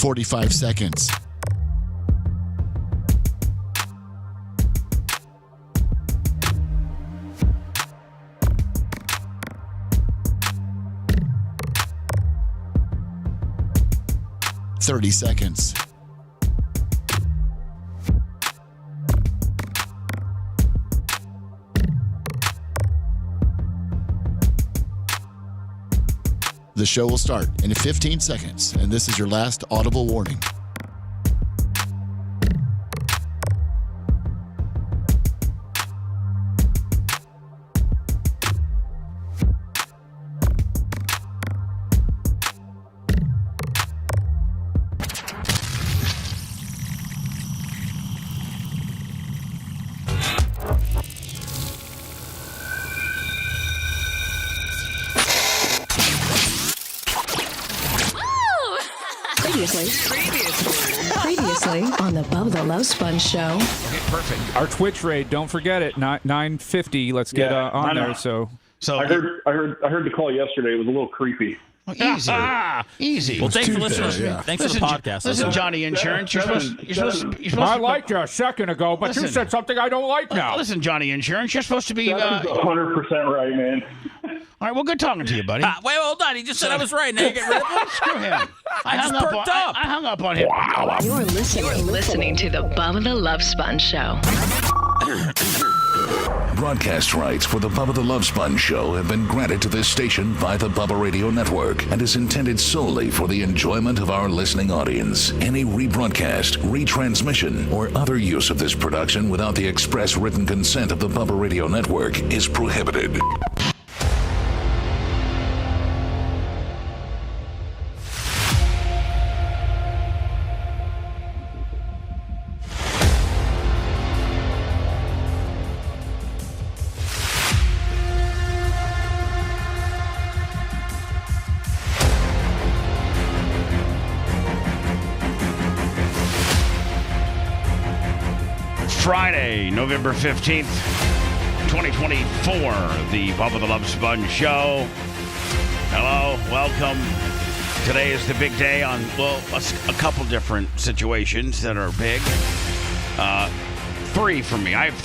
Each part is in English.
45 seconds. $30 seconds. The show will start in 15 seconds, and this is your last audible warning. Previously on the Bubba the Love Sponge show. Okay, perfect. Our Twitch raid, don't forget it, 950. Let's get on there. So I heard the call yesterday. It was a little creepy. Well, easy. Well, thanks for listening. Thanks for the podcast. Listen, Johnny Insurance. You're supposed I liked you a second ago, but you said something I don't like now. Listen, Johnny Insurance. You're supposed to be. That's 100% right, man. All right, well, good talking to you, buddy. Wait, hold on. He just said I was right. Now you get rid of him? Screw him. I just perked up. I hung up on him. You're listening to the Bubba the Love Sponge show. Broadcast rights for the Bubba the Love Sponge show have been granted to this station by the Bubba Radio Network and is intended solely for the enjoyment of our listening audience. Any rebroadcast, retransmission, or other use of this production without the express written consent of the Bubba Radio Network is prohibited. Friday, November 15th, 2024, the Bubba the Love Sponge show. Hello, welcome. Today is the big day on, well, a couple different situations that are big. Three for me. I have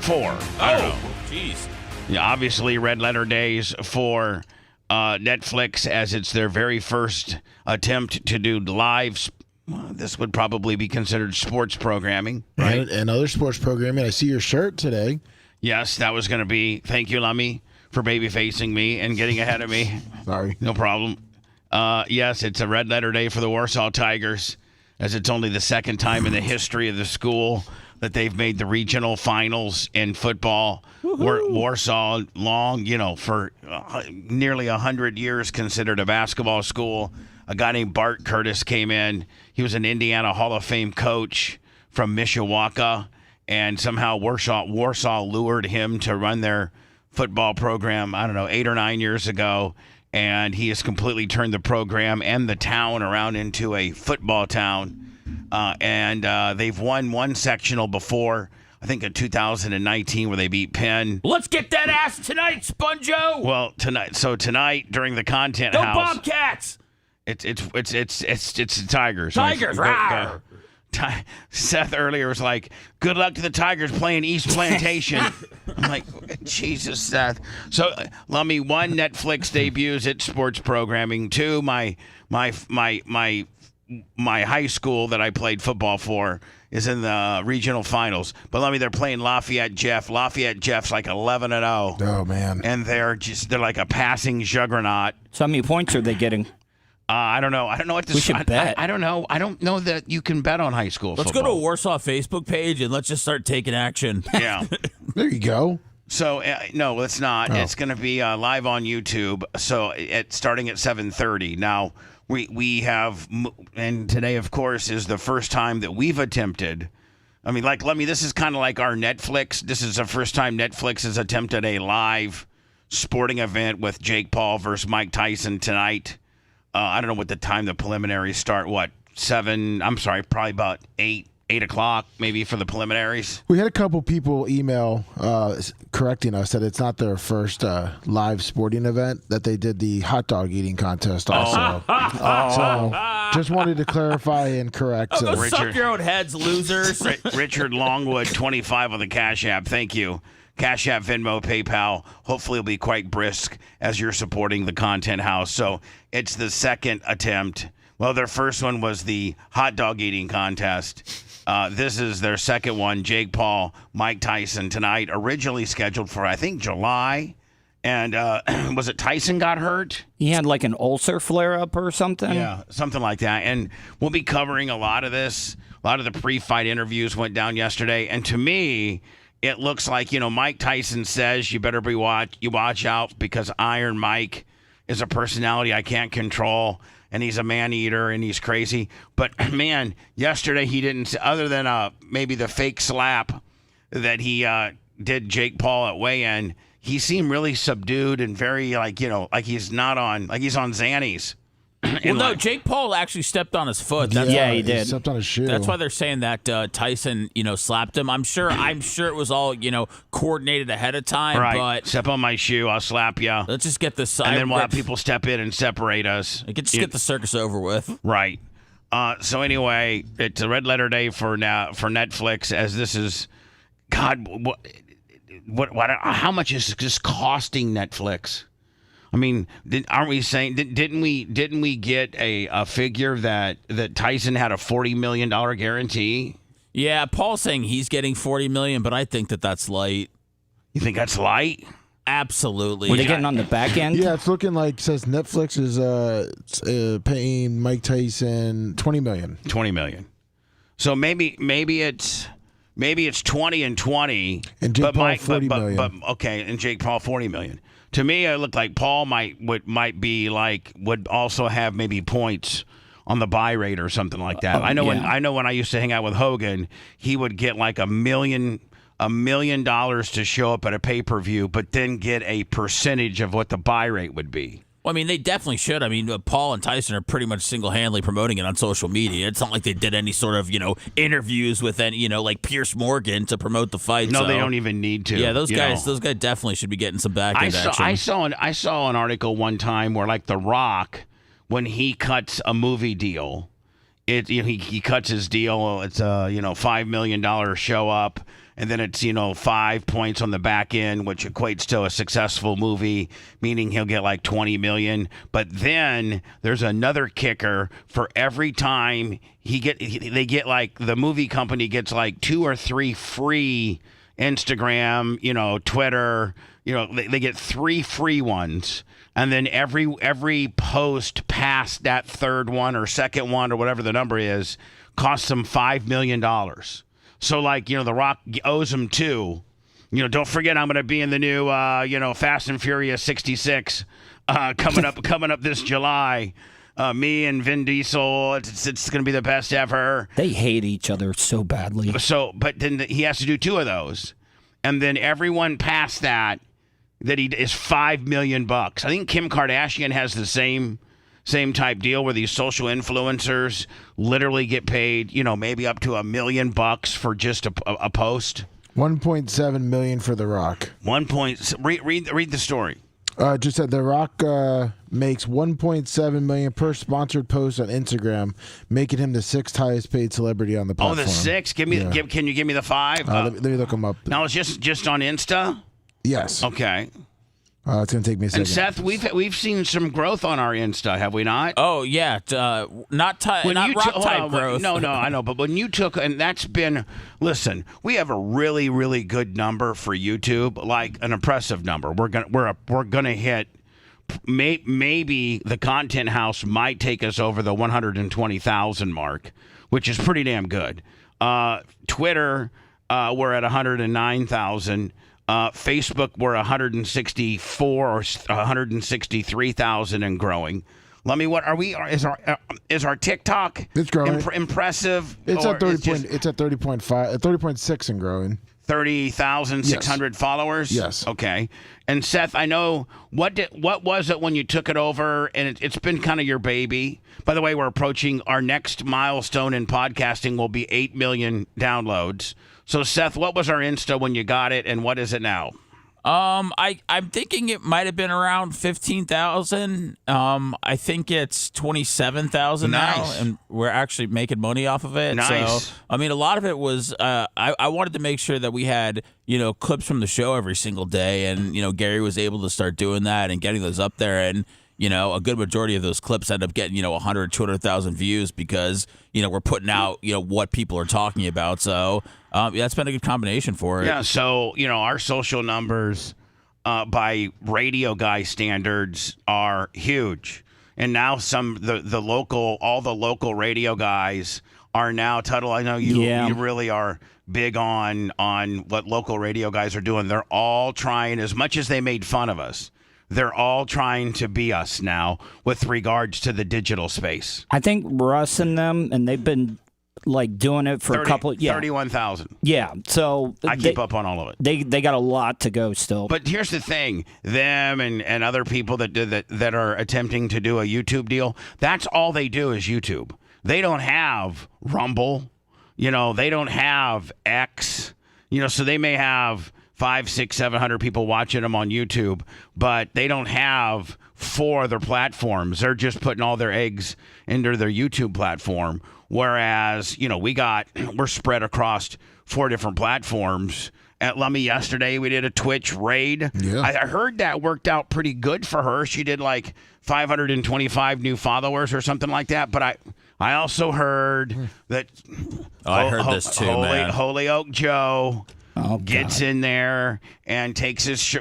four. I don't know. Jeez. Yeah, obviously, red letter days for Netflix, as it's their very first attempt to do live. This would probably be considered sports programming, right? And other sports programming. I see your shirt today. Yes, that was going to be. Thank you, Lummy, for baby facing me and getting ahead of me. Sorry. No problem. Yes, it's a red letter day for the Warsaw Tigers, as it's only the second time in the history of the school that they've made the regional finals in football. Warsaw, for nearly 100 years considered a basketball school. A guy named Bart Curtis came in. He was an Indiana Hall of Fame coach from Mishawaka, and somehow Warsaw lured him to run their football program, 8 or 9 years ago, and he has completely turned the program and the town around into a football town. And they've won one sectional before, I think in 2019, where they beat Penn. Let's get that ass tonight, Sponjo. Well, tonight during the content Go house. Bobcats. It's the Tigers. Tigers, right? Seth earlier was like, good luck to the Tigers playing East Plantation. I'm like, Jesus, Seth. So, Lummy, one, Netflix debuts its sports programming. Two, my high school that I played football for is in the regional finals. But Lummy, they're playing Lafayette Jeff. Lafayette Jeff's like 11-0. Oh, man. And they're like a passing juggernaut. So how many points are they getting? I don't know. I don't know what this. We should bet. I don't know. I don't know that you can bet on high school Let's football. go to a Warsaw Facebook page and let's just start taking action. Yeah. There you go. So no, it's not. Oh. It's going to be live on YouTube. So starting at 7:30. Now we have, and today of course is the first time that we've attempted. I mean, this is kind of like our Netflix. This is the first time Netflix has attempted a live sporting event with Jake Paul versus Mike Tyson tonight. I don't know what the time the preliminaries start. What, 7? I'm sorry, probably about 8 o'clock maybe for the preliminaries. We had a couple people email correcting us that it's not their first live sporting event, that they did the hot dog eating contest also. So Just wanted to clarify and correct. Oh, go Richard. suck your own heads, losers. Richard Longwood, 25 on the Cash App. Thank you. Cash App, Venmo, PayPal. Hopefully it'll be quite brisk as you're supporting the Content House. So it's the second attempt. Well, their first one was the hot dog eating contest. This is their second one. Jake Paul, Mike Tyson tonight, originally scheduled for, I think, July. And was it Tyson got hurt? He had like an ulcer flare-up or something? Yeah, something like that. And we'll be covering a lot of this. A lot of the pre-fight interviews went down yesterday. And to me, it looks like, Mike Tyson says you better watch out because Iron Mike is a personality I can't control. And he's a man-eater, and he's crazy. But, man, yesterday he didn't, other than maybe the fake slap that he did Jake Paul at weigh-in, he seemed really subdued and very, like he's not on, like he's on Xannies. Well, no, Jake Paul actually stepped on his foot. Yeah, he did. He stepped on his shoe. That's why they're saying that Tyson, slapped him. I'm sure it was all, coordinated ahead of time. Right. But Step on my shoe, I'll slap you. let's just get this. And then we'll have people step in and separate us. Just get the circus over with. Right. So anyway, it's a red letter day for Netflix, as this is, God, what how much is this costing Netflix? I mean, aren't we saying didn't we get a figure that Tyson had a $40 million guarantee? Yeah, Paul's saying he's getting $40 million, but I think that's light. You think that's light? Absolutely. Were they getting on the back end? Yeah, it's looking like, says Netflix is paying Mike Tyson $20 million. $20 million. So maybe it's 20 and 20. And Jake but Paul Mike, $40 million. But okay, and Jake Paul $40 million. To me, it looked like Paul would also have maybe points on the buy rate or something like that. I know when I used to hang out with Hogan, he would get like $1 million to show up at a pay-per-view, but then get a percentage of what the buy rate would be. Well, I mean, they definitely should. I mean, Paul and Tyson are pretty much single-handedly promoting it on social media. It's not like they did any sort of, interviews with any, like Pierce Morgan to promote the fight. No, so. they don't even need to. Yeah, those guys definitely should be getting some back end action. I saw an article one time where, like, The Rock, when he cuts a movie deal, he cuts his deal. It's a $5 million show up. And then it's, 5 points on the back end, which equates to a successful movie, meaning he'll get like $20 million. But then there's another kicker for every time they get like, the movie company gets like 2 or 3 free Instagram, Twitter, they get 3 free ones. And then every post past that third one or second one or whatever the number is costs them $5 million. So, like, The Rock owes him 2. Don't forget I'm going to be in the new, Fast and Furious 66 coming up this July. Me and Vin Diesel, it's going to be the best ever. They hate each other so badly. So, but then he has to do 2 of those. And then everyone past that he is $5 million. I think Kim Kardashian has the same type deal where these social influencers literally get paid, maybe up to $1 million for just a post. 1.7 million for The Rock. Read the story. Just said The Rock makes 1.7 million per sponsored post on Instagram, making him the 6th highest paid celebrity on the platform. Oh, the 6? Can you give me the 5? Let me look him up. Now it's just on Insta? Yes. Okay. It's going to take me a second. And Seth, we've seen some growth on our Insta, have we not? Oh, yeah. Not rock type growth. No, I know. But when you took, and that's been, listen, we have a really, really good number for YouTube, like an impressive number. We're gonna hit, maybe the Content House might take us over the 120,000 mark, which is pretty damn good. Twitter, we're at 109,000. Facebook, we're 164 or 163,000 and growing. Let me. What are we? Is our TikTok? It's growing. Impressive. It's at 30. It's at 30.5, 30.6 and growing. 30,600 followers. Yes. Okay. And Seth, I know what was it when you took it over, and it's been kind of your baby. By the way, we're approaching our next milestone in podcasting. Will be 8 million downloads. So, Seth, what was our Insta when you got it, and what is it now? I'm thinking it might have been around 15,000. I think it's 27,000 now, Nice. and we're actually making money off of it. Nice. So I mean, a lot of it was I wanted to make sure that we had clips from the show every single day, and Gary was able to start doing that and getting those up there, and a good majority of those clips end up getting 100, 200,000 views because we're putting out what people are talking about. So that's been a good combination for it. Yeah, so, our social numbers by radio guy standards are huge. And now all the local radio guys are now, Tuttle, I know you really are big on what local radio guys are doing. They're all trying, as much as they made fun of us, they're all trying to be us now with regards to the digital space. I think Russ and them, and they've been doing it for a couple. 31,000. Yeah, so I keep up on all of it. They got a lot to go still. But here's the thing: them and other people that are attempting to do a YouTube deal, that's all they do is YouTube. They don't have Rumble, they don't have X, so they may have 500, 600, 700 people watching them on YouTube, but they don't have 4 other platforms. They're just putting all their eggs into their YouTube platform. Whereas, we're spread across 4 different platforms. At Lummy yesterday, we did a Twitch raid. Yeah. I heard that worked out pretty good for her. She did 525 new followers or something like that. But I also heard that I heard this too, man. Holyoke Joe gets God. in there and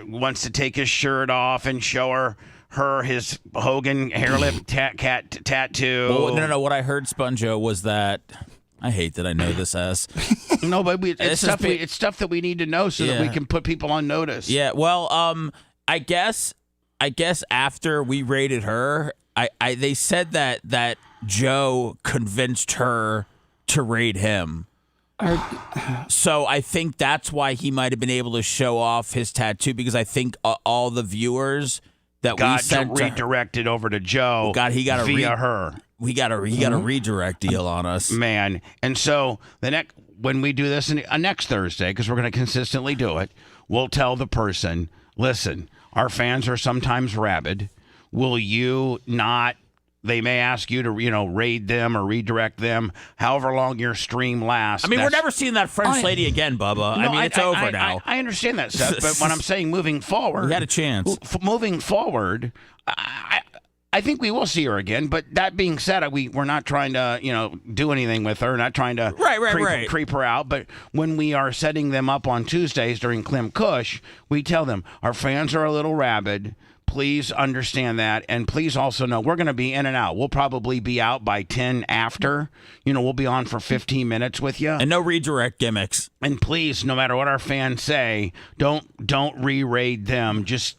wants to take his shirt off and show her his Hogan hairlip tattoo. Well, no. What I heard, Sponjo, was that I hate that I know this as. No, but it's stuff that we need to know so that we can put people on notice. Yeah. Well, I guess after we raided her, they said that Joe convinced her to raid him. So I think that's why he might have been able to show off his tattoo, because I think all the viewers that we sent redirected over to Joe. He got via her. He got a redirect deal on us, man. And so when we do this next Thursday, because we're going to consistently do it, we'll tell the person, listen, our fans are sometimes rabid. Will you not? They may ask you to, raid them or redirect them, however long your stream lasts. I mean, we're never seeing that French lady again, Bubba. No, it's over now. I understand that, Seth, but when I'm saying moving forward, we had a chance. Moving forward, I think we will see her again. But that being said, we're not trying to, do anything with her. Not trying to creep her out. But when we are setting them up on Tuesdays during Clem Kush, we tell them our fans are a little rabid. Please understand that, and please also know we're going to be in and out. We'll probably be out by 10 after. We'll be on for 15 minutes with you. And no redirect gimmicks. And please, no matter what our fans say, don't re-raid them. Just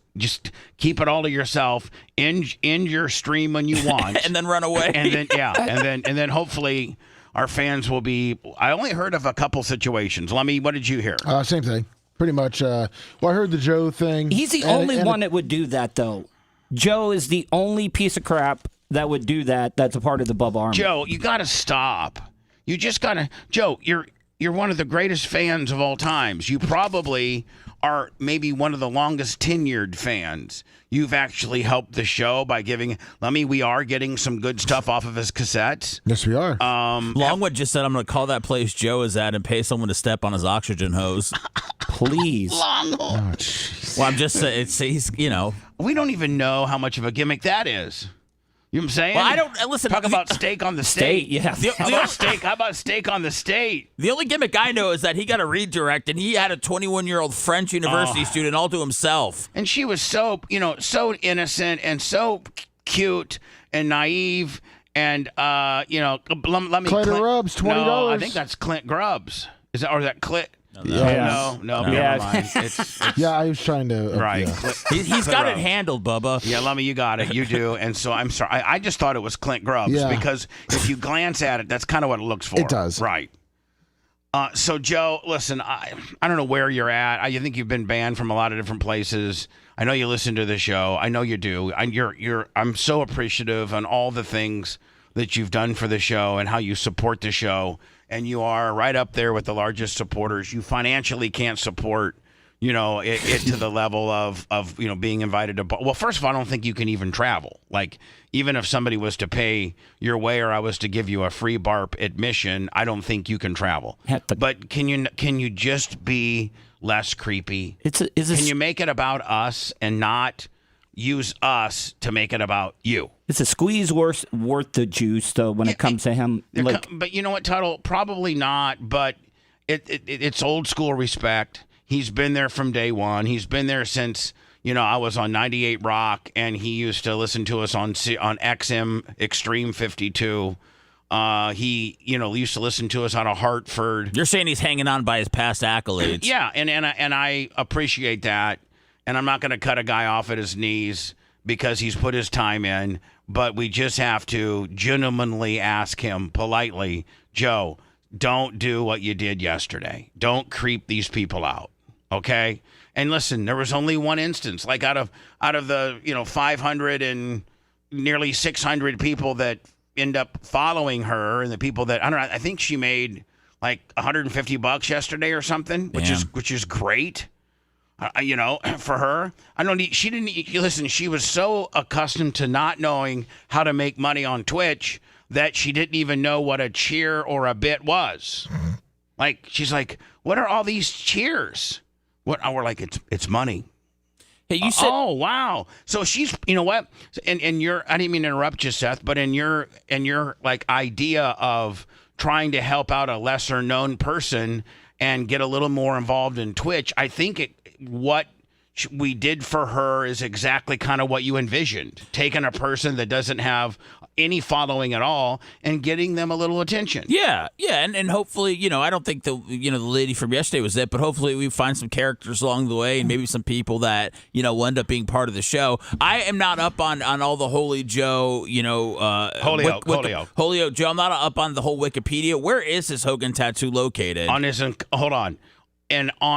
keep it all to yourself. End your stream when you want, and then run away. And then hopefully our fans will be. I only heard of a couple situations. Lemmy, what did you hear? Same thing. Pretty much. I heard the Joe thing. He's the only one that would do that, though. Joe is the only piece of crap that would do that. That's a part of the Bubba Army. Joe, you got to stop. You just got to. Joe, you're one of the greatest fans of all times. You probably are maybe one of the longest tenured fans. You've actually helped the show by giving. We are getting some good stuff off of his cassettes. Yes, we are. Longwood just said, I'm going to call that place Joe is at and pay someone to step on his oxygen hose. Please. Longwood. Well, I'm just saying, he's. We don't even know how much of a gimmick that is. You know what I'm saying? Well, I don't listen. Talk about steak on the state. Yeah. How about steak on the state? The only gimmick I know is that he got a redirect, and he had a 21-year-old French university student all to himself. And she was so innocent and so cute and naive. And let me. Clint Grubbs, $20. No, I think that's Clint Grubbs. Is that Clint? Yeah. No, never mind. It's I was trying to. right. Yeah. He's got it handled, Bubba. Yeah, Lummy, you got it. You do. And so I'm sorry. I just thought it was Clint Grubbs because if you glance at it, that's kind of what it looks for. It does. Right. So, Joe, listen, I don't know where you're at. I think you've been banned from a lot of different places. I know you listen to the show. I know you do. I'm so appreciative on all the things that you've done for the show and how you support the show. And you are right up there with the largest supporters. You financially can't support it to the level of being invited to. Well, first of all, I don't think you can even travel. Like, even if somebody was to pay your way, or I was to give you a free BARP admission, I don't think you can travel. But can you just be less creepy? Can you make it about us and not use us to make it about you? It's a squeeze worth the juice, though, when it comes to him. But you know what, Tuttle? Probably not. But it's old school respect. He's been there from day one. He's been there since, I was on 98 Rock, and he used to listen to us on XM Extreme 52. He, used to listen to us out of Hartford. You're saying he's hanging on by his past accolades. Yeah, and I appreciate that. And I'm not going to cut a guy off at his knees because he's put his time in. But we just have to gentlemanly ask him politely, Joe, don't do what you did yesterday. Don't creep these people out. Okay? And listen, there was only one instance. Like out of the 500 and nearly 600 people that end up following her, and the people that I think she made like $150 yesterday or something, which is great. For her. She didn't listen. She was so accustomed to not knowing how to make money on Twitch that she didn't even know what a cheer or a bit was. Like, she's like, what are all these cheers? What? We're like, it's money. Hey, you said, oh, wow. So she's, you know what? And I didn't mean to interrupt you, Seth, but in your like idea of trying to help out a lesser known person and get a little more involved in Twitch, I think what we did for her is exactly kind of what you envisioned. Taking a person that doesn't have any following at all and getting them a little attention. Yeah, and hopefully, I don't think the lady from yesterday was it, but hopefully we find some characters along the way and maybe some people that will end up being part of the show. I am not up on all the Holy Joe, Holyoke Joe. I'm not up on the whole Wikipedia. Where is his Hogan tattoo located? On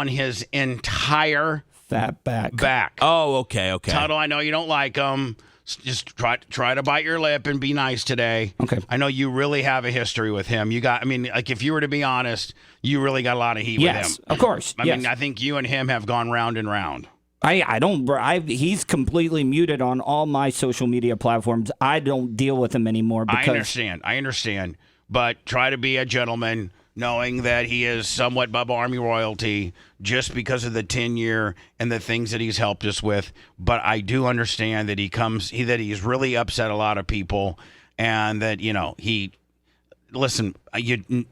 his entire fat back. Oh, okay. Tuttle, I know you don't like him. Just try to bite your lip and be nice today. Okay. I know you really have a history with him. If you were to be honest, you really got a lot of heat with him. Yes, of course. I mean, I think you and him have gone round and round. He's completely muted on all my social media platforms. I don't deal with him anymore because I understand. But try to be a gentleman, knowing that he is somewhat Bubba Army royalty just because of the tenure and the things that he's helped us with. But I do understand that he's really upset a lot of people, and that,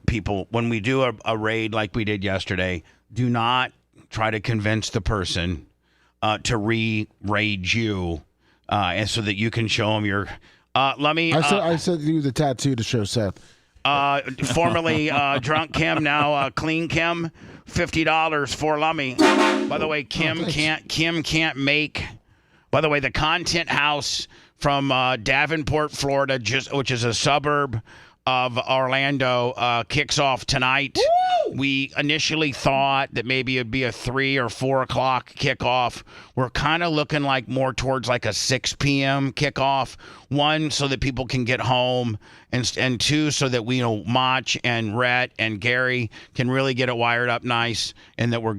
people, when we do a raid like we did yesterday, do not try to convince the person to re-raid you, and so that you can show them your, I sent you the tattoo to show Seth. Formerly Drunk Kim, now Clean Kim, $50 for Lummy. By the way, Kim can't make. By the way, the Content House from Davenport, Florida, which is a suburb of Orlando, kicks off tonight. Woo! We initially thought that maybe it'd be a 3 or 4 o'clock kickoff. We're kind of looking like more towards like a 6 p.m. kickoff. 1, so that people can get home, and 2, so that we Mach and Rhett and Gary can really get it wired up nice, and that we're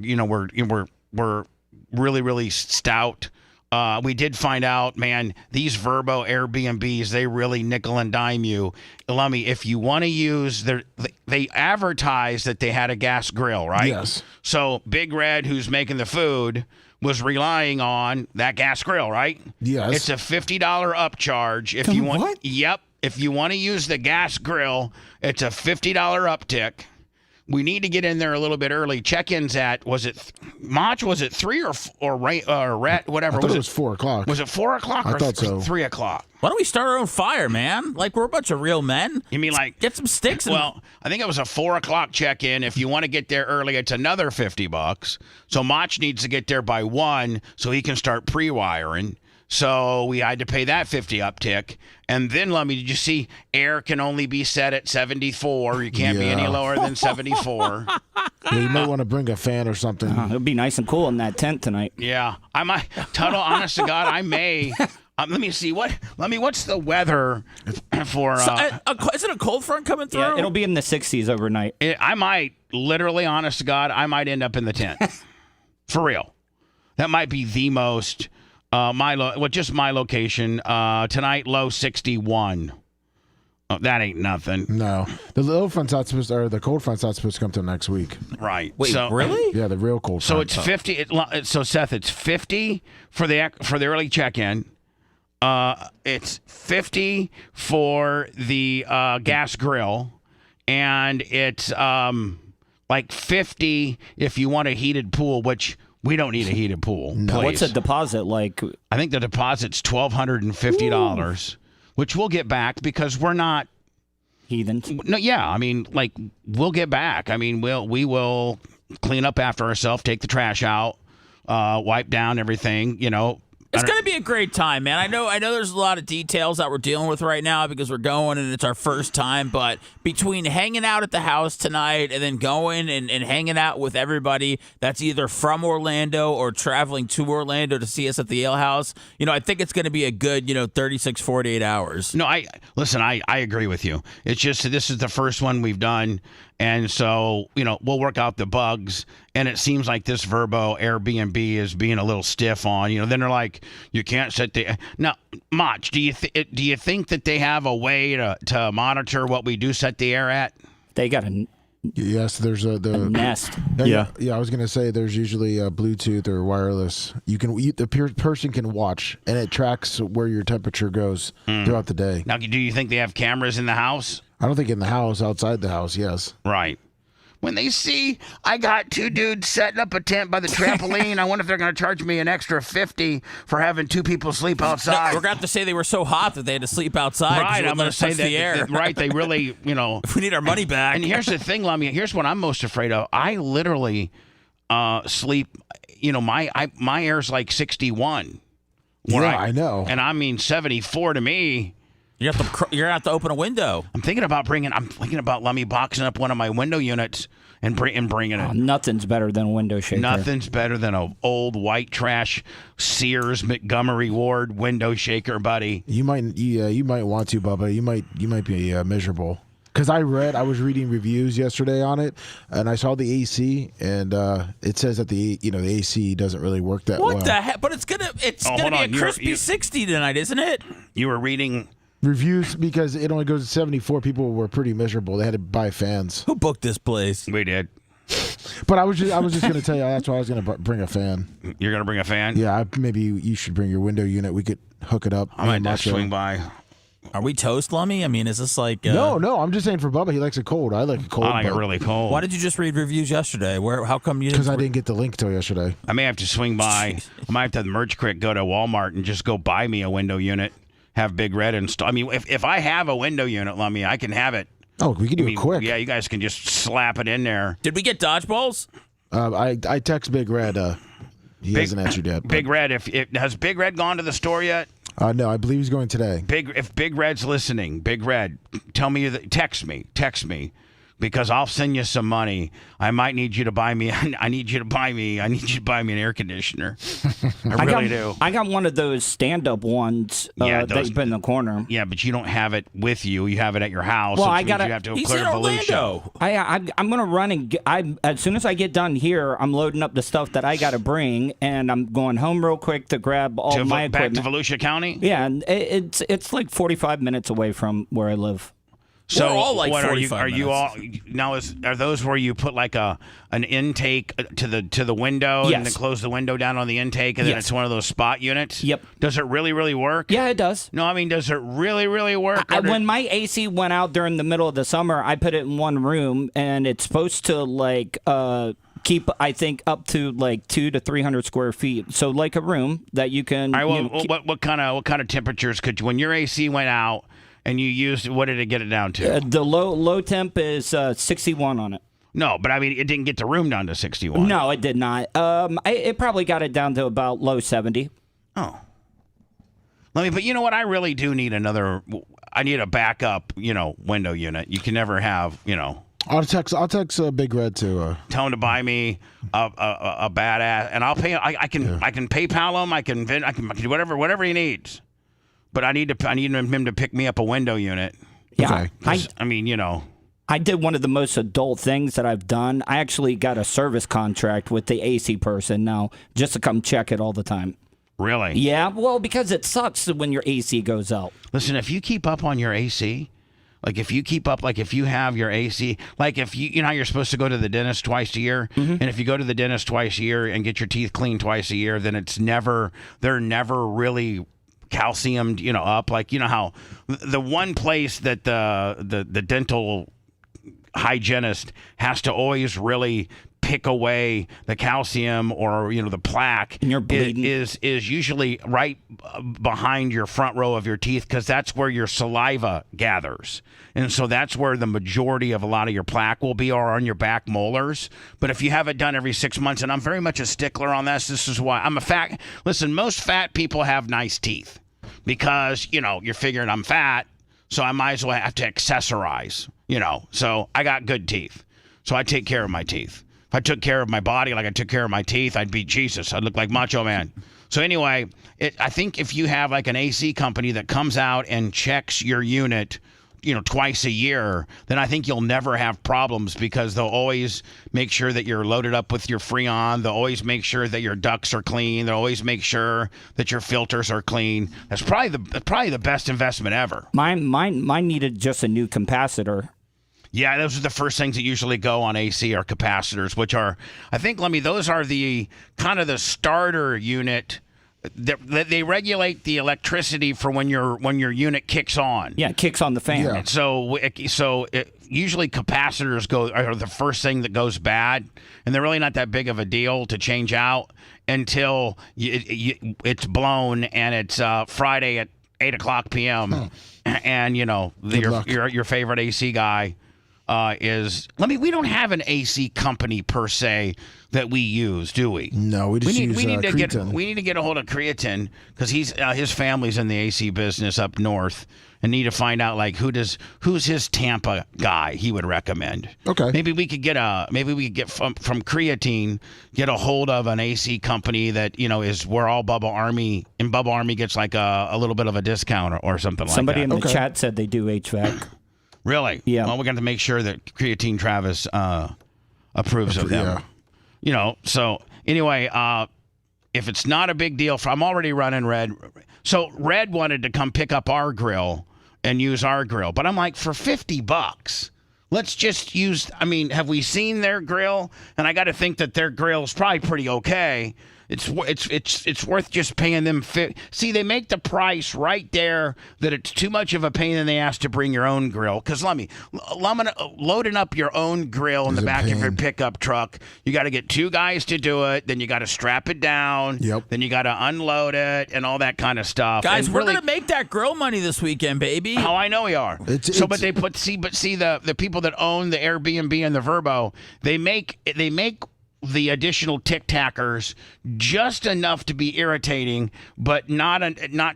really, really stout. We did find out, man, these Verbo Airbnbs, they really nickel and dime you. Lummy, if you want to use they advertised that they had a gas grill, right? Yes. So Big Red, who's making the food, was relying on that gas grill, right? Yes. It's a $50 upcharge if you want. What? Yep. If you want to use the gas grill, it's a $50 uptick. We need to get in there a little bit early. Check-ins at, was it 3 or whatever? I thought it was 4 o'clock. Was it 4 o'clock I thought so. 3 o'clock? Why don't we start our own fire, man? Like, we're a bunch of real men. You mean like get some sticks? Well, I think it was a 4 o'clock check-in. If you want to get there early, it's another $50. So Mach needs to get there by 1 so he can start pre-wiring. So we had to pay that $50 uptick. And then, Lummy, did you see air can only be set at 74? You can't be any lower than 74. Yeah, you might want to bring a fan or something. It'll be nice and cool in that tent tonight. Yeah. I might, Tuttle, honest to God, I may. Let me see. What's the weather for... is it a cold front coming through? Yeah, it'll be in the 60s overnight. I might, literally, honest to God, I might end up in the tent. For real. That might be the most, just my location. Tonight, low 61. Oh, that ain't nothing. No, the low front's not supposed to, or the cold front's not supposed to come till next week. Right. Wait, really? Yeah, the real cold So front. it's 50. So Seth, it's 50 for the early check-in. It's 50 for the gas grill, and it's like 50 if you want a heated pool, which we don't need a heated pool. No. What's please. a deposit like? I think the deposit's $1,250, which we'll get back because we're not Heathens. No, yeah, I mean, like we'll get back. I mean, we will clean up after ourselves, take the trash out, wipe down everything. You know, It's going to be a great time, man. I know there's a lot of details that we're dealing with right now because we're going and it's our first time, but between hanging out at the house tonight and then going and hanging out with everybody that's either from Orlando or traveling to Orlando to see us at the Ale House, I think it's going to be a good, 36, 48 hours. No, I agree with you. It's just this is the first one we've done, and so, we'll work out the bugs. And it seems like this Verbo Airbnb is being a little stiff on, then they're like, you can't set the. Now, Mach, do you think that they have a way to monitor what we do set the air at? They got a Yes, there's a nest. Yeah. I was gonna say there's usually a Bluetooth or wireless. The person can watch, and it tracks where your temperature goes throughout the day. Now, do you think they have cameras in the house? I don't think in the house. Outside the house, yes. Right. When they see I got two dudes setting up a tent by the trampoline, I wonder if they're going to charge me an extra $50 for having two people sleep outside. No, we're going to have to say they were so hot that they had to sleep outside. Right, I'm going to say that. The air. Right, they really, If we need our money back. And here's the thing, Lummy. Here's what I'm most afraid of. I literally sleep. My air's like 61. I know. And I mean 74 to me. You're gonna have to open a window. I'm thinking about Lummy boxing up one of my window units and bringing it. Nothing's better than a window shaker. Nothing's better than an old white trash Sears Montgomery Ward window shaker, buddy. You might want to, Bubba. You might be miserable. Because I was reading reviews yesterday on it, and I saw the AC, and it says that the AC doesn't really work that well. What the heck? But it's gonna be a crispy 60 tonight, isn't it? You were reading reviews because it only goes to 74. People were pretty miserable. They had to buy fans. Who booked this place? We did. But I was just going to tell you that's why I was going to bring a fan. You're going to bring a fan? Yeah, maybe you should bring your window unit. We could hook it up. I might just swing by. Are we toast, Lummy? I mean, is this like... No, I'm just saying for Bubba, he likes it cold. I like it cold. I like it really cold. Why did you just read reviews yesterday? How come you didn't... Because I didn't get the link till yesterday. I may have to swing by. I might have to merch quick, go to Walmart and just go buy me a window unit. Have Big Red install. I mean, if I have a window unit, Lummy, I can have it. Oh, we can do it quick. Yeah, you guys can just slap it in there. Did we get dodgeballs? I text Big Red. He hasn't answered yet. Big Red, has Big Red gone to the store yet? No, I believe he's going today. If Big Red's listening, Big Red, text me. Because I'll send you some money. I might need you to buy me. I need you to buy me an air conditioner. I really do. I got one of those stand-up ones that you put in the corner. Yeah, but you don't have it with you. You have it at your house. Well, you have to he's clear in Orlando. I'm gonna run and as soon as I get done here, I'm loading up the stuff that I got to bring, and I'm going home real quick to grab all my equipment. Back to Volusia County. Yeah, and it's like 45 minutes away from where I live. So we're all like what 45 are you all now? Are those where you put like an intake to the window and then close the window down on the intake and then it's one of those spot units? Yep. Does it really work? Yeah, it does. No, I mean, does it really work? When my AC went out during the middle of the summer, I put it in one room, and it's supposed to keep, I think, up to like 200 to 300 square feet. So like a room that you can. All right, what kind of temperatures could you, when your AC went out? And you used, what did it get it down to? The low temp is 61 on it. No, but I mean, it didn't get the room down to 61. No, it did not. It probably got it down to about low 70. Oh. But you know what? I really do need I need a backup, window unit. You can never have, I'll text Big Red to tell him to buy me a badass, and I'll pay. I can PayPal him. I can do whatever he needs. But I need him to pick me up a window unit. Yeah, I mean, I did one of the most adult things that I've done. I actually got a service contract with the AC person now just to come check it all the time. Really? Yeah, well, because it sucks when your AC goes out. Listen, if you keep up on your AC, if you have your AC, if you know how you're supposed to go to the dentist twice a year, and if you go to the dentist twice a year and get your teeth cleaned twice a year, then they're never really calciumed, up. How the one place that the dental hygienist has to always really pick away the calcium or the plaque and you're bleeding. is usually right behind your front row of your teeth, because that's where your saliva gathers, and so that's where the majority of a lot of your plaque will be, or on your back molars. But if you have it done every 6 months, and I'm very much a stickler on this is why I'm a fat. Listen, most fat people have nice teeth because you're figuring I'm fat, so I might as well have to accessorize. So I got good teeth, so I take care of my teeth. If I took care of my body like I took care of my teeth, I'd be Jesus. I'd look like Macho Man. So anyway, I think if you have an AC company that comes out and checks your unit, twice a year, then I think you'll never have problems, because they'll always make sure that you're loaded up with your Freon. They'll always make sure that your ducts are clean. They'll always make sure that your filters are clean. That's probably the best investment ever. Mine needed just a new capacitor. Yeah, those are the first things that usually go on AC are capacitors, which are, I think, those are the kind of the starter unit. They regulate the electricity for when your unit kicks on. Yeah, it kicks on the fan. Yeah. So usually capacitors are the first thing that goes bad, and they're really not that big of a deal to change out until it's blown and it's Friday at 8:00 p.m. And your favorite AC guy we don't have an AC company per se that we use, do we? No, we need to get a hold of Creatine, because his family's in the AC business up north, and need to find out who's his Tampa guy he would recommend. Okay. Maybe we could get from Creatine, get a hold of an AC company that is where all Bubba Army, and Bubba Army gets a little bit of a discount or something like that. Somebody in the chat said they do HVAC. Really? Yeah. Well, we're going to make sure that Creatine Travis approves of them. Yeah. So anyway, if it's not a big deal, I'm already running Red. So Red wanted to come pick up our grill and use our grill. But I'm like, for $50, let's just use, have we seen their grill? And I got to think that their grill is probably pretty okay. It's worth just paying them. See, they make the price right there that it's too much of a pain in the ass to bring your own grill. Because loading up your own grill in the back of your pickup truck, you got to get two guys to do it. Then you got to strap it down. Yep. Then you got to unload it and all that kind of stuff. Guys, we're gonna make that grill money this weekend, baby. Oh, I know we are. But the people that own the Airbnb and the Verbo, they make the additional tic-tackers just enough to be irritating, but not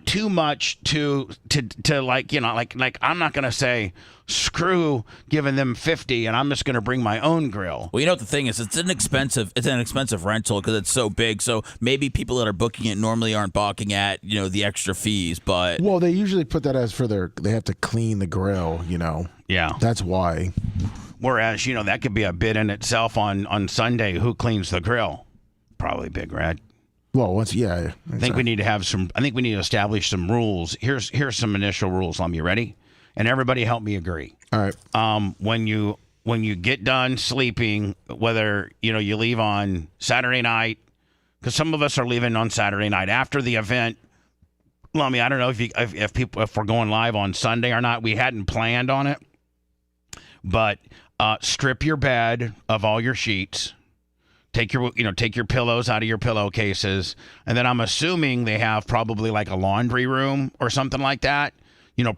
too much to I'm not going to say screw giving them $50 and I'm just going to bring my own grill. Well, you know what the thing is, it's an expensive rental because it's so big. So maybe people that are booking it normally aren't balking at the extra fees, but they usually put that as for they have to clean the grill. Yeah, that's why. Whereas, that could be a bid in itself on Sunday. Who cleans the grill? Probably Big Red. Well, exactly. I think we need to establish some rules. Here's some initial rules. You ready? And everybody help me agree. All right. When you get done sleeping, whether you leave on Saturday night, because some of us are leaving on Saturday night after the event. Lummy, I don't know if we're going live on Sunday or not. We hadn't planned on it, but strip your bed of all your sheets. Take your pillows out of your pillowcases, and then I'm assuming they have probably a laundry room or something like that.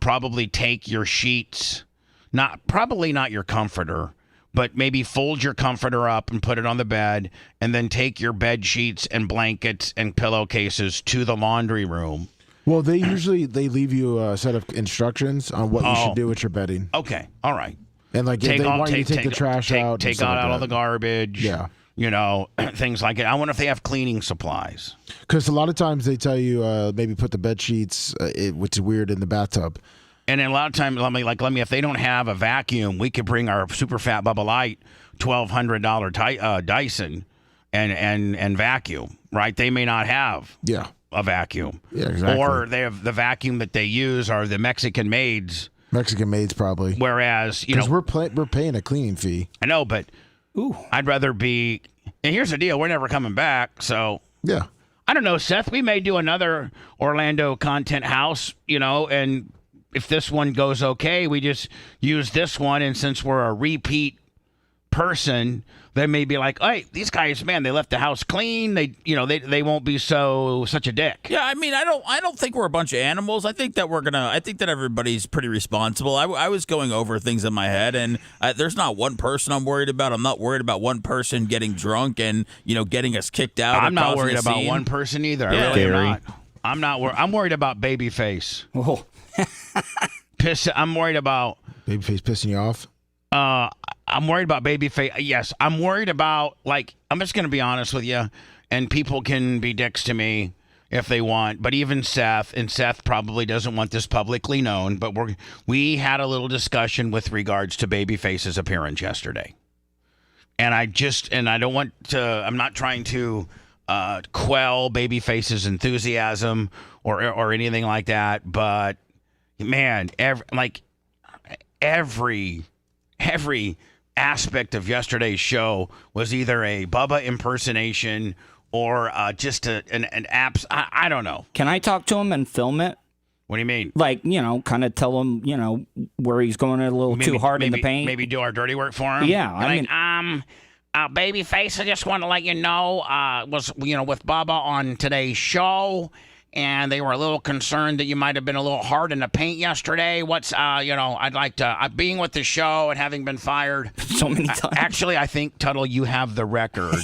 Probably take your sheets, probably not your comforter, but maybe fold your comforter up and put it on the bed, and then take your bed sheets and blankets and pillowcases to the laundry room. Well, they leave you a set of instructions on what you should do with your bedding. Okay, all right. And they want you to take the trash out. Take out all the garbage. Yeah. Things like it. I wonder if they have cleaning supplies. Because a lot of times they tell you maybe put the bed sheets, which is weird, in the bathtub. And a lot of times, let me. If they don't have a vacuum, we could bring our super fat Bubba Light $1,200 Dyson and vacuum. Right? They may not have a vacuum. Yeah, exactly. Or they have the vacuum that they use are the Mexican maids. Mexican maids probably. Whereas we're paying a cleaning fee. I know, but I'd rather be. And here's the deal: we're never coming back. So yeah, I don't know, Seth. We may do another Orlando content house, and if this one goes okay, we just use this one. And since we're a repeat person, they may be like, hey, these guys, man, they left the house clean. They won't be such a dick. Yeah, I mean, I don't think we're a bunch of animals. I think that everybody's pretty responsible. I was going over things in my head, and there's not one person I'm worried about. I'm not worried about one person getting drunk and getting us kicked out. I'm not worried about one person either. Yeah. I really am not. I'm not worried. I'm worried about Babyface. Oh. I'm worried about Babyface pissing you off. I'm worried about Babyface. Yes, I'm worried about, I'm just going to be honest with you, and people can be dicks to me if they want, but even Seth probably doesn't want this publicly known, but we had a little discussion with regards to Babyface's appearance yesterday. And I don't want to, I'm not trying to quell Babyface's enthusiasm or anything like that, but man, every aspect of yesterday's show was either a Bubba impersonation or just an apps. I don't know. Can I talk to him and film it? What do you mean? Kind of tell him, where he's going a little too hard in the paint. Maybe do our dirty work for him. Yeah, Babyface, I just want to let you know, was with Bubba on today's show, and they were a little concerned that you might have been a little hard in the paint yesterday. I'd like to, being with the show and having been fired so many times. Actually, I think, Tuttle, you have the record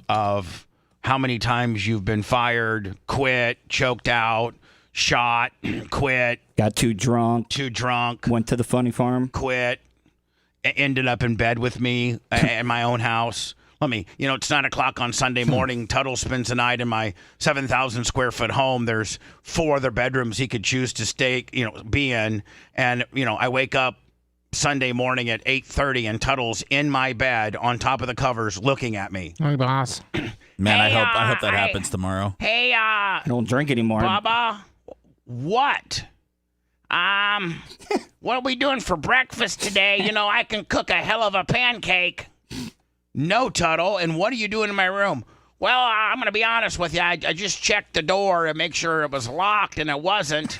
of how many times you've been fired, quit, choked out, shot, quit. Got too drunk. Went to the funny farm. Quit. Ended up in bed with me at my own house. It's 9 o'clock on Sunday morning. Tuttle spends the night in my 7,000 square foot home. There's 4 other bedrooms he could choose to be in. And, I wake up Sunday morning at 8:30 and Tuttle's in my bed on top of the covers looking at me. Hi, boss. Man, I hope that happens tomorrow. Hey, I don't drink anymore. Bubba, what? What are we doing for breakfast today? I can cook a hell of a pancake. No, Tuttle. And what are you doing in my room? Well, I'm going to be honest with you. I just checked the door to make sure it was locked, and it wasn't.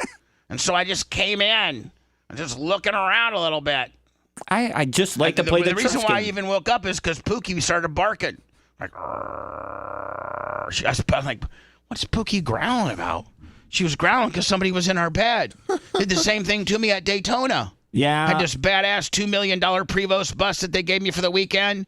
And so I just came in. I'm just looking around a little bit. I just like to play the reason Tristan. why I even woke up is because Pookie started barking. I was like, what's Pookie growling about? She was growling because somebody was in our bed. Did the same thing to me at Daytona. Yeah. Had this badass $2 million Prevost bus that they gave me for the weekend.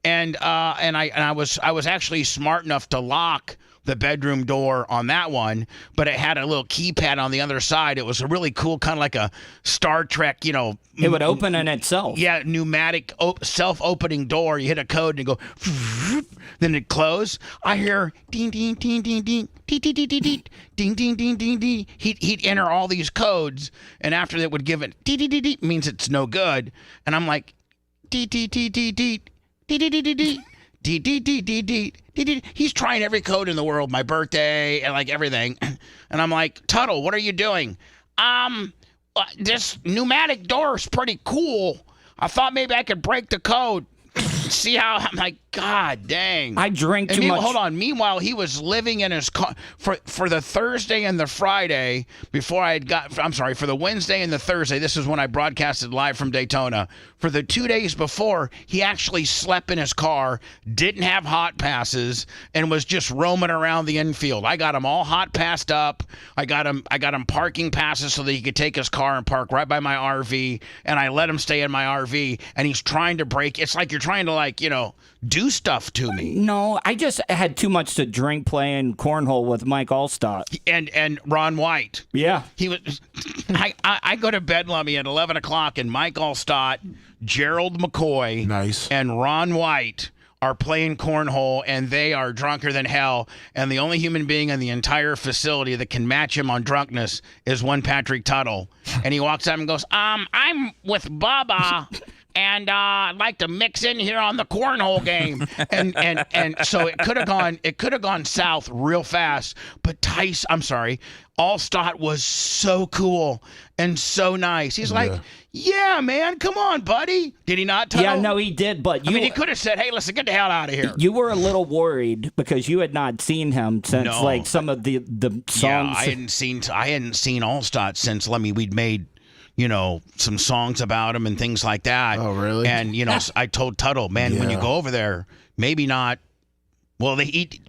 And I was actually smart enough to lock the bedroom door on that one, but it had a little keypad on the other side. It was a really cool, kind of like a Star Trek, It would open in itself. Yeah, pneumatic self-opening door. You hit a code and it go, then it close. I hear ding ding ding ding ding ding ding ding ding ding ding ding ding ding. He'd enter all these codes, and after that would give it ding ding ding ding means it's no good. And I'm like, dee dee dee dee dee dee dee dee dee dee. He's trying every code in the world, my birthday and everything. And I'm like, Tuttle, what are you doing? This pneumatic door is pretty cool. I thought maybe I could break the code. See how I'm like, God dang. I drink too much. Hold on. Meanwhile, he was living in his car for the Thursday and the Friday before for the Wednesday and the Thursday. This is when I broadcasted live from Daytona. For the 2 days before, he actually slept in his car, didn't have hot passes, and was just roaming around the infield. I got him all hot passed up. I got him parking passes so that he could take his car and park right by my RV, and I let him stay in my RV, and he's trying to break. It's like you're trying to do stuff to me. No, I just had too much to drink playing cornhole with Mike Allstott. And Ron White. Yeah. He was. I go to bed, Lummy, at 11 o'clock, and Mike Allstott, Gerald McCoy, nice, and Ron White are playing cornhole, and they are drunker than hell, and the only human being in the entire facility that can match him on drunkenness is one Patrick Tuttle. And he walks up and goes, I'm with Bubba, and I'd like to mix in here on the cornhole game. And so it could have gone south real fast. But Allstott was so cool and so nice. He's like, yeah, man, come on, buddy. Did he not, Tuttle? Yeah, no, he did. But he could have said, hey, listen, get the hell out of here. You were a little worried because you had not seen him since like some of the songs. Yeah, I hadn't seen Allstott since we'd made some songs about him and things like that. Oh, really? And I told Tuttle, man, when you go over there, maybe not. Well, they eat.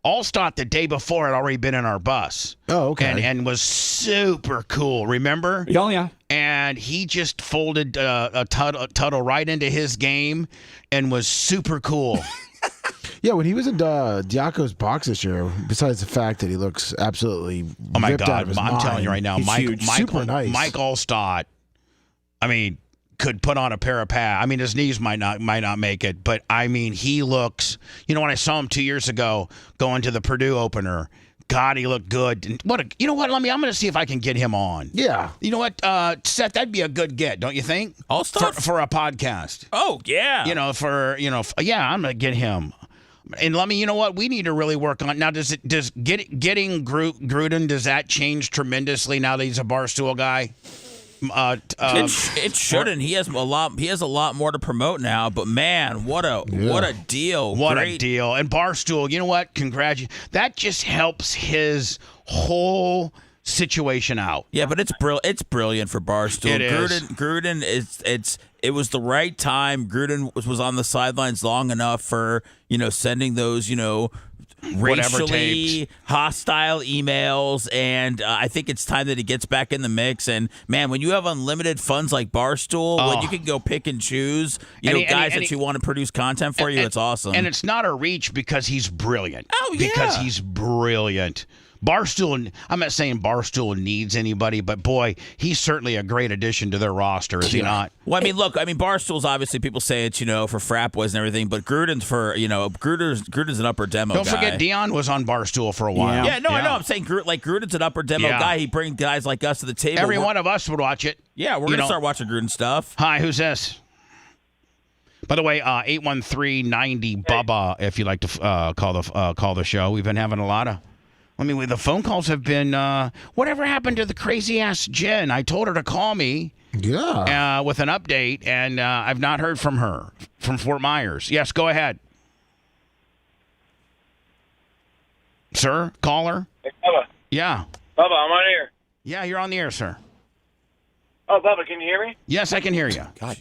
Allstott the day before had already been in our bus. Oh, okay. And was super cool. Remember? Oh, yeah. And he just folded Tuttle right into his game and was super cool. Yeah, when he was in Diaco's box this year, besides the fact that he looks absolutely ripped out of his mind, I'm telling you right now, super nice. Mike Allstott, could put on a pair of pads. His knees might not make it, but he looks. When I saw him 2 years ago going to the Purdue opener, God, he looked good. And I'm going to see if I can get him on. Yeah. You know what, Seth? That'd be a good get, don't you think? Allstott for a podcast. Oh yeah. I'm going to get him. And you know what? We need to really work on now. Does getting Gruden, does that change tremendously now that he's a Barstool guy? It shouldn't. He has a lot more to promote now. But man, what a deal! A deal! And Barstool, you know what? Congratulations. That just helps his whole situation out. Yeah, but it's brilliant for Barstool. Gruden it was the right time. Gruden was on the sidelines long enough for sending those racially hostile emails, and I think it's time that he gets back in the mix. And man, when you have unlimited funds like Barstool, when you can go pick and choose, guys that you want to produce content for you, it's awesome. And it's not a reach because he's brilliant. Oh yeah, because he's brilliant. Barstool, I'm not saying Barstool needs anybody, but boy, he's certainly a great addition to their roster, is he not? Well, Barstool's obviously, people say it's, for frat boys and everything, but Gruden's Gruden's an upper demo guy. Don't forget, Dion was on Barstool for a while. Yeah, I know. I'm saying Gruden's an upper demo guy. He brings guys like us to the table. Every one of us would watch it. Yeah, we're going to start watching Gruden stuff. Hi, who's this? By the way, 813-90-BUBBA, if you'd like to call the show. We've been having a lot of... the phone calls have been, whatever happened to the crazy-ass Jen? I told her to call me with an update, and I've not heard from her, from Fort Myers. Yes, go ahead. Sir, caller? Hey, Bubba. Yeah. Bubba, I'm on air. Yeah, you're on the air, sir. Oh, Bubba, can you hear me? Yes, I can hear you. God.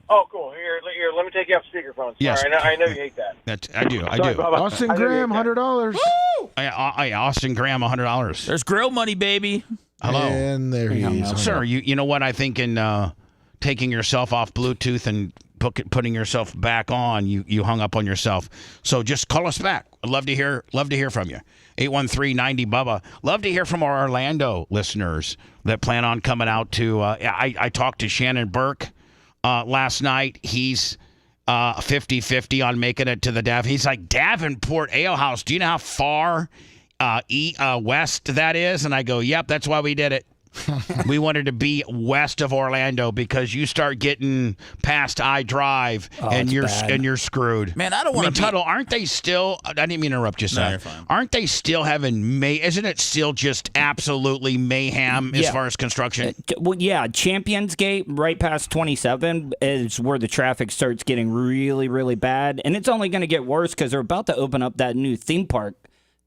Oh, cool. Here, let me take you off speakerphone. Sorry, Yes. I know you hate that. I do. Sorry, Bubba. Austin Graham, $100. Austin Graham, $100. There's grill money, baby. Hello. And there he is. Sir, you know what? I think in taking yourself off Bluetooth and putting yourself back on, you hung up on yourself. So just call us back. I'd love to hear from you. 813-90-BUBBA. Love to hear from our Orlando listeners that plan on coming out to. I talked to Shannon Burke last night. He's 50-50 on making it to the He's like, Davenport Ale House. Do you know how far west that is? And I go, yep, that's why we did it. We wanted to be west of Orlando because you start getting past I-Drive and you're screwed. Man, I don't want to Tuttle, aren't they still? I didn't mean to interrupt you, Seth. No, you're fine. Aren't they still having Isn't it still just absolutely mayhem as far as construction? Well, yeah, Champions Gate right past 27 is where the traffic starts getting really, really bad, and it's only going to get worse because they're about to open up that new theme park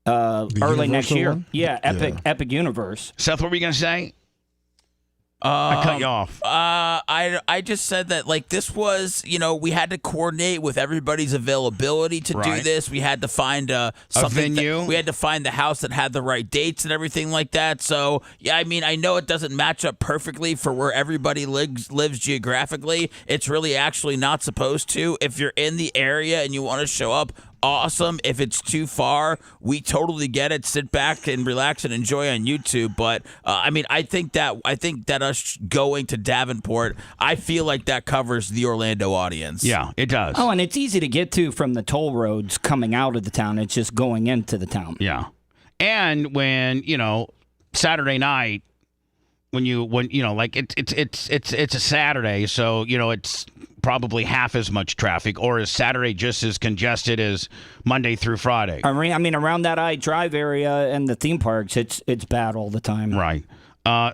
early next year. One? Yeah, Epic Universe. Seth, what were you going to say? I cut you off. I just said that this was, we had to coordinate with everybody's availability to do this. We had to find a venue. We had to find the house that had the right dates and everything like that. So yeah, I know it doesn't match up perfectly for where everybody lives geographically. It's really actually not supposed to. If you're in the area and you want to show up, awesome. If it's too far, we totally get it. Sit back and relax and enjoy on YouTube. But I think that us going to Davenport, I feel like that covers the Orlando audience. Yeah, it does. Oh, and it's easy to get to from the toll roads coming out of the town. It's just going into the town. Yeah. And when, Saturday night, when it's a Saturday, so it's probably half as much traffic, or is Saturday just as congested as Monday through Friday? Around that I-Drive area and the theme parks, it's bad all the time. Right.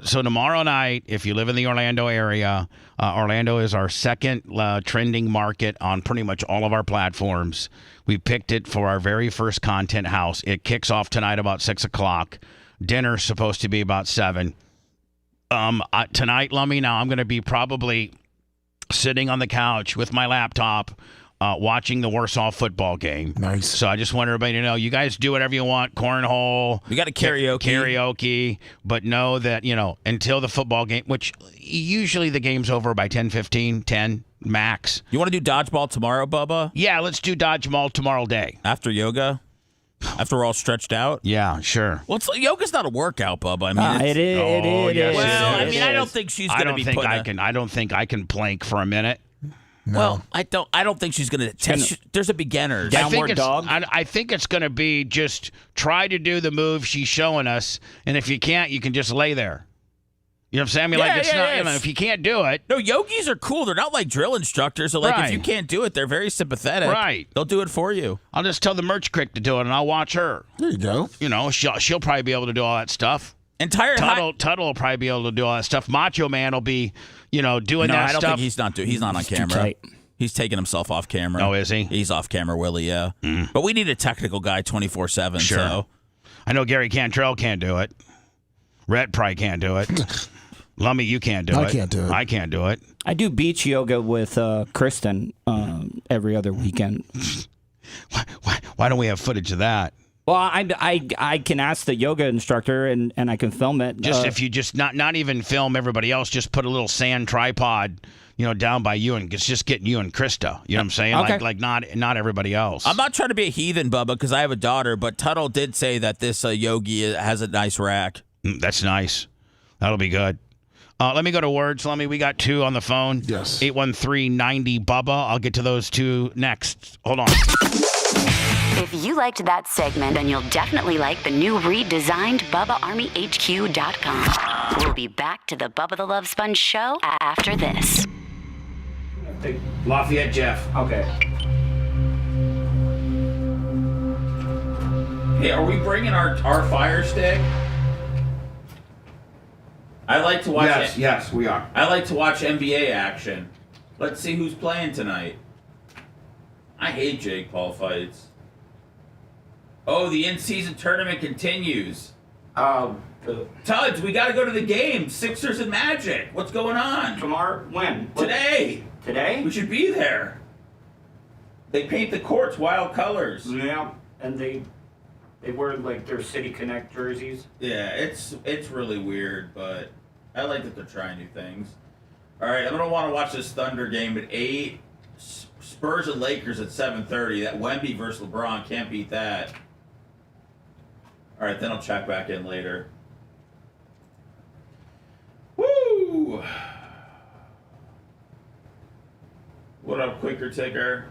So tomorrow night, if you live in the Orlando area, Orlando is our second trending market on pretty much all of our platforms. We picked it for our very first content house. It kicks off tonight about 6 o'clock. Dinner's supposed to be about 7. Tonight, Lummy, now I'm going to be probably sitting on the couch with my laptop watching the Warsaw football game. Nice. So I just want everybody to know, you guys do whatever you want, cornhole. We got a karaoke. But know that, until the football game, which usually the game's over by 10:15, 10 max. You want to do dodgeball tomorrow, Bubba? Yeah, let's do dodgeball tomorrow day. After yoga? After we're all stretched out? Yeah, sure. Well, yoga's not a workout, Bubba. It is. Well, it is. I don't think she's going to be putting I don't think I can plank for a minute. No. Well, I don't think she's going to test. There's a beginner. Downward dog? I think it's going to be just try to do the move she's showing us, and if you can't, you can just lay there. You know what I'm saying? It's not, if you can't do it. No, yogis are cool. They're not like drill instructors. So, if you can't do it, they're very sympathetic. Right. They'll do it for you. I'll just tell the merch crick to do it, and I'll watch her. There you go. She'll probably be able to do all that stuff. Tuttle will probably be able to do all that stuff. Macho Man will be, doing that stuff. No, I don't think he's not on camera. tight. He's taking himself off camera. Oh, is he? He's off camera, Willie, yeah. But we need a technical guy 24/7. Sure. So. I know Gary Cantrell can't do it. Rhett probably can't do it. Lummy, you can't do it. I can't do it. I can't do it. I do beach yoga with Kristen every other weekend. Why don't we have footage of that? Well, I can ask the yoga instructor and I can film it. Just if you just not even film everybody else, just put a little sand tripod, down by you, and it's just getting you and Krista. You know what I'm saying? Okay. Like not everybody else. I'm not trying to be a heathen, Bubba, because I have a daughter, but Tuttle did say that this yogi has a nice rack. That's nice. That'll be good. Let me go to words. We got 2 on the phone. Yes. 813-90 Bubba. I'll get to those 2 next. Hold on. If you liked that segment, then you'll definitely like the new redesigned BubbaArmyHQ.com. We'll be back to the Bubba the Love Sponge show after this. Lafayette Jeff. Okay. Hey, are we bringing our Fire Stick? I like to watch Yes, we are. I like to watch NBA action. Let's see who's playing tonight. I hate Jake Paul fights. Oh, the in-season tournament continues. Tuds, we got to go to the game. Sixers and Magic. What's going on? Tomorrow? When? Today. Today? We should be there. They paint the courts wild colors. Yeah, and they wear like their City Connect jerseys. Yeah, it's really weird, but I like that they're trying new things. All right, I'm gonna want to watch this Thunder game at 8. Spurs and Lakers at 7:30. That Wemby versus LeBron, can't beat that. All right, then I'll check back in later. Woo! What up, Quicker Ticker?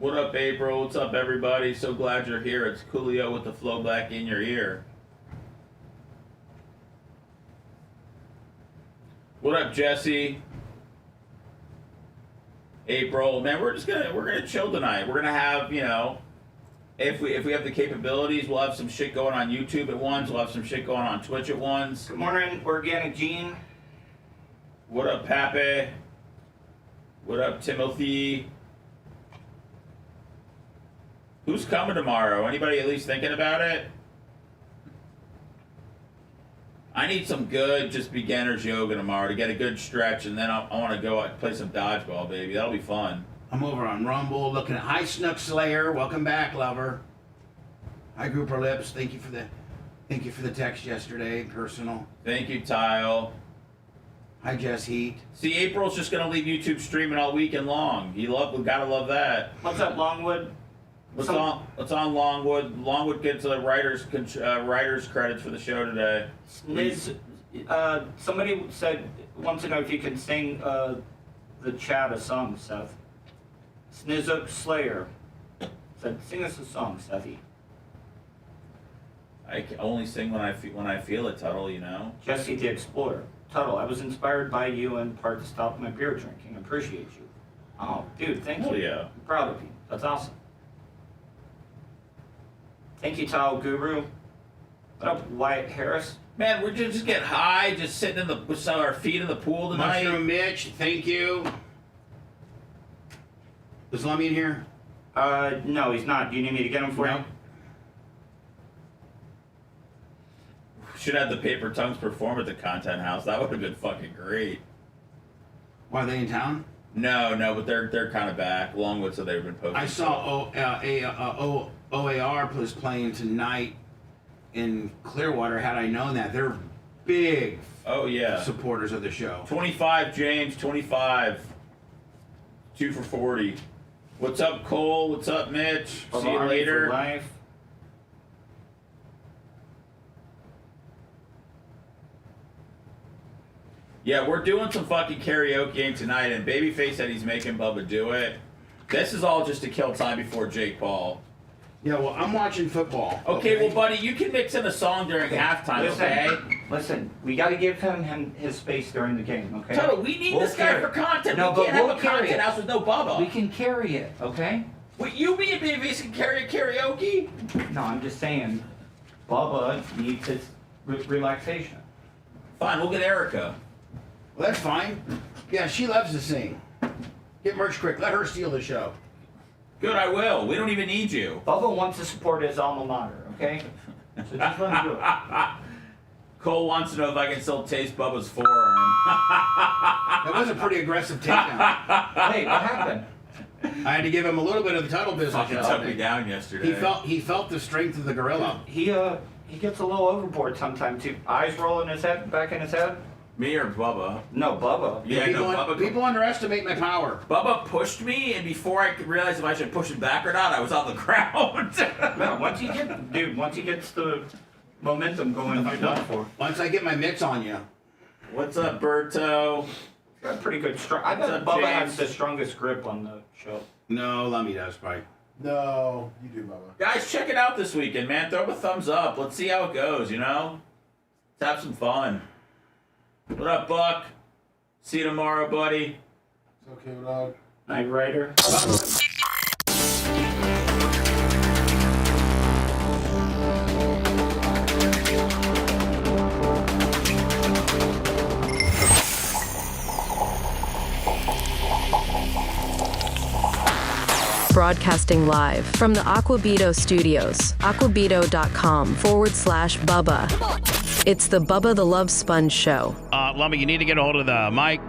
What up, April? What's up, everybody? So glad you're here. It's Coolio with the flow back in your ear. What up, Jesse? April, man, we're gonna chill tonight. We're gonna have, if we have the capabilities, we'll have some shit going on YouTube at once. We'll have some shit going on Twitch at once. Good morning, Organic Gene. What up, Pape? What up, Timothy? Who's coming tomorrow? Anybody at least thinking about it? I need some good, just beginner's yoga tomorrow to get a good stretch, and then I want to go out and play some dodgeball, baby. That'll be fun. I'm over on Rumble looking at Hi Snook Slayer. Welcome back, lover. Hi Grouper Lips. Thank you for the text yesterday, personal. Thank you, Tile. Hi, Jess Heat. See, April's just gonna leave YouTube streaming all weekend long. We gotta love that. What's up, Longwood? What's on Longwood? Longwood gets writers credits for the show today. Somebody wants to know if you can sing the chat a song, Seth. Snizzuk Slayer said, "Sing us a song, Sethy." I can only sing when I feel it, Tuttle. You know. Jesse the Explorer. Tuttle, I was inspired by you in part to stop my beer drinking. Appreciate you. Oh, dude, thank you. Yeah. I'm proud of you. That's awesome. Thank you, Tile Guru. What up, Wyatt Harris? Man, we're just getting high, just sitting with our feet in the pool tonight. Mushroom Mitch, thank you. Is Lummy in here? No, he's not. Do you need me to get him for you? Should have the Paper Tongues perform at the Content House. That would have been fucking great. Why, are they in town? No, but they're kind of back. Longwood said they've been posting. I saw OAR was playing tonight in Clearwater. Had I known that, they're big supporters of the show. 25, James, 25. 2 for 40. What's up, Cole? What's up, Mitch? See you later. For life. Yeah, we're doing some fucking karaoke tonight, and Babyface said he's making Bubba do it. This is all just to kill time before Jake Paul. Yeah, well, I'm watching football. Okay, well, buddy, you can mix in a song during halftime, okay? Listen, we got to give him his space during the game, okay? Toto, we need this guy for content. We can't have a content house with no Bubba. We can carry it, okay? Wait, you being Babyface can carry a karaoke? No, I'm just saying, Bubba needs his relaxation. Fine, we'll get Erica. Well, that's fine. Yeah, she loves to sing. Get merch quick. Let her steal the show. Good, I will. We don't even need you. Bubba wants to support his alma mater, okay? So just let him do it. Cole wants to know if I can still taste Bubba's forearm. That was a pretty aggressive takedown. Hey, what happened? I had to give him a little bit of the title business. Fucking took me down yesterday. He felt the strength of the gorilla. He gets a little overboard sometimes too. Eyes rolling his head back in his head. Me or Bubba? No, Bubba. Yeah, Bubba. People underestimate my power. Bubba pushed me, and before I could realize if I should push him back or not, I was on the ground. No, once he gets the momentum going, you're done for. Once I get my mitts on you. What's up, Berto? Got a pretty good I bet Bubba has the strongest grip on the show. No, Lummy does, probably. No, you do, Bubba. Guys, check it out this weekend, man. Throw a thumbs up. Let's see how it goes, you know? Let's have some fun. What up, Buck? See you tomorrow, buddy. It's okay, dog. Night Rider. Broadcasting live from the Aquabito studios, aquabito.com/Bubba. It's the Bubba the Love Sponge show. Lummy, you need to get a hold of the Mike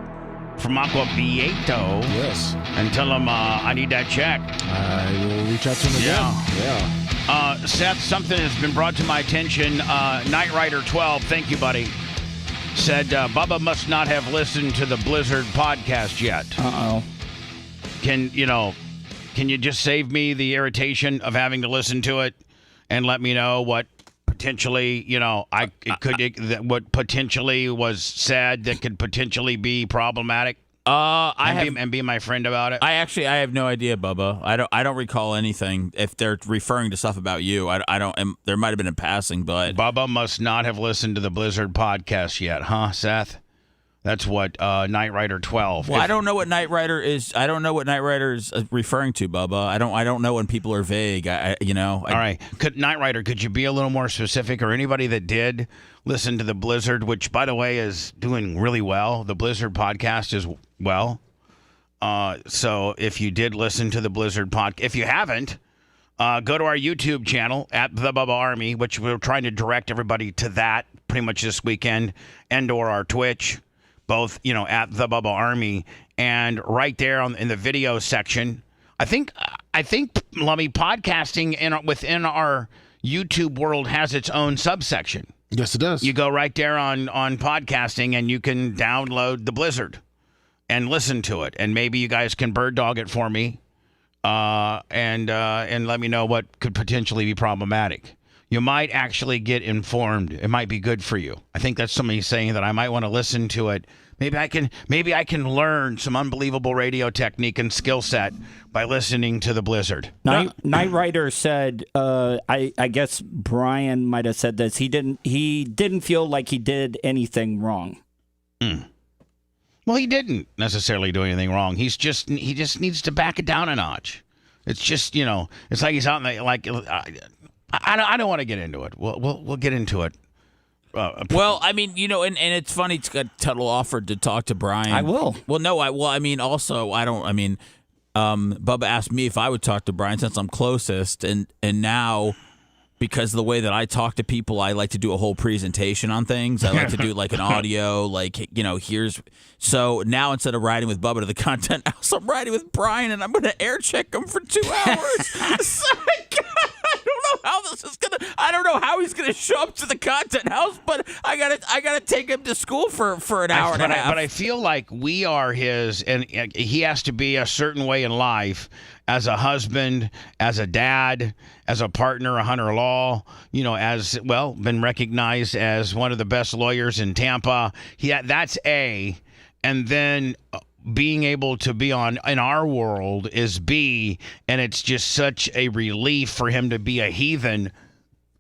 from Aquabito. Yes. And tell him I need that check. I will reach out to him again. Yeah. Seth, something has been brought to my attention. Knight Rider 12, thank you, buddy, said Bubba must not have listened to the Blizzard podcast yet. Uh-oh. Can you just save me the irritation of having to listen to it and let me know what potentially, what potentially was said that could potentially be problematic? And be my friend about it. I have no idea, Bubba. I don't recall anything. If they're referring to stuff about you, I don't. There might have been in passing, but Bubba must not have listened to the Blizzard podcast yet, huh, Seth? That's what Knight Rider 12. Well, I don't know what Knight Rider is. I don't know what Knight Rider is referring to, Bubba. I don't know when people are vague. All right, Knight Rider, could you be a little more specific, or anybody that did listen to the Blizzard, which by the way is doing really well. The Blizzard podcast is well. So if you did listen to the Blizzard podcast, if you haven't, go to our YouTube channel at the Bubba Army, which we're trying to direct everybody to that pretty much this weekend, and/or our Twitch. Both, at the Bubba Army, and right there in the video section. I think, Lummy, podcasting within our YouTube world has its own subsection. Yes, it does. You go right there on podcasting, and you can download the Blizzard and listen to it. And maybe you guys can bird dog it for me, and let me know what could potentially be problematic. You might actually get informed. It might be good for you. I think that's somebody saying that I might want to listen to it. Maybe I can learn some unbelievable radio technique and skill set by listening to the Blizzard. Night Rider said, I guess Brian might have said this. He didn't feel like he did anything wrong. Well, he didn't necessarily do anything wrong. He just needs to back it down a notch. It's just, it's like he's out in the, like, I don't want to get into it. We'll get into it. Well, I mean, and it's funny. Tuttle offered to talk to Brian. I will. Well, no, Bubba asked me if I would talk to Brian since I'm closest, and now, because of the way that I talk to people, I like to do a whole presentation on things. I like to do like an audio, so now instead of riding with Bubba to the content house, I'm riding with Brian, and I'm going to air check him for 2 hours. So, I don't know how he's gonna show up to the content house, but I gotta take him to school for an hour and a half. But I feel like we are his, and he has to be a certain way in life, as a husband, as a dad, as a partner, a hunter law. As well, been recognized as one of the best lawyers in Tampa. That's A, and then being able to be in our world is B, and it's just such a relief for him to be a heathen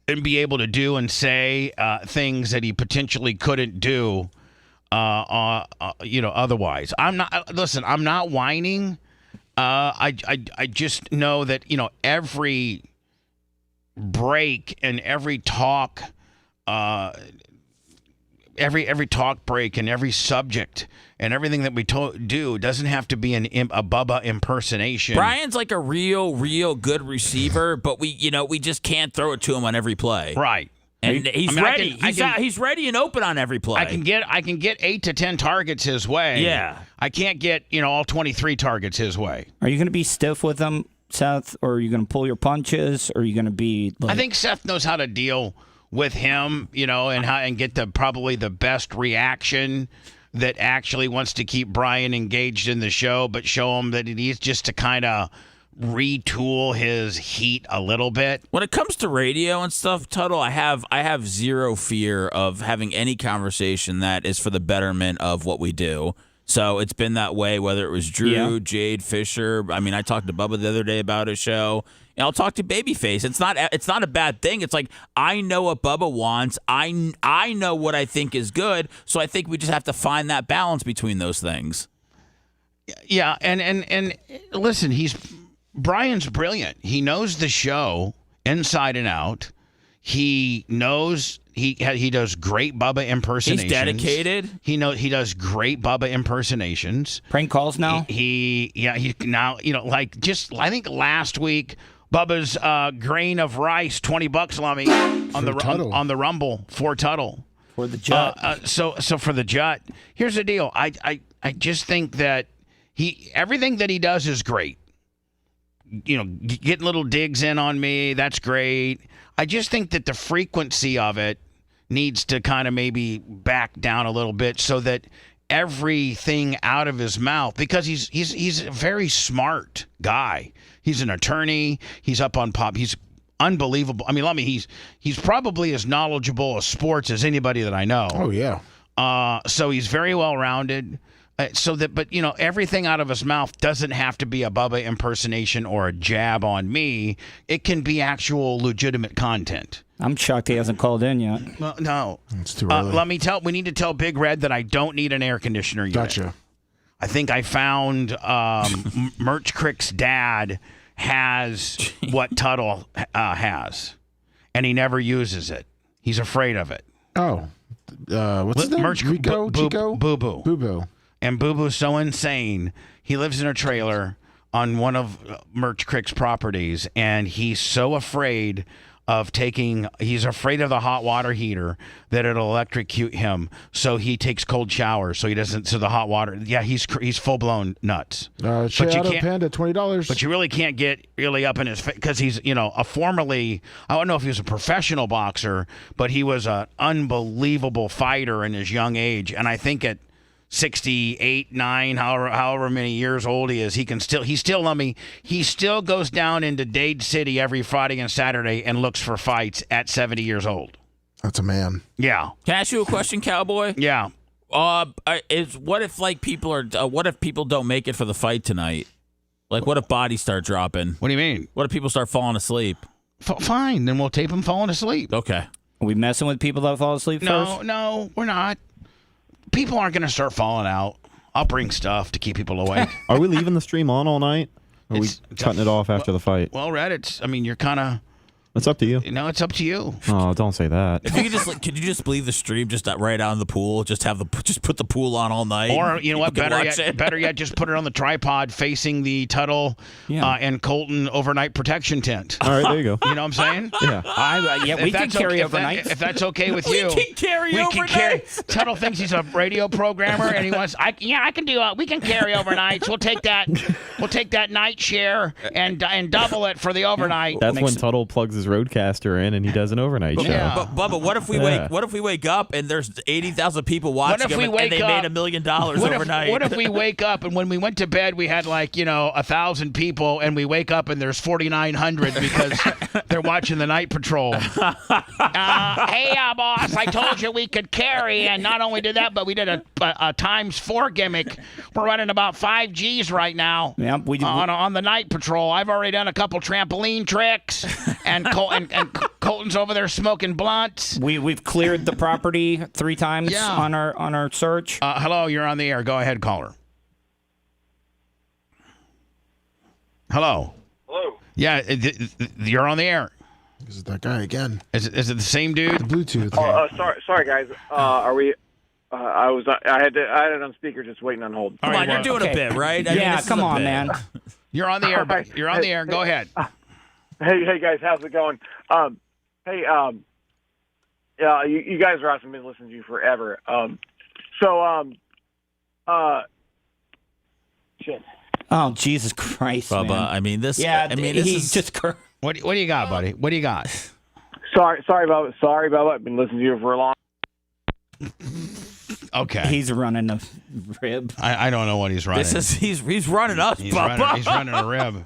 and be able to do and say things that he potentially couldn't do, otherwise. I'm not whining. I just know that, every break and every talk, every talk break and every subject and everything that we do doesn't have to be a Bubba impersonation. Brian's like a real good receiver, but we just can't throw it to him on every play. Right. And he's ready. He's ready and open on every play. I can get 8 to 10 targets his way. Yeah. I can't get, all 23 targets his way. Are you going to be stiff with him, Seth, or are you going to pull your punches, or are you going to be I think Seth knows how to deal with him, and get probably the best reaction that actually wants to keep Brian engaged in the show, but show him that he needs just to kind of retool his heat a little bit. When it comes to radio and stuff, Tuttle, I have zero fear of having any conversation that is for the betterment of what we do. So it's been that way, whether it was Drew, Jade, Fisher. I mean, I talked to Bubba the other day about his show. And I'll talk to Babyface. It's not a bad thing. It's like, I know what Bubba wants. I know what I think is good. So I think we just have to find that balance between those things. Yeah, and listen, Brian's brilliant. He knows the show inside and out. He knows he does great Bubba impersonations. He's dedicated. He does great Bubba impersonations. Prank calls now. He now I think last week Bubba's grain of rice, $20 lummy on the Rumble for Tuttle. For the Jut. So for the Jut, here's the deal. I just think that everything that he does is great. Getting little digs in on me, that's great. I just think that the frequency of it needs to kind of maybe back down a little bit so that everything out of his mouth, because he's a very smart guy. He's an attorney. He's up on pop. He's unbelievable. I mean, he's probably as knowledgeable of sports as anybody that I know. Oh yeah. So he's very well rounded. But everything out of his mouth doesn't have to be a Bubba impersonation or a jab on me. It can be actual legitimate content. I'm shocked he hasn't called in yet. Well, no. It's too early. We need to tell Big Red that I don't need an air conditioner unit. Gotcha. I think I found Merch Crick's dad has what Tuttle has, and he never uses it. He's afraid of it. Oh. What's his name? Rico? Chico? Boo-boo. Boo-boo. And Boo Boo's so insane. He lives in a trailer on one of Merch Crick's properties, and he's so afraid he's afraid of the hot water heater, that it'll electrocute him, so he takes cold showers so he doesn't, so the hot water, he's full-blown nuts. Shadow Panda, $20. But you really can't get really up in his face, because he's, a formerly, I don't know if he was a professional boxer, but he was an unbelievable fighter in his young age, and I think at 68, 9, however many years old he is, he still goes down into Dade City every Friday and Saturday and looks for fights at 70 years old. That's a man. Yeah. Can I ask you a question, Cowboy? Yeah. What if people don't make it for the fight tonight? Like, what if bodies start dropping? What do you mean? What if people start falling asleep? Fine, then we'll tape them falling asleep. Okay. Are we messing with people that fall asleep first? No, we're not. People aren't going to start falling out. I'll bring stuff to keep people awake. Are we leaving the stream on all night? Or are we cutting it off after the fight? Well, Red, you're kind of... It's up to you. No, it's up to you. Oh, don't say that. If you could you just leave the stream just right out in the pool? Just put the pool on all night. Or you know what? Better yet, just put it on the tripod facing the Tuttle and Colton overnight protection tent. All right, there you go. You know what I'm saying? Yeah. We can carry overnight. If that's okay with you, we can carry overnight. Tuttle thinks he's a radio programmer and he wants. I can do. We can carry overnights. We'll take that night share and double it for the overnight. That's when Tuttle plugs his roadcaster in and he does an overnight show. Yeah. But Bubba, what if we wake up and there's 80,000 people watching him and they made $1 million overnight? What if we wake up and when we went to bed we had 1,000 people and we wake up and there's 4,900 because they're watching the Night Patrol. Hey, boss, I told you we could carry, and not only did that, but we did a × gimmick. We're running about 5 Gs right now. Yep, on the Night Patrol. I've already done a couple trampoline tricks and Colton's over there smoking blunts. We've cleared the property 3 times on our search. Hello, you're on the air. Go ahead, caller. Hello. Hello. Yeah, you're on the air. Is it that guy again? Is it the same dude? The Bluetooth. Sorry, guys. Are we? I had it on speaker, just waiting on hold. Come on, you're doing a bit, right? Come on, man. You're on the air. You're on the air. Go ahead. Hey guys, how's it going? You guys are awesome. Been listening to you forever. Shit. Oh, Jesus Christ, Bubba, man. this is just. What do you got, buddy? What do you got? Sorry, Bubba. I've been listening to you for a long. Okay. He's running a rib. I don't know what he's running. He's running us, Bubba. He's running a rib.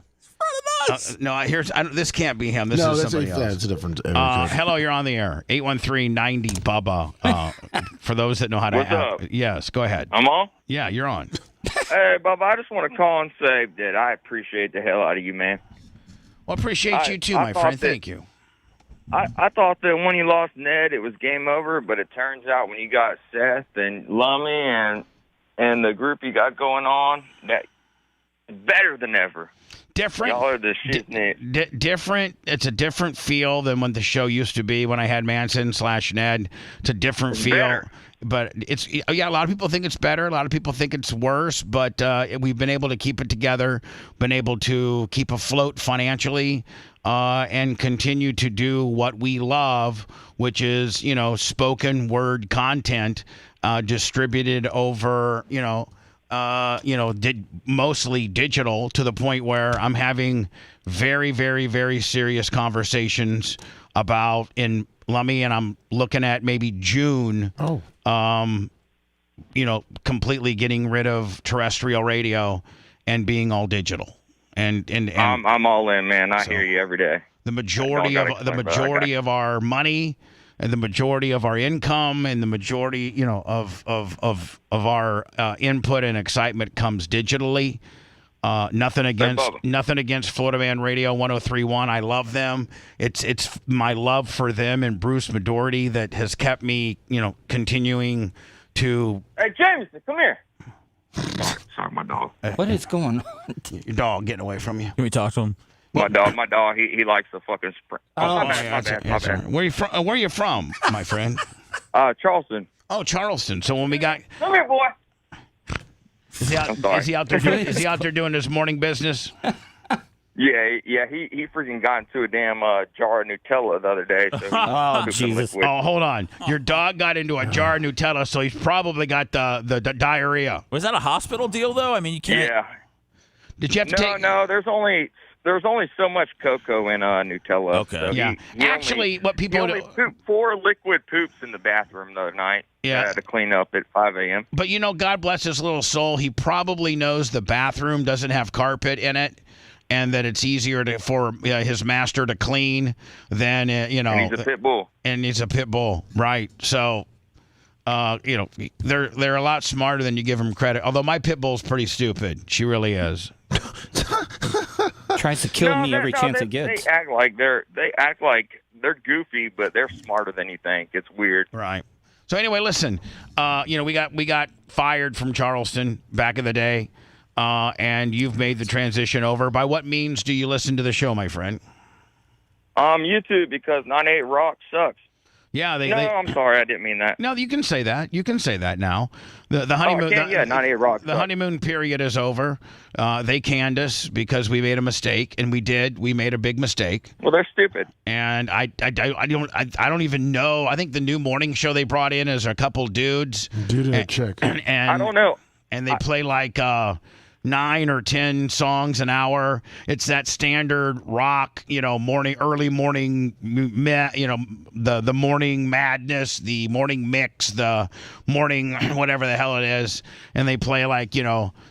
This can't be him. This is somebody else. That's a different. Hello, you're on the air. 813-90 Bubba. For those that know how to. What's up? Yes, go ahead. I'm on? Yeah, you're on. Hey, Bubba, I just want to call and say that I appreciate the hell out of you, man. Well, appreciate you too, my friend. Thank you. I thought that when you lost Ned, it was game over, but it turns out when you got Seth and Lummy and the group you got going on, that better than ever. Different. Y'all are the shit. Different. It's a different feel than when the show used to be when I had Manson/Ned. It's a different feel. Better. But it's a lot of people think it's better. A lot of people think it's worse. But we've been able to keep it together, been able to keep afloat financially, and continue to do what we love, which is spoken word content distributed over mostly digital, to the point where I'm having very, very, very serious conversations about in Lummy, and I'm looking at maybe June. Completely getting rid of terrestrial radio and being all digital. And I'm all in, man. I hear you every day. The majority of our money and the majority of our income and the majority, of our input and excitement comes digitally. Nothing against Florida Man Radio 103.1. I love them. It's my love for them and Bruce Midorty that has kept me, continuing to. Hey, Jameson, come here. Sorry, my dog. What is going on? Your dog getting away from you. Can we talk to him? My dog, he likes the fucking spring. My bad. Where are you from, my friend? Charleston. Oh, Charleston. So when we got. Come here, boy. Is he out there doing his morning business? Yeah. He freaking got into a damn jar of Nutella the other day. So Oh, Jesus. Oh, hold on. Your dog got into a jar of Nutella, so he's probably got the diarrhea. Was that a hospital deal though? I mean, you can't. Yeah. Did you have to take? No. There's only so much cocoa in Nutella. Okay. So Yeah. he only pooped 4 liquid poops in the bathroom the other night. Yeah. I had to clean up at 5 a.m. But God bless his little soul. He probably knows the bathroom doesn't have carpet in it, and that it's easier for his master to clean than And he's a pit bull. And he's a pit bull, right? So, they're a lot smarter than you give them credit. Although my pit bull's pretty stupid. She really is. Tries to kill me every chance it gets. They act like they're goofy, but they're smarter than you think. It's weird. Right. So anyway, listen. We got fired from Charleston back in the day, and you've made the transition over. By what means do you listen to the show, my friend? YouTube, because 98 Rock sucks. Yeah, I'm sorry, I didn't mean that. No, you can say that. You can say that now. The honeymoon. 98 Rock. The honeymoon period is over. They canned us because we made a mistake, and we did. We made a big mistake. Well, they're stupid. And I don't even know. I think the new morning show they brought in is a couple dudes. Dude and a chick. And I don't know. And they play like 9 or 10 songs an hour. It's that standard rock, early morning, the morning madness, the morning mix, the morning whatever the hell it is. And they play like,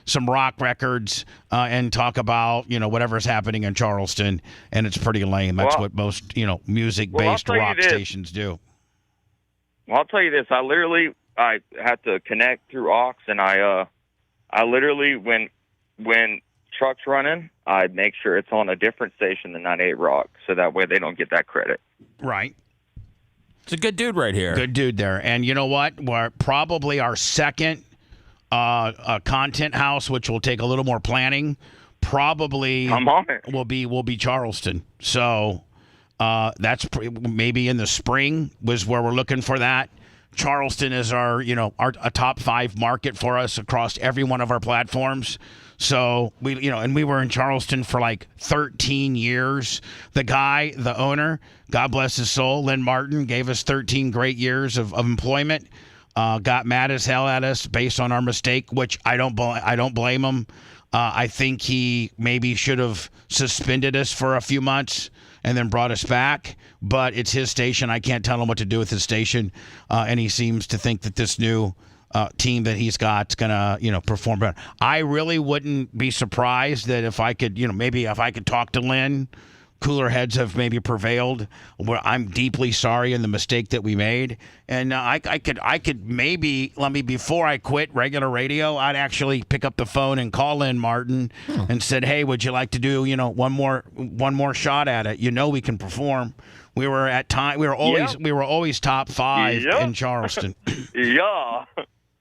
some rock records and talk about, whatever's happening in Charleston. And it's pretty lame. That's what most, music-based rock stations do. Well, I'll tell you this. I had to connect through aux, and I literally, when truck's running, I make sure it's on a different station than 98 Rock, so that way they don't get that credit. Right. It's a good dude right here. Good dude there. And you know what? We're probably our second content house, which will take a little more planning, probably will be Charleston. So that's maybe in the spring was where we're looking for that. Charleston is our a top 5 market for us across every one of our platforms. So we were in Charleston for like 13 years. The owner, God bless his soul, Lynn Martin, gave us 13 great years of employment. Got mad as hell at us based on our mistake, which I don't blame him. I think he maybe should have suspended us for a few months and then brought us back. But it's his station. I can't tell him what to do with his station. And he seems to think that this new team that he's got is going to, perform better. I really wouldn't be surprised that if I could, maybe if I could talk to Lynn, cooler heads have maybe prevailed. I'm deeply sorry in the mistake that we made. And I could maybe, before I quit regular radio, I'd actually pick up the phone and call Lynn Martin and said, hey, would you like to do, one more shot at it? We can perform. We were always top 5 in Charleston. Yeah.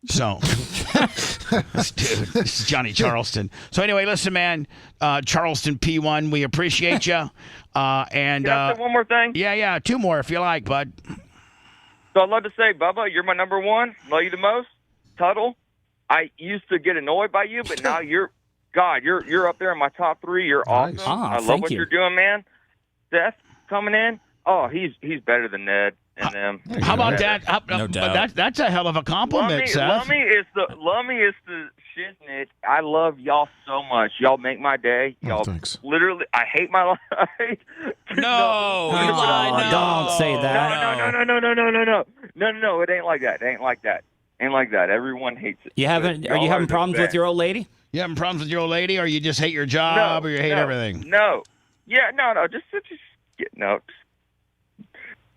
So, dude, this is Johnny Charleston. So anyway, listen, man, Charleston P1, we appreciate you. And can I say one more thing? Yeah, 2 more if you like, bud. So I'd love to say, Bubba, you're my number 1. Love you the most. Tuttle, I used to get annoyed by you, but now you're up there in my top 3. You're awesome. I love what you're doing, man. Seth coming in. Oh, he's better than Ned and them. How about that? No doubt. That's a hell of a compliment, Seth. Lummy is the shiznit. I love y'all so much. Y'all make my day. Y'all literally. I hate my life. No, don't say that. No. It ain't like that. Ain't like that. Everyone hates it. Are you having problems with your old lady? You having problems with your old lady, or you just hate your job, or you hate everything? No. Yeah, no. Just getting up.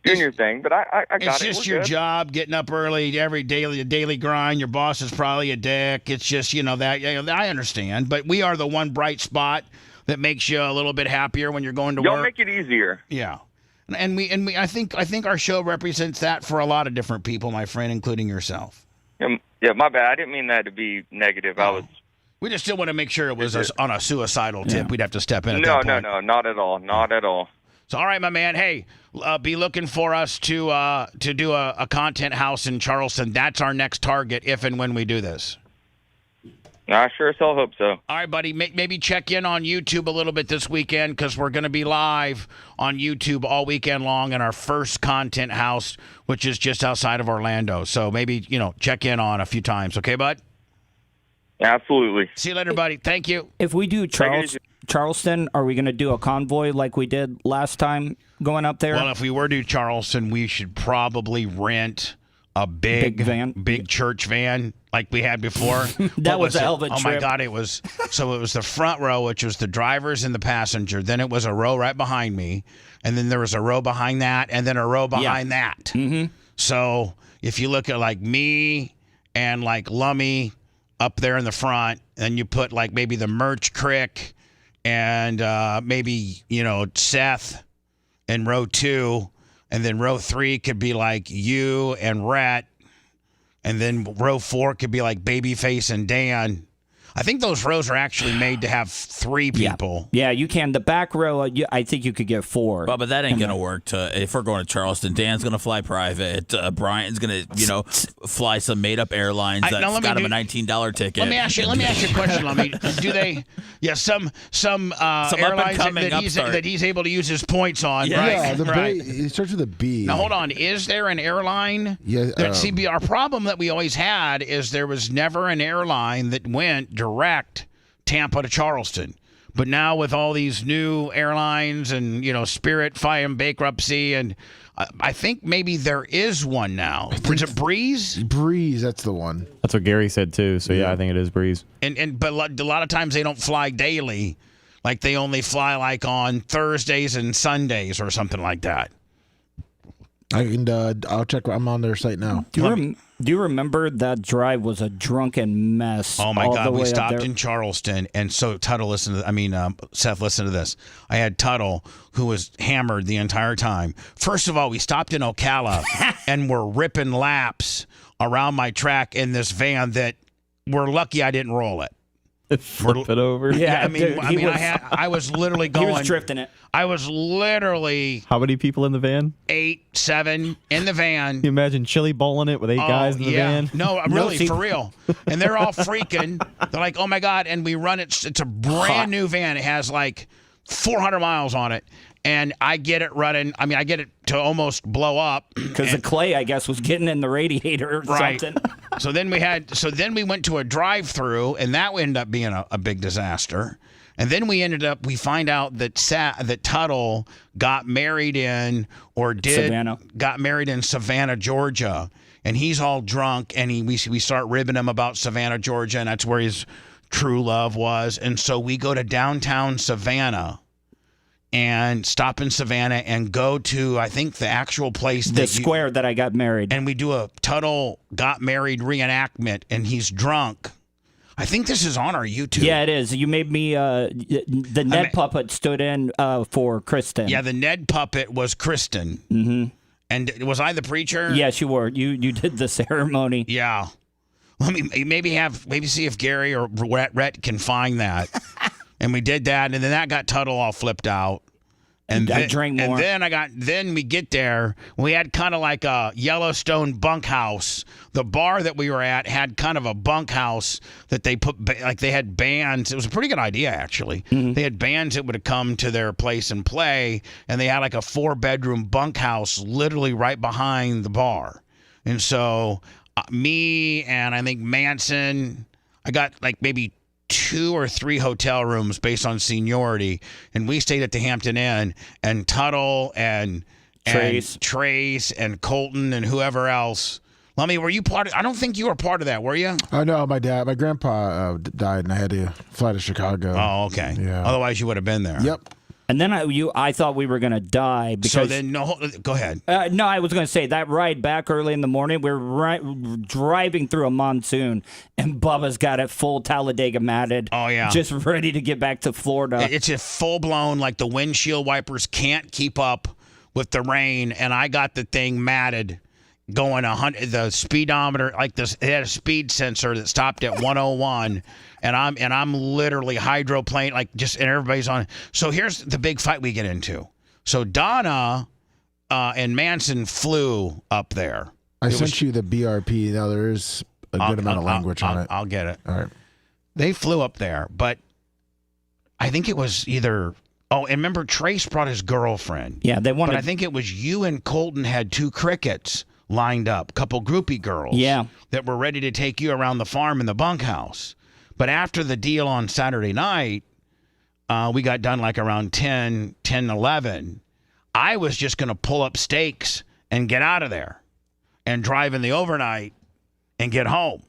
Doing your thing, but I got it. It's just your job, getting up early, every daily grind. Your boss is probably a dick. It's just that. I understand, but we are the one bright spot that makes you a little bit happier when you're going to work. Y'all make it easier. Yeah, and we I think our show represents that for a lot of different people, my friend, including yourself. Yeah, my bad. I didn't mean that to be negative. We just still want to make sure it was on a suicidal tip. Yeah. We'd have to step in. No, not at all. Not at all. So, all right, my man. Hey, be looking for us to do a content house in Charleston. That's our next target if and when we do this. I sure as hell hope so. All right, buddy. Maybe check in on YouTube a little bit this weekend because we're going to be live on YouTube all weekend long in our first content house, which is just outside of Orlando. So maybe, check in on a few times. Okay, bud? Absolutely. See you later, buddy. Thank you. If we do Charleston, are we going to do a convoy like we did last time going up there? Well, if we were to do Charleston, we should probably rent a big van, big church van like we had before. That was a hell of a trip. Oh my God, it was the front row, which was the drivers and the passenger. Then it was a row right behind me, and then there was a row behind that, and then a row behind that. Mm-hmm. So if you look at like me and like Lummy up there in the front, and you put like maybe the Merch Crick and maybe Seth in row 2. And then row 3 could be like you and Rhett. And then row 4 could be like Babyface and Dan. I think those rows are actually made to have 3 people. Yeah, you can. The back row, I think you could get 4. But that ain't going to work. If we're going to Charleston, Dan's going to fly private. Brian's going to, fly some made-up airlines that's got him a $19 ticket. Let me ask you a question. Do they? Yeah, some airlines that he's able to use his points on. Yeah, right? Right. It starts with a B. Now hold on. Is there an airline? Yeah. See, our problem that we always had is there was never an airline that went direct Tampa to Charleston. But now with all these new airlines and, Spirit filing bankruptcy, and I think maybe there is one now. Is it Breeze? Breeze, that's the one. That's what Gary said too. So yeah, I think it is Breeze. But a lot of times they don't fly daily. Like they only fly like on Thursdays and Sundays or something like that. I'll check. I'm on their site now. Do you remember that drive was a drunken mess? Oh my God! We stopped in Charleston, and so Tuttle listened to. Seth, listen to this. I had Tuttle, who was hammered the entire time. First of all, we stopped in Ocala, and we're ripping laps around my track in this van that we're lucky I didn't roll it. Flip it over. Yeah, I was literally going. He was drifting it. I was literally. How many people in the van? 8, 7 in the van. Can you imagine Chili bowling it with 8 guys in the van? No, really, for real. And they're all freaking. They're like, oh my God. And we run it. It's a brand new van. It has like 400 miles on it. And I get it running. I get it to almost blow up. Because the clay, I guess, was getting in the radiator or something. So then we went to a drive-through, and that ended up being a big disaster. And then we find out that Tuttle got married in Savannah, Georgia. And he's all drunk, and we start ribbing him about Savannah, Georgia, and that's where his true love was. And so we go to downtown Savannah and stop in Savannah and go to, I think, the actual place. The square that I got married. And we do a Tuttle got married reenactment, and he's drunk. I think this is on our YouTube. Yeah, it is. You made me, the Ned puppet stood in for Kristen. Yeah, the Ned puppet was Kristen. Mm-hmm. And was I the preacher? Yes, you were. You did the ceremony. Yeah. Let me maybe see if Gary or Rhett can find that. And we did that, and then that got Tuttle all flipped out. And I drank more. And then we get there. We had kind of like a Yellowstone bunkhouse. The bar that we were at had kind of a bunkhouse that they put, like they had bands. It was a pretty good idea, actually. Mm-hmm. They had bands that would come to their place and play, and they had like a 4-bedroom bunkhouse literally right behind the bar. And so me and I think Manson, I got like maybe 2 or 3 hotel rooms based on seniority, and we stayed at the Hampton Inn, and Tuttle and Trace and Colton and whoever else. Lummy, were you part of? I don't think you were part of that, were you? Oh no, my grandpa died, and I had to fly to Chicago. Oh, okay. Yeah. Otherwise, you would have been there. Yep. And then I thought we were going to die because. So then, go ahead. No, I was going to say that ride back early in the morning. We're driving through a monsoon, and Bubba's got it full Talladega matted. Oh yeah, just ready to get back to Florida. It's a full blown, like the windshield wipers can't keep up with the rain, and I got the thing matted. Going 100, the speedometer, like this, it had a speed sensor that stopped at 101, and I'm literally hydroplane, like and everybody's on. So here's the big fight we get into. So Donna and Manson flew up there. I sent you the BRP. Now there is a good amount of language on it. I'll get it. All right. They flew up there, but I think it was either. Oh, and remember, Trace brought his girlfriend. Yeah, they wanted. But I think it was you and Colton had 2 crickets lined up, couple groupie girls. Yeah. That were ready to take you around the farm in the bunkhouse. But after the deal on Saturday night, we got done like around 10, 11. I was just going to pull up stakes and get out of there and drive in the overnight and get home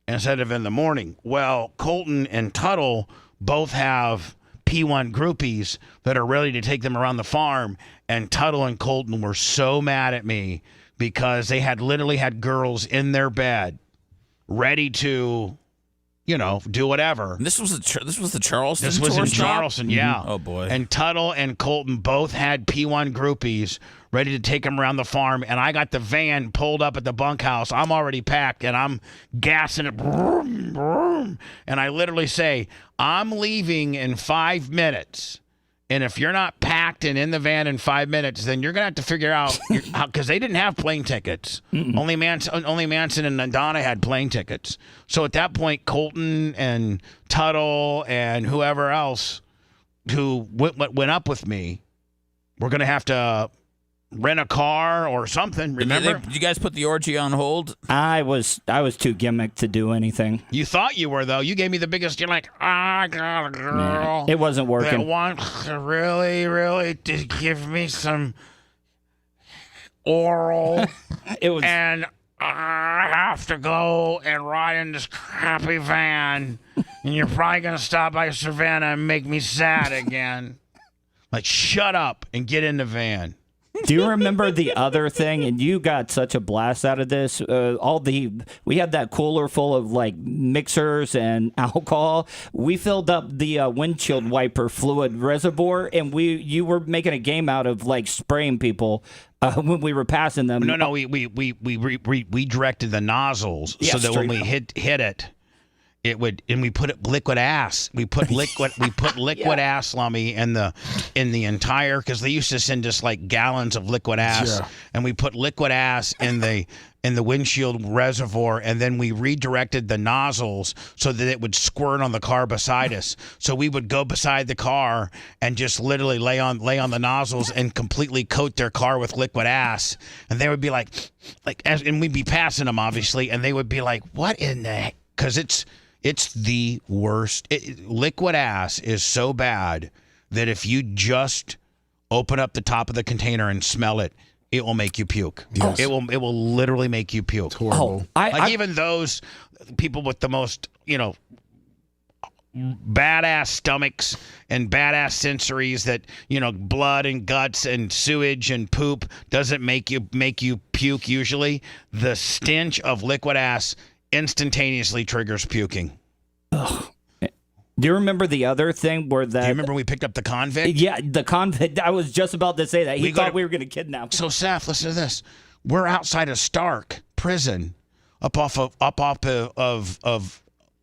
instead of in the morning. Well, Colton and Tuttle both have P1 groupies that are ready to take them around the farm, and Tuttle and Colton were so mad at me because they had literally had girls in their bed ready to, do whatever. This was the Charleston. This was in tour stop? Charleston, yeah. Mm-hmm. Oh boy. And Tuttle and Colton both had P1 groupies ready to take them around the farm, and I got the van pulled up at the bunkhouse. I'm already packed, and I'm gassing it, vroom, vroom, and I literally say, I'm leaving in 5 minutes. And if you're not packed and in the van in 5 minutes, then you're going to have to figure out, because they didn't have plane tickets. Only Manson and Donna had plane tickets. So at that point, Colton and Tuttle and whoever else who went up with me, we're going to have to rent a car or something. Remember? Did you guys put the orgy on hold? I was too gimmick to do anything. You thought you were, though. You gave me the biggest. You're like, I got a girl. It wasn't working. That wants to really to give me some oral. It was. And I have to go and ride in this crappy van. And you're probably going to stop by Savannah and make me sad again. Like, shut up and get in the van. Do you remember the other thing? And you got such a blast out of this. We had that cooler full of like mixers and alcohol. We filled up the windshield wiper fluid reservoir, and you were making a game out of like spraying people when we were passing them. No, we directed the nozzles so that when we hit it. It would, and we put liquid ass. We put liquid ass, Lummy, in the entire, because they used to send us like gallons of liquid ass, and we put liquid ass in the windshield reservoir, and then we redirected the nozzles so that it would squirt on the car beside us. So we would go beside the car and just literally lay on the nozzles and completely coat their car with liquid ass, and they would be like, and we'd be passing them obviously, and they would be like, "What in the heck?" Because it's the worst. Liquid ass is so bad that if you just open up the top of the container and smell it, it will make you puke. Yes. It will literally make you puke. It's horrible. Even those people with the most, badass stomachs and badass sensories that, blood and guts and sewage and poop doesn't make you puke usually. The stench of liquid ass instantaneously triggers puking. Ugh. Do you remember the other thing where that? Do you remember when we picked up the convict? Yeah, the convict. I was just about to say that. He thought we were going to kidnap him. So, Seth, listen to this. We're outside of Stark prison, up off of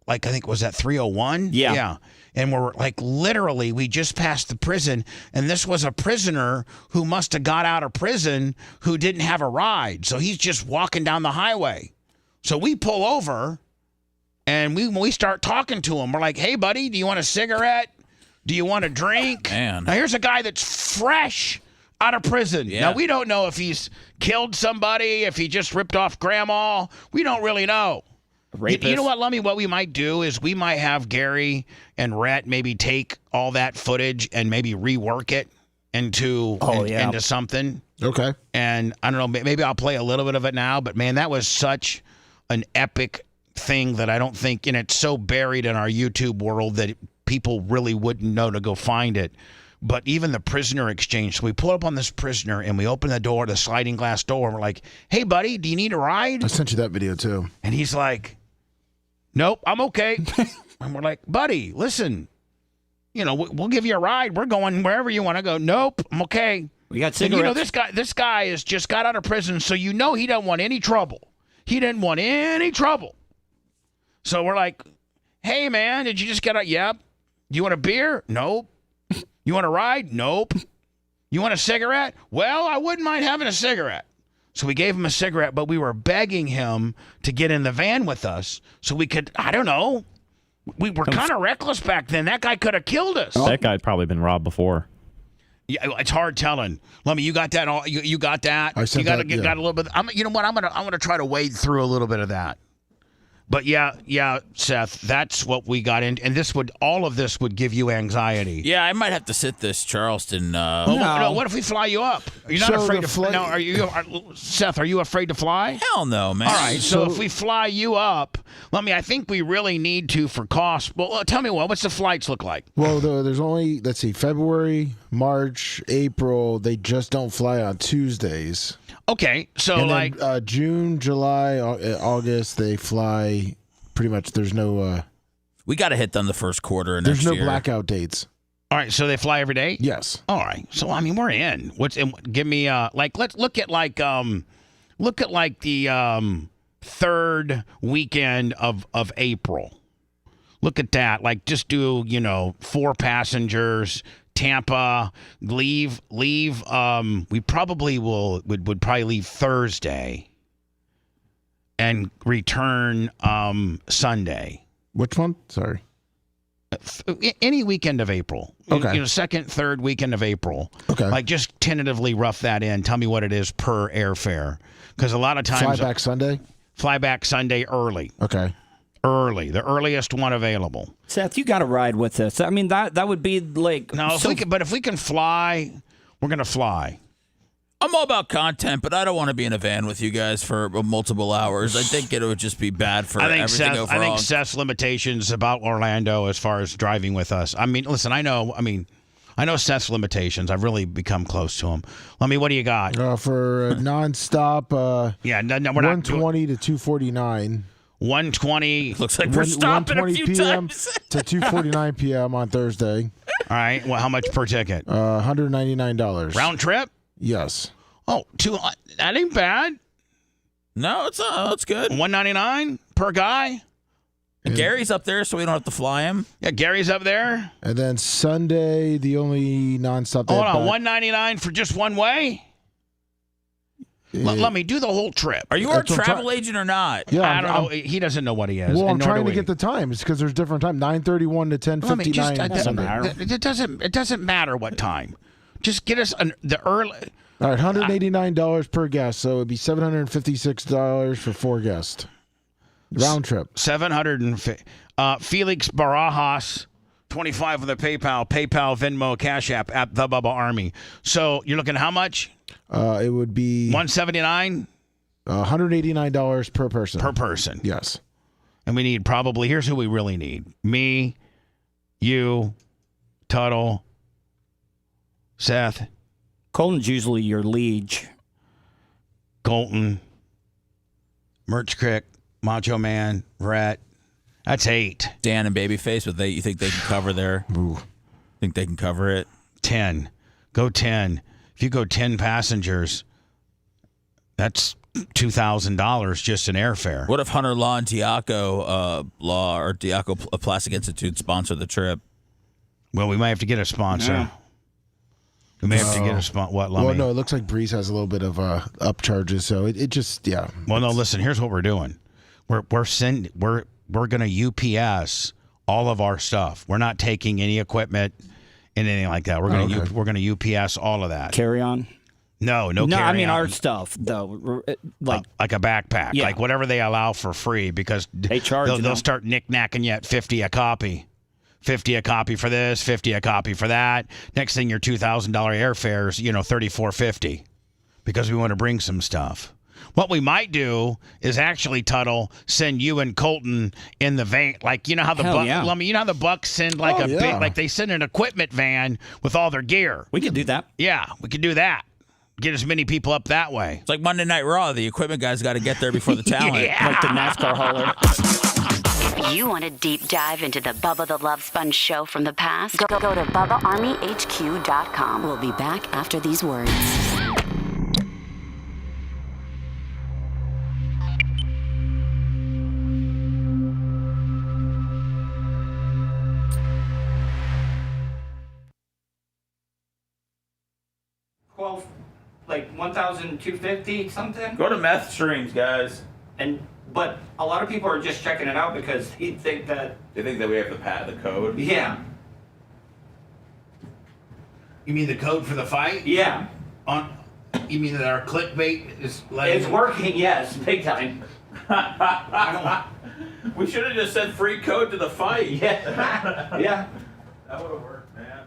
like, I think, was that 301? Yeah. And we're like, literally, we just passed the prison, and this was a prisoner who must have got out of prison who didn't have a ride. So he's just walking down the highway. So we pull over, and we start talking to him. We're like, "Hey, buddy, do you want a cigarette? Do you want a drink?" Man. Now, here's a guy that's fresh out of prison. Yeah. Now, we don't know if he's killed somebody, if he just ripped off grandma. We don't really know. You know what, Lummy? What we might do is we might have Gary and Rhett maybe take all that footage and maybe rework it into something. Okay. And I don't know, maybe I'll play a little bit of it now, but man, that was such an epic thing that I don't think, and it's so buried in our YouTube world that people really wouldn't know to go find it. But even the prisoner exchange, so we pull up on this prisoner and we open the door, the sliding glass door, and we're like, "Hey, buddy, do you need a ride?" I sent you that video too. And he's like, "Nope, I'm okay." And we're like, "Buddy, listen, we'll give you a ride. We're going wherever you want to go." "Nope, I'm okay." We got cigarettes. And this guy has just got out of prison, so he doesn't want any trouble. He didn't want any trouble. So we're like, "Hey, man, did you just get out?" "Yep." "Do you want a beer?" "Nope." "You want a ride?" "Nope." "You want a cigarette?" "Well, I wouldn't mind having a cigarette." So we gave him a cigarette, but we were begging him to get in the van with us so we could, I don't know, We were kind of reckless back then. That guy could have killed us. That guy'd probably been robbed before. Yeah, it's hard telling. Lummy, you got that? You got that? I said you got that, yeah. got a little bit. You know what? I'm gonna try to wade through a little bit of that. But yeah, Seth, that's what we got in, and all of this would give you anxiety. Yeah, I might have to sit this Charleston. No, what if we fly you up? You're not So afraid the to fly? No, Seth, are you afraid to fly? Hell no, man. All right, so if we fly you up, I think we really need to for cost. Well, tell me what's the flights look like? Well, there's only, let's see, February, March, April. They just don't fly on Tuesdays. Okay, so And like then, June, July, August, they fly pretty much. There's no. We got to hit them the first quarter. There's next no year. blackout dates. all right, so they fly every day? Yes. All right. So we're in. Give me let's look at the third weekend of April. Look at that. Like just do 4 passengers. Tampa, leave. We probably would probably leave Thursday and return Sunday. Which one? Sorry. Any weekend of April. Okay. Second, third weekend of April. Okay. Like just tentatively rough that in. Tell me what it is per airfare, because a lot of times Fly back Sunday early. Okay. Early, the earliest one available. Seth, you got to ride with us. I mean, that would be like... No, if we can fly, we're going to fly. I'm all about content, but I don't want to be in a van with you guys for multiple hours. I think it would just be bad for everything overall. I think Seth's limitations about Orlando as far as driving with us. I mean, listen, I know Seth's limitations. I've really become close to him. What do you got? For nonstop, we're not 120 to 249. 120. Looks like we're stopping a few p.m. times. to 2:49 p.m. on Thursday. All right. Well, how much per ticket? $199. Round trip? Yes. Oh, that ain't bad. No, it's good. $199 per guy. And Gary's up there, so we don't have to fly him. Yeah, Gary's up there. And then Sunday, the only nonstop. Hold on, $199 for just one way? Let me do the whole trip. Are you our travel agent or not? Yeah, I don't know. He doesn't know what he is. Well, I'm trying to get the times because there's different time. 9:31 to 10:59. It doesn't matter what time. Just get us the early. All right, $189 per guest, so it'd be $756 for 4 guests. Round trip. $750. Felix Barajas, 25 with a PayPal, Venmo, Cash App at the Bubba Army. So you're looking at how much? It would be $179. $189 per person. Per person. Yes. And we need here's who we really need: me, you, Tuttle, Seth. Colton's usually your liege. Colton, Merch Crick, Macho Man, Rhett. That's 8. Dan and Babyface, but you think they can cover there? Ooh. Think they can cover it? 10. Go 10. If you go 10 passengers, that's $2,000 just in airfare. What if Hunter Law and Diaco Law or Diaco Plastic Institute sponsor the trip? Well, we might have to get a sponsor. Yeah. We may have to get a sponsor. What, Lummy? Well, no, it looks like Breeze has a little bit of up charges, so it just, yeah. Well, no, listen, here's what we're doing. We're going to UPS all of our stuff. We're not taking any equipment and anything like that. We're going to UPS all of that. Carry on? No I carry mean on. our stuff though, like a backpack, Yeah. like whatever they allow for free, because they charge. They'll start knick-knacking you at $50 a copy. $50 a copy for this, $50 a copy for that. Next thing, your $2,000 airfare is, $34.50, because we want to bring some stuff. What we might do is actually, Tuttle, send you and Colton in the van, like how the how the Bucks send big, like they send an equipment van with all their gear. We could do that. Yeah, we could do that. Get as many people up that way. It's like Monday Night Raw. The equipment guys got to get there before the talent. Yeah. Like the NASCAR hauler. If you want a deep dive into the Bubba the Love Sponge show from the past, go to BubbaArmyHQ.com. We'll be back after these words. Like 1,250 something. Go to meth streams, guys. But a lot of people are just checking it out because they think that we have the code. Yeah. You mean the code for the fight? Yeah. You mean that our clickbait is It's working, yes, big time. We should have just said free code to the fight. Yeah. Yeah. That would have worked, man.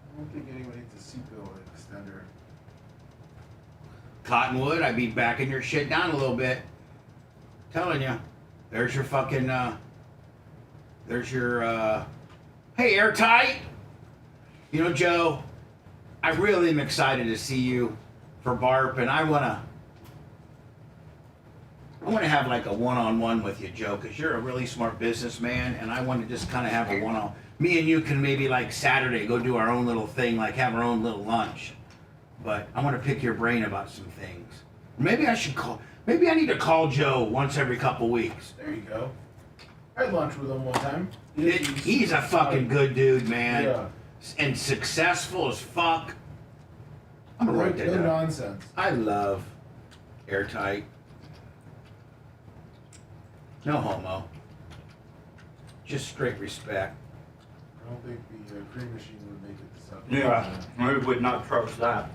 I don't think anyone needs a seatbelt extender. Cottonwood, I'd be backing your shit down a little bit. Telling you. There's your fucking, hey, airtight. You know, Joe, I really am excited to see you for BARP, and I wanna have like a one-on-one with you, Joe, because you're a really smart businessman, and I want to just kind of have a one-on. Me and you can maybe like Saturday go do our own little thing, like have our own little lunch. But I want to pick your brain about some things. Maybe I need to call Joe once every couple weeks. There you go. I had lunch with him one time. He's a fucking good dude, man. Yeah. And successful as fuck. I'm gonna write that down. No nonsense. I love airtight. No homo. Just straight respect. I don't think the cream machine would make it this up. Yeah, I would not trust that.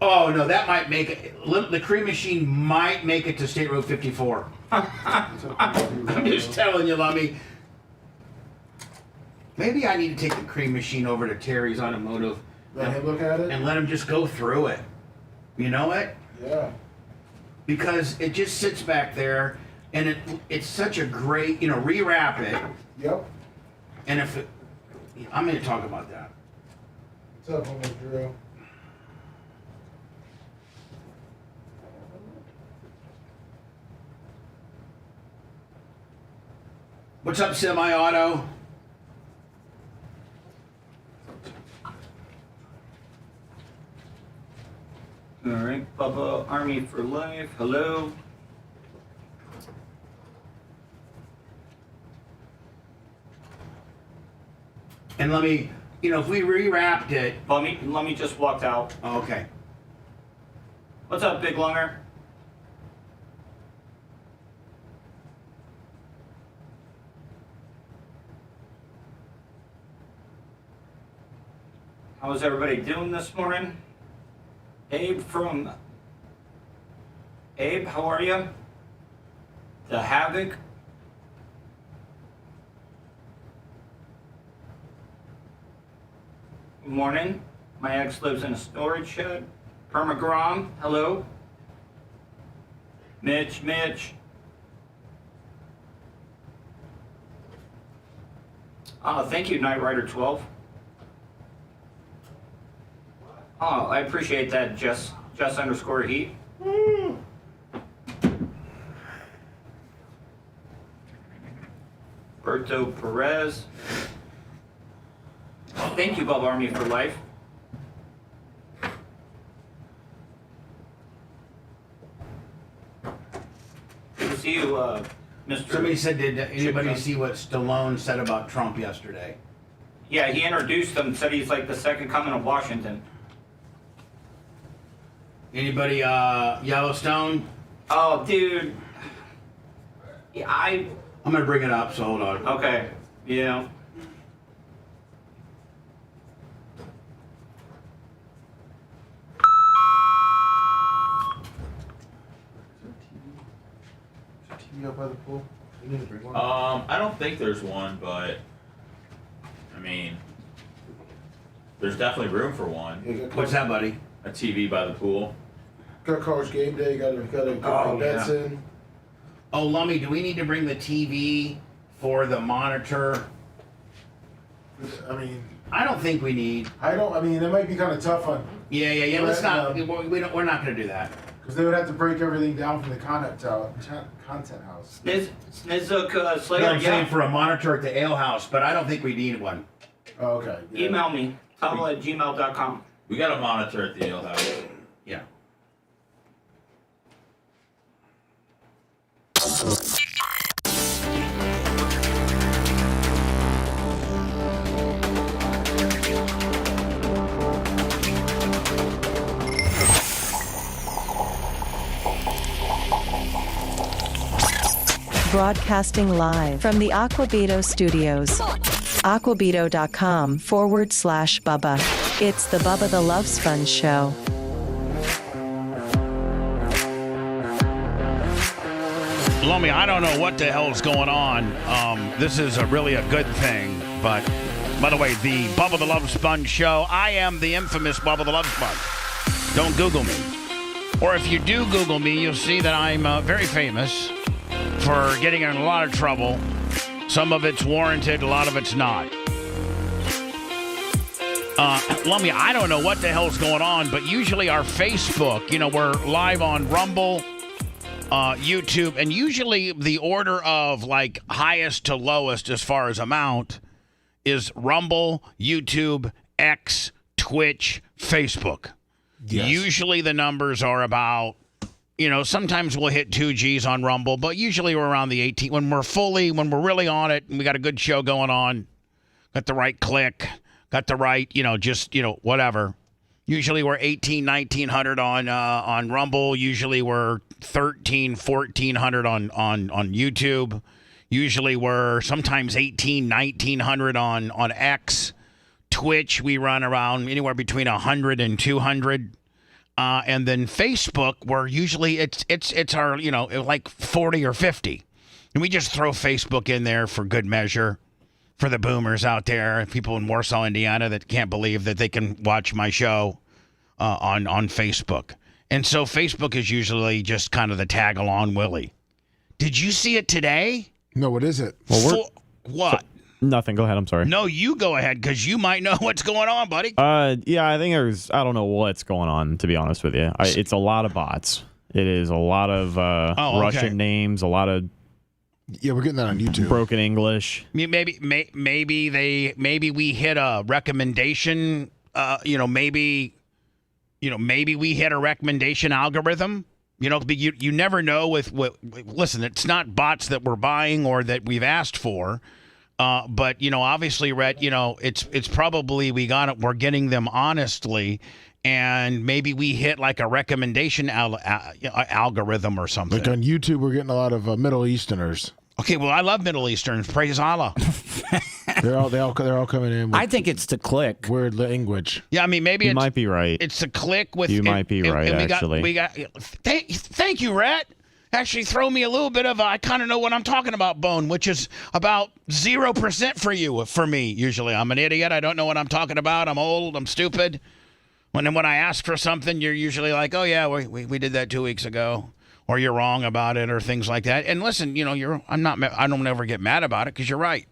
Oh no, that might make it. The cream machine might make it to State Road 54. I'm just telling you, Lummy. Maybe I need to take the cream machine over to Terry's Automotive. Let him look at it? And let him just go through it. You know it? Yeah. Because it just sits back there, and it's such a great, rewrap it. Yep. And I'm going to talk about that. What's up, homie Drew? What's up, Semi-Auto? All right, Bubba Army for life. Hello. And let me, if we rewrapped it. Let me just walk out. Oh, okay. What's up, Big Lunger? How's everybody doing this morning? Abe, how are you? The Havoc. Good morning. My ex lives in a storage shed. Permagrom, hello. Mitch. Thank you, Knight Rider 12. Oh, I appreciate that, Jess _ Heat. Berto Perez. Thank you, Bub Army for life. Good to see you, Mr. Somebody said, did anybody see what Stallone said about Trump yesterday? Yeah, he introduced him, said he's like the second coming of Washington. Anybody, Yellowstone? Oh, dude. Yeah, I'm going to bring it up, so hold on. Okay, yeah. TV up by the pool? You need to bring one? I don't think there's one, but I mean, there's definitely room for one. What's that, buddy? A TV by the pool. Got College Game Day. Got Oh, bets yeah. in. Oh, Lummy, do we need to bring the TV for the monitor? I mean, I don't think we need. I mean, it might be kind of tough on. Yeah. Let's not. We're not going to do that. Because they would have to break everything down from the content house. Snizuk Slayer, I'm saying for a monitor at the ale house, but I don't think we need one. Oh, okay. Yeah. Email me, tunnel@gmail.com. We got a monitor at the ale house. Yeah. Broadcasting live from the Aquabito studios. Aquabito.com/Bubba. It's the Bubba the Love Sponge Show. Lomi, I don't know what the hell's going on. This is really a good thing. But, by the way, the Bubba the Love Sponge Show, I am the infamous Bubba the Love Sponge. Don't Google me. Or if you do Google me, you'll see that I'm very famous for getting in a lot of trouble. Some of it's warranted, a lot of it's not. Lummy, I don't know what the hell's going on, but usually our Facebook, we're live on Rumble, YouTube, and usually the order of like highest to lowest as far as amount is Rumble, YouTube, X, Twitch, Facebook. Yes. Usually the numbers are about, sometimes we'll hit 2 Gs on Rumble, but usually we're around the 18. When we're really on it and we got a good show going on, got the right click, got the right, whatever. Usually we're 1900 on Rumble. Usually we're 1400 on YouTube. Usually we're sometimes 1900 on X. Twitch, we run around anywhere between 100 and 200. And then Facebook, where usually it's our, like 40 or 50. And we just throw Facebook in there for good measure for the boomers out there, people in Warsaw, Indiana that can't believe that they can watch my show on Facebook. And so Facebook is usually just kind of the tag-along Willie. Did you see it today? No, what is it? Well, what? Nothing. Go ahead. I'm sorry. No, you go ahead because you might know what's going on, buddy. Yeah, I think I don't know what's going on, to be honest with you. It's a lot of bots. It is a lot of Russian names, a lot of we're getting that on YouTube. Broken English. Maybe we hit a recommendation. Maybe we hit a recommendation algorithm. You never know with listen, it's not bots that we're buying or that we've asked for. But obviously, Rhett, it's probably we're getting them honestly, and maybe we hit like a recommendation algorithm or something. Like on YouTube, we're getting a lot of Middle Easterners. Okay, well, I love Middle Easterns. Praise Allah. they're all coming in. With I think it's the click. Weird language. Yeah, I mean maybe you might be right. It's the click with. You might be right. Actually, thank you, Rhett. Actually throw me a little bit of I kind of know what I'm talking about, Bone, which is about 0% for me, usually. I'm an idiot. I don't know what I'm talking about. I'm old. I'm stupid. When I ask for something, you're usually like, oh, yeah, we did that 2 weeks ago. Or you're wrong about it or things like that. And listen, I don't ever get mad about it because you're right.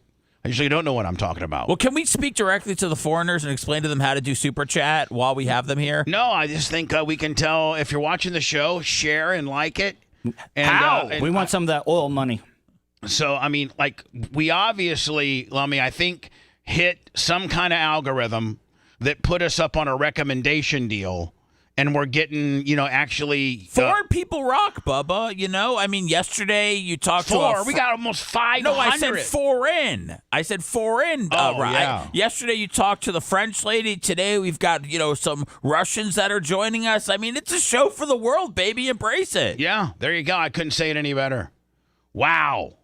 I usually don't know what I'm talking about. Well, can we speak directly to the foreigners and explain to them how to do Super Chat while we have them here? No, I just think we can tell if you're watching the show, share and like it. And, how? We want some of that oil money. So, I mean, like, we obviously, Lummy, I think, hit some kind of algorithm that put us up on a recommendation deal. And we're getting, actually... Foreign people rock, Bubba, I mean, yesterday you talked to we got almost 500. No, I said foreign. Yeah. Yesterday you talked to the French lady. Today we've got, some Russians that are joining us. I mean, it's a show for the world, baby. Embrace it. Yeah, there you go. I couldn't say it any better. Wow.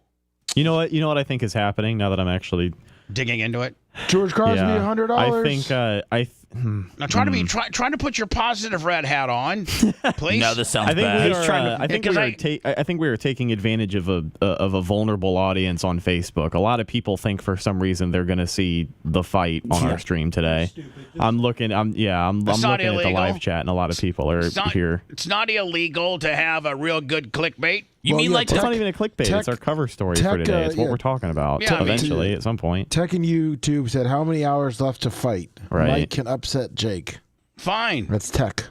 You know what I think is happening now that I'm actually... digging into it? George Crosby, $100. I think... Now trying to put your positive red hat on, please. No, this sounds bad. I think we are taking advantage of a vulnerable audience on Facebook. A lot of people think for some reason they're going to see the fight on our stream today. I'm looking at the live chat, and a lot of people are here. It's not illegal to have a real good clickbait. It's not even a clickbait. It's our cover story for today. It's what we're talking about. Eventually, at some point. Tech and YouTube said how many hours left to fight. Right. Mike can upset Jake. Fine. That's Tech.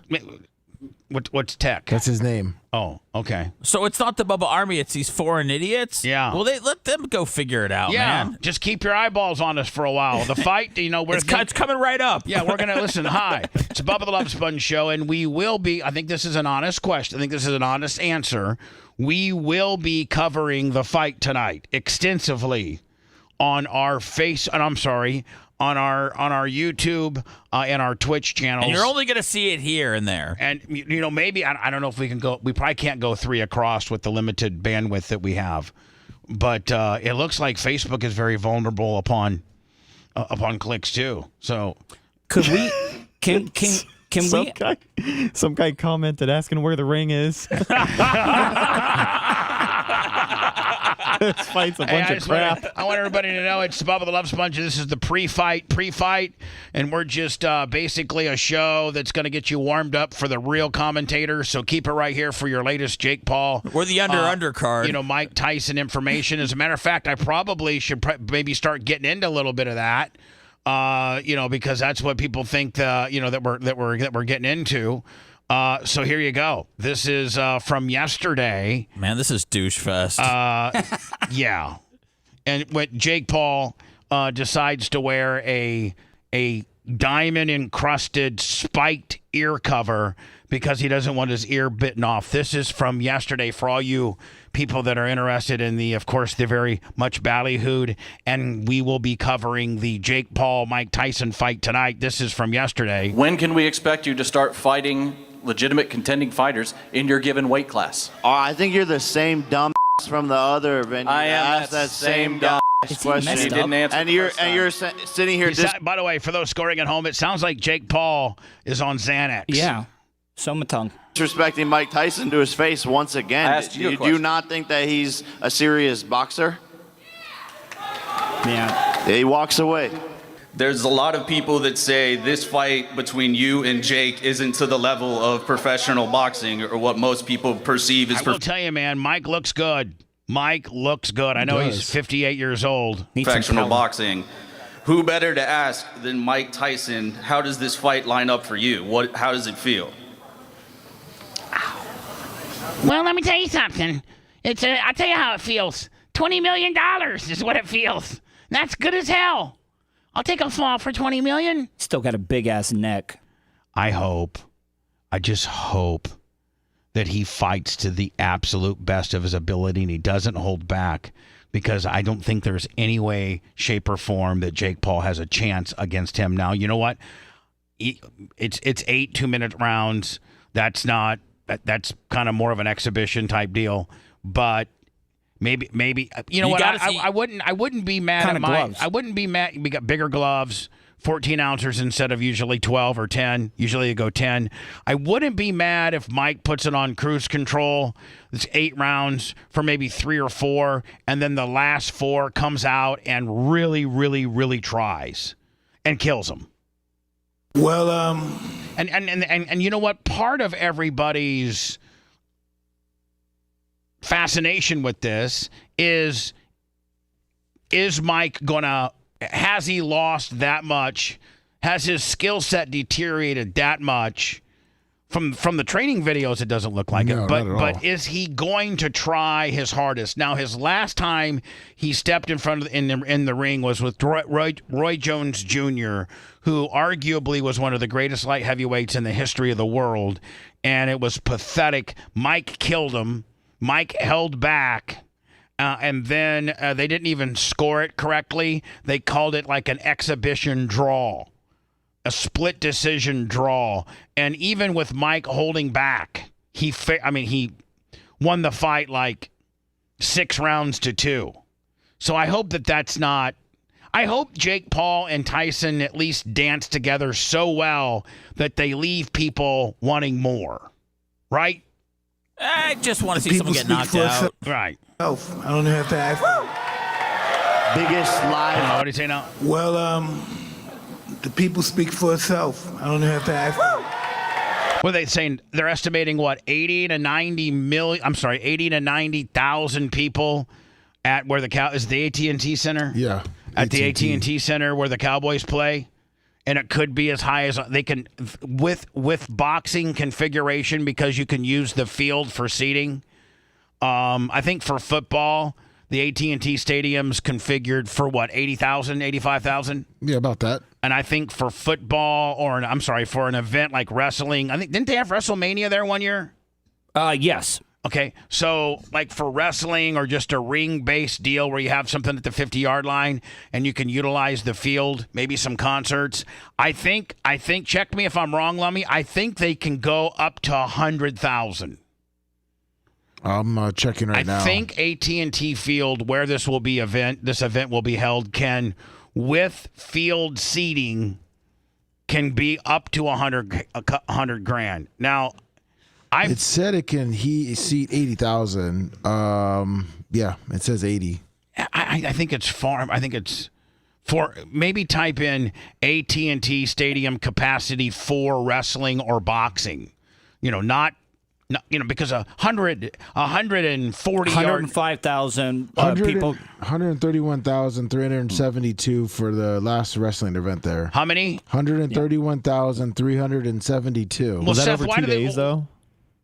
What's Tech? That's his name. Oh, okay. So it's not the Bubba Army, it's these foreign idiots? Yeah. Well, let them go figure it out, man. Just keep your eyeballs on us for a while. The fight, it's coming right up. Yeah, we're going to listen. Hi, it's Bubba the Love Sponge Show, and we will be, I think this is an honest question. I think this is an honest answer. We will be covering the fight tonight extensively on our on our YouTube and our Twitch channels. And you're only going to see it here and there. And, maybe, I don't know if we can go, we probably can't go 3 across with the limited bandwidth that we have. But it looks like Facebook is very vulnerable upon clicks too. So could we? Can Some guy commented asking where the ring is. This fight's a bunch of crap. I want everybody to know it's Bubba the Love Sponge. This is the pre-fight, and we're just basically a show that's going to get you warmed up for the real commentators. So keep it right here for your latest Jake Paul. We're the undercard. Mike Tyson information. As a matter of fact, I probably should maybe start getting into a little bit of that. Because that's what people think that we're getting into. So here you go. This is from yesterday. Man, this is douche fest. Yeah. And when Jake Paul decides to wear a diamond encrusted spiked ear cover because he doesn't want his ear bitten off. This is from yesterday for all you people that are interested in the very much ballyhooed, and we will be covering the Jake Paul Mike Tyson fight tonight. This is from yesterday. When can we expect you to start fighting legitimate contending fighters in your given weight class? I think you're the same dumb from the other venue. I am that same dumb question. He didn't answer. And you're sitting here. By the way, for those scoring at home, it sounds like Jake Paul is on Xanax. Yeah. Somatong. Disrespecting Mike Tyson to his face once again. I asked you a do you not think that he's a serious boxer? Yeah. He walks away. There's a lot of people that say this fight between you and Jake isn't to the level of professional boxing or what most people perceive as I will tell you, man, Mike looks good. Mike looks good. I know he's 58 years old. professional boxing. Who better to ask than Mike Tyson? How does this fight line up for you? How does it feel? Well, let me tell you something. I'll tell you how it feels. $20 million is what it feels. That's good as hell. I'll take a fall for $20 million. Still got a big ass neck. I just hope that he fights to the absolute best of his ability and he doesn't hold back, because I don't think there's any way, shape, or form that Jake Paul has a chance against him. Now, you know what? It's 8 2-minute rounds. That's kind of more of an exhibition type deal, but maybe you know what? I wouldn't be mad at Mike. I wouldn't be mad. We got bigger gloves, 14 ounces instead of usually 12 or 10. Usually you go 10. I wouldn't be mad if Mike puts it on cruise control. It's 8 rounds for maybe 3 or 4, and then the last 4 comes out and really, really, really tries and kills him. Well, and you know what? Part of everybody's fascination with this is Mike has he lost that much? Has his skill set deteriorated that much? From the training videos, it doesn't look like it. But is he going to try his hardest? Now, his last time he stepped in front of in the ring was with Roy Jones Jr., who arguably was one of the greatest light heavyweights in the history of the world, and it was pathetic. Mike killed him. Mike held back, and then they didn't even score it correctly. They called it like an exhibition draw. A split decision draw. And even with Mike holding back, he won the fight like 6 rounds to 2. So I hope that's not. I hope Jake Paul and Tyson at least dance together so well that they leave people wanting more. Right? I just want to see someone get knocked out. Right. I don't have to ask. Biggest lie. What do you say now? Well, the people speak for itself. I don't have to ask. What are they saying? They're estimating what, 80 to 90,000 people at where is the AT&T Center? Yeah. At the AT&T Center where the Cowboys play, and it could be as high as they can with boxing configuration, because you can use the field for seating. I think for football, the AT&T Stadium's configured for what, 80,000, 85,000? Yeah, about that. And I think for football, for an event like wrestling, I think didn't they have WrestleMania there one year? Yes. Okay, so like for wrestling or just a ring-based deal where you have something at the 50-yard line and you can utilize the field, maybe some concerts. I think. Check me if I'm wrong, Lummy. I think they can go up to 100,000. I'm checking right now. I think AT&T Field, where this event will be held, can, with field seating, can be up to 100 grand. Now, it said it can seat 80,000. Yeah, it says 80. I think it's far. I think it's for maybe type in AT&T Stadium capacity for wrestling or boxing. Not because 105,000 people. 131,372 for the last wrestling event there. How many? 131,372. Was that over 2 days, though?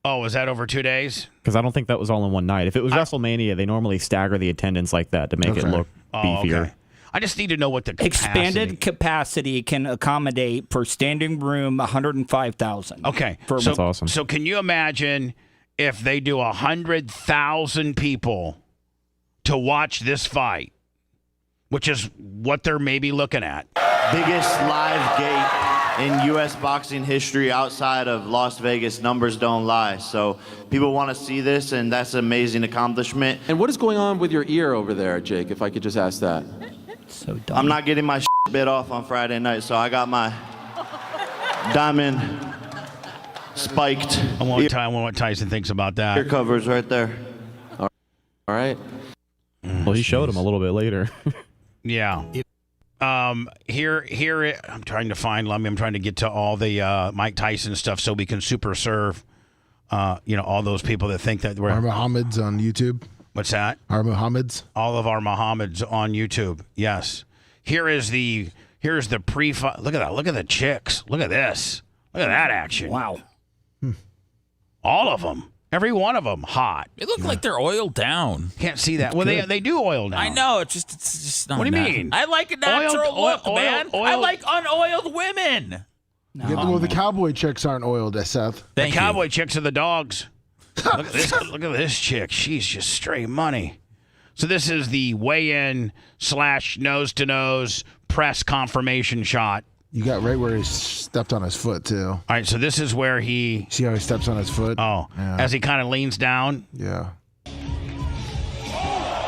Oh, was that over 2 days? Because I don't think that was all in one night. If it was WrestleMania, they normally stagger the attendance like that to make it look beefier. Okay. I just need to know what the capacity. Expanded capacity can accommodate for standing room 105,000. Okay, that's awesome. So can you imagine if they do 100,000 people to watch this fight, which is what they're maybe looking at? Biggest live gate in U.S. boxing history outside of Las Vegas. Numbers don't lie. So people want to see this, and that's an amazing accomplishment. And what is going on with your ear over there, Jake, if I could just ask that? So dumb. I'm not getting my bit off on Friday night, so I got my diamond spiked. I wonder what Tyson thinks about that. Ear covers right there. All right. Well, he showed him a little bit later. Yeah. Here. I'm trying to find. I'm trying to get to all the Mike Tyson stuff so we can super serve. All those people that think that we're Our Muhammad's on YouTube. What's that? Our Muhammad's. All of our Muhammad's on YouTube. Yes. Here's the pre-fight. Look at that. Look at the chicks. Look at this. Look at that action. Wow. All of them. Every one of them hot. They look like they're oiled down. Can't see that. Well, they do oil down. I know. It's just not. What do you mean? I like a natural look, man. I like unoiled women. Well, the cowboy chicks aren't oiled, Seth. The cowboy chicks are the dogs. Look at this chick. She's just straight money. So this is the weigh-in / nose-to-nose press confirmation shot. You got right where he stepped on his foot, too. All right, so this is where he... See how he steps on his foot? Oh, yeah. As he kind of leans down? Yeah.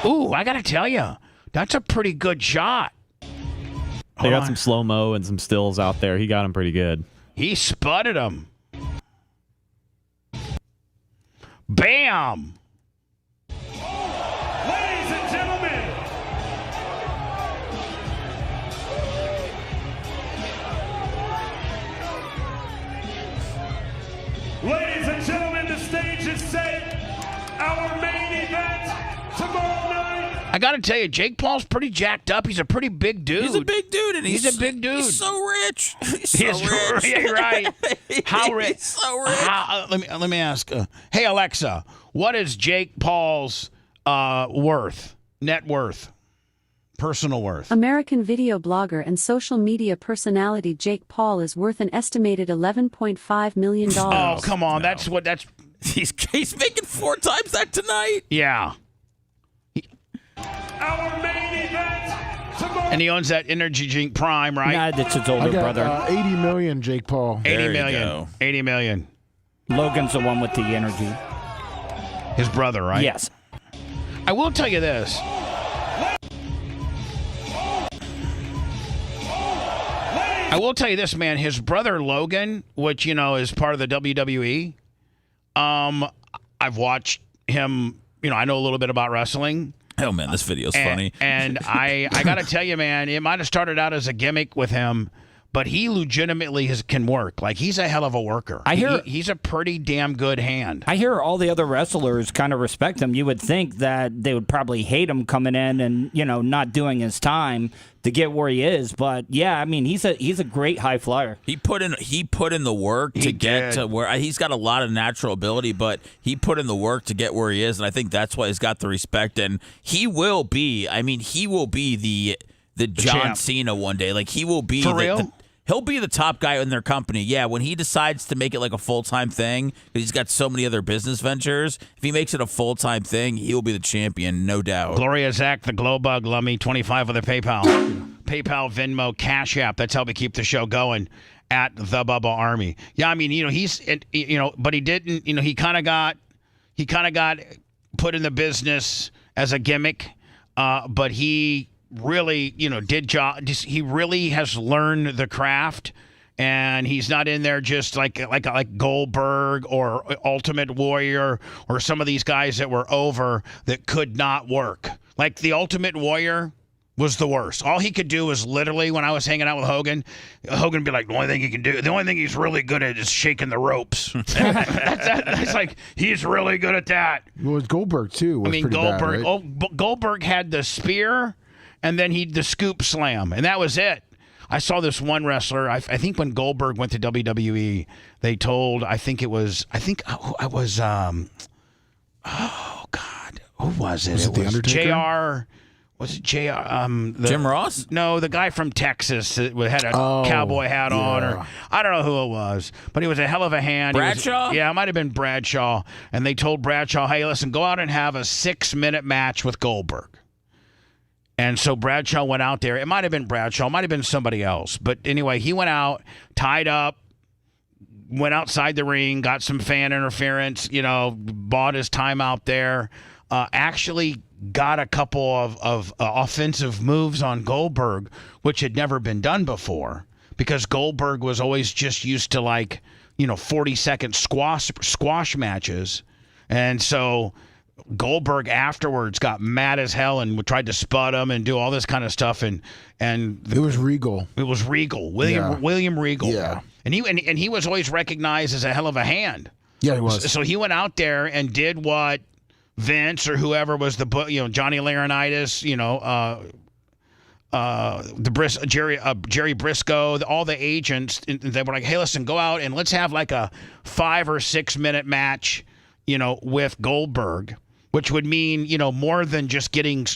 Ooh, I got to tell you, that's a pretty good shot. They got some slow-mo and some stills out there. He got him pretty good. He sputted him. Bam! Ladies and gentlemen, the stage is set. Our main event tomorrow night. I got to tell you, Jake Paul's pretty jacked up. He's a pretty big dude. He's a big dude, and he's a big dude. He's so rich. He's He's so rich. Yeah, right. How rich? He's so rich. Let me ask. Hey Alexa, what is Jake Paul's net worth, personal worth? American video blogger and social media personality Jake Paul is worth an estimated $11.5 million. Oh, come on. No. That's He's making 4 times that tonight. Yeah. Our main event tomorrow. And he owns that energy drink Prime, right? Nah, that's his older brother. 80 million, Jake Paul. 80 million. 80 million. Logan's the one with the energy. His brother, right? Yes. I will tell you this. I will tell you this, man. His brother Logan, which is part of the WWE. I've watched him. I know a little bit about wrestling. Oh man, this video's funny. And I got to tell you, man, it might have started out as a gimmick with him, but he legitimately can work. Like, he's a hell of a worker. He's a pretty damn good hand. I hear all the other wrestlers kind of respect him. You would think that they would probably hate him coming in and not doing his time to get where he is. But yeah, I mean, he's a great high flyer. He put in the work to get to where he's got a lot of natural ability, but he put in the work to get where he is, and I think that's why he's got the respect. And he will be the John champ. Cena one day. Like, he will be For real? He'll be the top guy in their company. Yeah, when he decides to make it like a full-time thing, because he's got so many other business ventures, if he makes it a full-time thing, he'll be the champion, no doubt. Gloria Zach, the Glow Bug, Lummy, 25 with a PayPal. PayPal, Venmo, Cash App. That's how we keep the show going at the Bubba Army. Yeah, I mean, he's, but he didn't, he kind of got He kind of got put in the business as a gimmick, but he really, did job. He really has learned the craft, and he's not in there just like Goldberg or Ultimate Warrior or some of these guys that were over that could not work. Like the Ultimate Warrior was the worst. All he could do was literally, when I was hanging out with Hogan would be like, the only thing he's really good at is shaking the ropes. That's like, he's really good at that. Well, it's Goldberg, too. Goldberg. Bad, right? Goldberg had the spear, and then the scoop slam, and that was it. I saw this one wrestler, I think when Goldberg went to WWE, they told, oh, God, who was it? Was it The Undertaker? JR. Was it JR? Jim Ross? No, the guy from Texas that had a cowboy hat on, or I don't know who it was, but he was a hell of a hand. Bradshaw? It might have been Bradshaw. And they told Bradshaw, hey, listen, go out and have a 6-minute match with Goldberg. And so Bradshaw went out there. It might have been Bradshaw. It might have been somebody else. But anyway, he went out, tied up, went outside the ring, got some fan interference, bought his time out there, actually got a couple of offensive moves on Goldberg, which had never been done before, because Goldberg was always just used to 40-second squash matches. And so Goldberg afterwards got mad as hell and tried to spud him and do all this kind of stuff. And it was Regal. It was Regal. William Regal. Yeah. And he was always recognized as a hell of a hand. Yeah, he was. So he went out there and did what Vince or whoever was Johnny Laurinaitis, Jerry Briscoe, all the agents, they were like, hey, listen, go out and let's have like a 5 or 6 minute match, with Goldberg, which would mean, more than just getting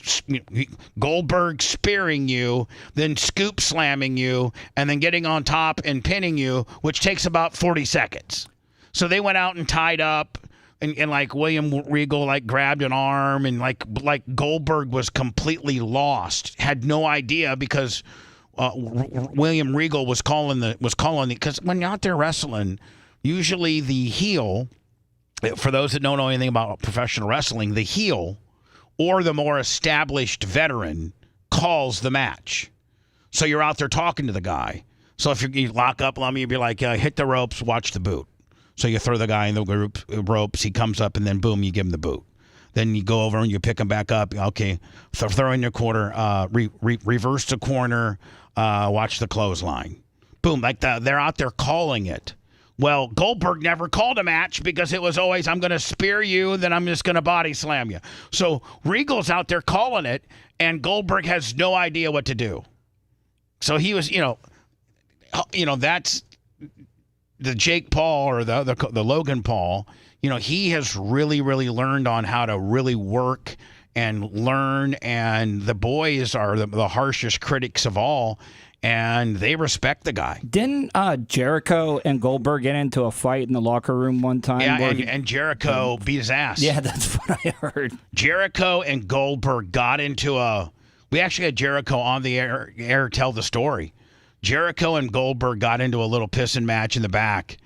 Goldberg spearing you, then scoop slamming you, and then getting on top and pinning you, which takes about 40 seconds. So they went out and tied up. And like William Regal grabbed an arm, and like Goldberg was completely lost, had no idea, because William Regal was calling because when you're out there wrestling, usually the heel, for those that don't know anything about professional wrestling, the heel or the more established veteran calls the match. So you're out there talking to the guy. So if you lock up on me, you'd be like, hit the ropes, watch the boot. So you throw the guy in the ropes, he comes up, and then boom, you give him the boot. Then you go over and you pick him back up. Okay, throw in your quarter, reverse the corner, watch the clothesline. Boom, like that. They're out there calling it. Well, Goldberg never called a match because it was always, I'm going to spear you, then I'm just going to body slam you. So Regal's out there calling it, and Goldberg has no idea what to do. So he was, that's the Jake Paul or the Logan Paul, he has really, really learned on how to really work and learn. And the boys are the harshest critics of all, and they respect the guy. Didn't Jericho and Goldberg get into a fight in the locker room one time? Yeah, and Jericho beat his ass. Yeah, that's what I heard. Jericho and Goldberg got into we actually had Jericho on the air tell the story. Jericho and Goldberg got into a little pissing match in the back,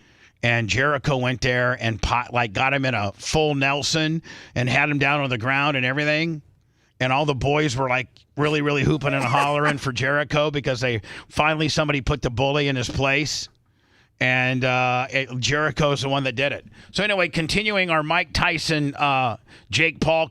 and Jericho went there and got him in a full Nelson and had him down on the ground and everything. And all the boys were really, really hooping and hollering for Jericho because somebody put the bully in his place. And Jericho's the one that did it. So anyway, continuing our Mike Tyson, Jake Paul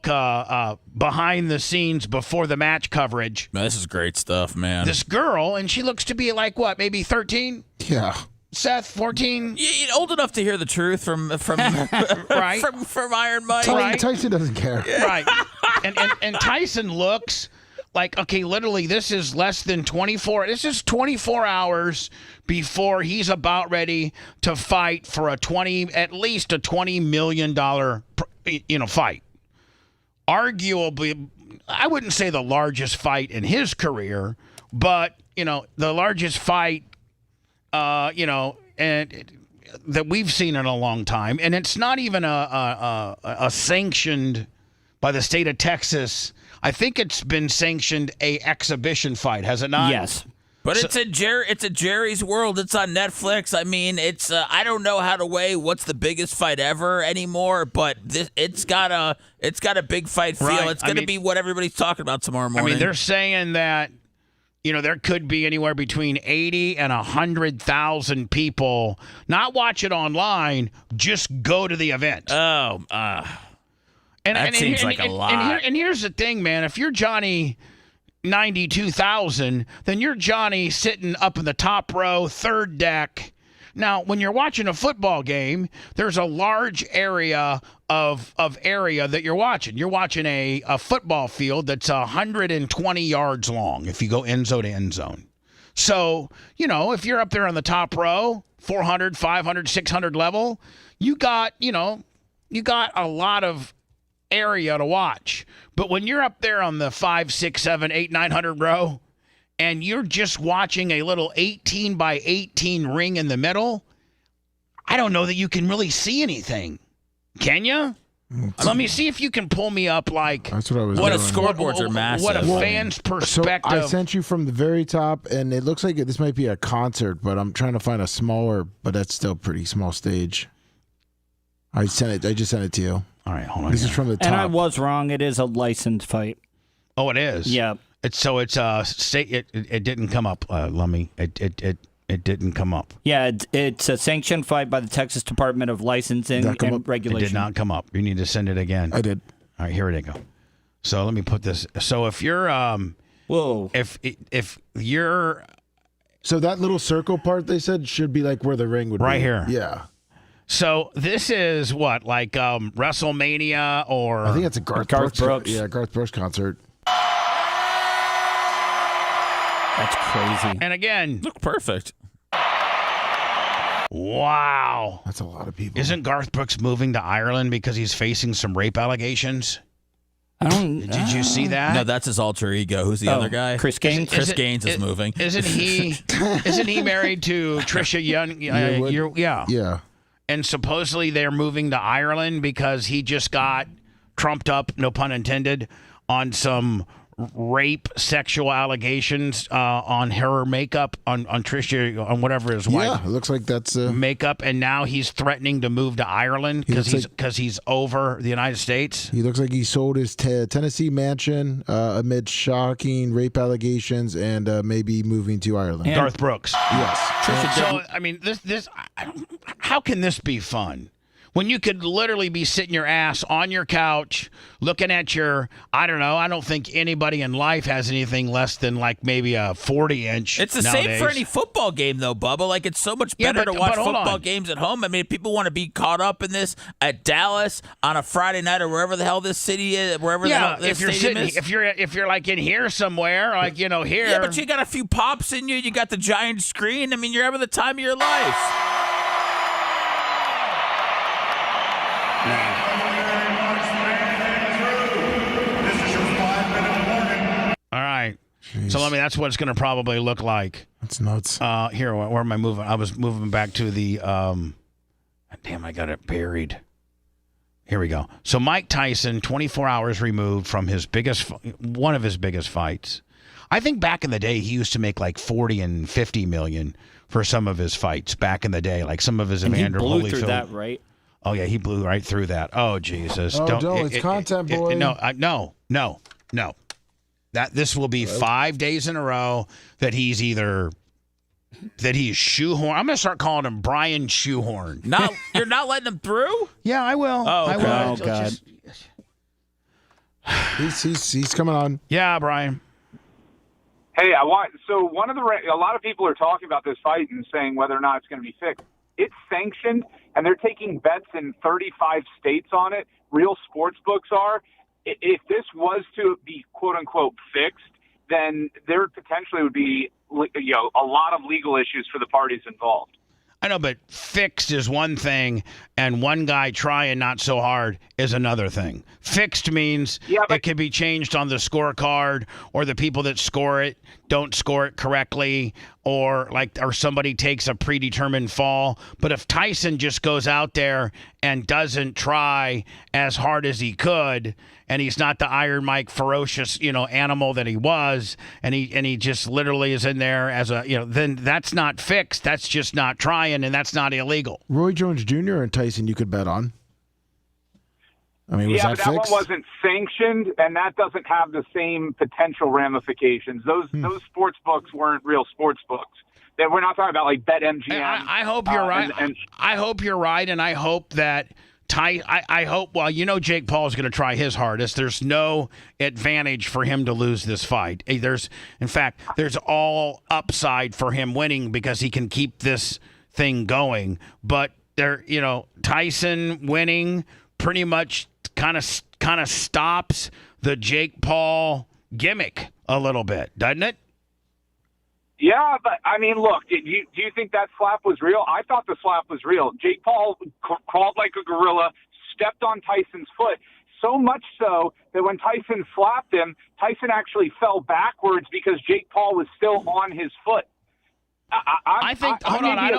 behind the scenes before the match coverage. Man, this is great stuff, man. This girl, and she looks to be maybe 13? Yeah. Seth, 14? Old enough to hear the truth from right. from Iron Mike. Right. Tyson doesn't care. Right. And Tyson looks like, okay, literally, this is less than 24. This is 24 hours before he's about ready to fight for at least a $20 million, fight. Arguably, I wouldn't say the largest fight in his career, but, the largest fight, and that we've seen in a long time. And it's not even a sanctioned by the state of Texas. I think it's been sanctioned a exhibition fight, has it not? Yes. But it's a Jerry's World. It's on Netflix. I mean, it's I don't know how to weigh what's the biggest fight ever anymore, but it's got a big fight feel. Right. It's going to be what everybody's talking about tomorrow morning. I mean, they're saying that there could be anywhere between 80 and 100,000 people not watch it online, just go to the event. That seems like a lot. And here's the thing, man. If you're Johnny 92,000, then you're Johnny sitting up in the top row, third deck. Now, when you're watching a football game, there's a large area of area that you're watching. You're watching a football field that's 120 yards long if you go end zone to end zone. So, if you're up there on the top row, 400, 500, 600 level, you got a lot of area to watch. But when you're up there on the 5, 6, 7, 8, 900 row, and you're just watching a little 18 by 18 ring in the middle, I don't know that you can really see anything. Can you? Let me see if you can pull me up That's what I was what doing. a scoreboards are massive. What a fan's perspective. So I sent you from the very top, and it looks like this might be a concert, but I'm trying to find a smaller, but that's still pretty small stage. I just sent it to you. All right, hold on. This is from the top. And I was wrong. It is a licensed fight. Oh, it is? Yeah. It's state. It didn't come up, Lummy. It didn't come up. Yeah, it's a sanctioned fight by the Texas Department of Licensing and Regulation. It did not come up. You need to send it again. I did. All right, here we go. So let me put this. So if you're whoa, if you're, so that little circle part they said should be like where the ring would be. Right here. Yeah. So this is what, like WrestleMania or I think it's a Garth Brooks. Yeah, Garth Brooks concert. That's crazy. And again, look perfect. Wow. That's a lot of people. Isn't Garth Brooks moving to Ireland because he's facing some rape allegations? Did you see that? No, that's his alter ego. Who's the other guy? Chris Gaines. Chris Gaines is moving. Isn't he married to Trisha Young? Yeah. And supposedly they're moving to Ireland because he just got trumped up, no pun intended, on some rape sexual allegations on her makeup, on Trisha, on whatever his wife. Yeah, it looks like that's makeup, and now he's threatening to move to Ireland because he's over the United States. He looks like he sold his Tennessee mansion amid shocking rape allegations and maybe moving to Ireland. Garth Brooks. Yes. So I mean, how can this be fun? When you could literally be sitting your ass on your couch, looking at I don't think anybody in life has anything less than like maybe a 40-inch. It's the nowadays. same for any football game, though, Bubba. Like, it's so much better to watch football games at home. I mean, if people want to be caught up in this at Dallas on a Friday night or wherever the hell this city is, wherever the hell this stadium is. If you're like in here somewhere, like here. Yeah, but you got a few pops in you. You got the giant screen. I mean, you're having the time of your life. All right. Jeez. So that's what it's going to probably look like. That's nuts. Here, where am I moving? I was moving back to the. Damn, I got it buried. Here we go. So Mike Tyson, 24 hours removed from one of his biggest fights. I think back in the day he used to make like 40 and 50 million for some of his fights back in the day, like some of his Evander Holyfield. He blew through that, right? Oh yeah, he blew right through that. Oh Jesus! Oh, it's content, boy. No. This will be 5 days in a row that he's shoehorn. I'm gonna start calling him Brian Shoehorn. You're not letting him through? Yeah, I will. Oh, I okay. will. Oh God. He's coming on. Yeah, Brian. Hey, a lot of people are talking about this fight and saying whether or not it's going to be fixed. It's sanctioned, and they're taking bets in 35 states on it. Real sports books are. If this was to be quote unquote fixed, then there potentially would be a lot of legal issues for the parties involved. I know, but fixed is one thing, and one guy trying not so hard is another thing. Fixed means it could be changed on the scorecard, or the people that score it don't score it correctly, or somebody takes a predetermined fall. But if Tyson just goes out there and doesn't try as hard as he could, and he's not the Iron Mike ferocious, animal that he was, and he just literally is in there as a, then that's not fixed. That's just not trying, and that's not illegal. Roy Jones Jr. and Tyson, you could bet on. I mean, was yeah, that but that fixed? one wasn't sanctioned, and that doesn't have the same potential ramifications. Those sports books weren't real sports books. We're not talking about like BetMGM. I hope you're right. I hope you're right, and I hope that I hope. Well, Jake Paul is going to try his hardest. There's no advantage for him to lose this fight. In fact, there's all upside for him winning because he can keep this thing going. But Tyson winning pretty much kind of stops the Jake Paul gimmick a little bit, doesn't it? Yeah, but I mean, look, do you think that slap was real? I thought the slap was real. Jake Paul crawled like a gorilla, stepped on Tyson's foot, so much so that when Tyson slapped him, Tyson actually fell backwards because Jake Paul was still on his foot. I think. Hold on, I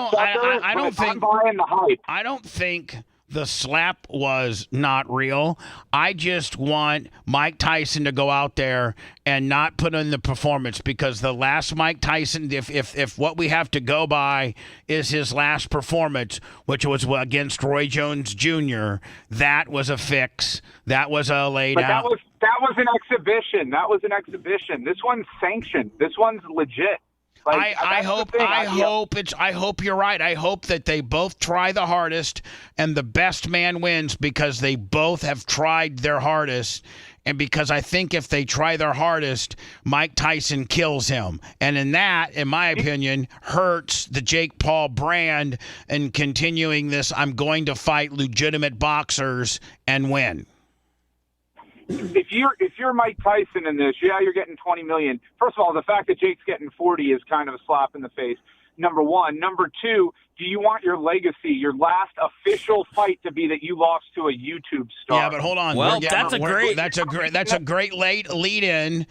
don't think. I'm buying the hype. I don't think the slap was not real. I just want Mike Tyson to go out there and not put in the performance, because the last Mike Tyson, if what we have to go by is his last performance, which was against Roy Jones Jr., that was a fix. That was a laid out. But that was an exhibition. That was an exhibition. This one's sanctioned. This one's legit. I hope you're right. I hope that they both try the hardest and the best man wins, because they both have tried their hardest. And because I think if they try their hardest, Mike Tyson kills him. And in my opinion, hurts the Jake Paul brand and continuing this, I'm going to fight legitimate boxers and win. If you're Mike Tyson in this, you're getting $20 million. First of all, the fact that Jake's getting 40 is kind of a slap in the face. Number one. Number two, do you want your legacy, your last official fight, to be that you lost to a YouTube star? Yeah, but hold on. Well, that's a great late lead in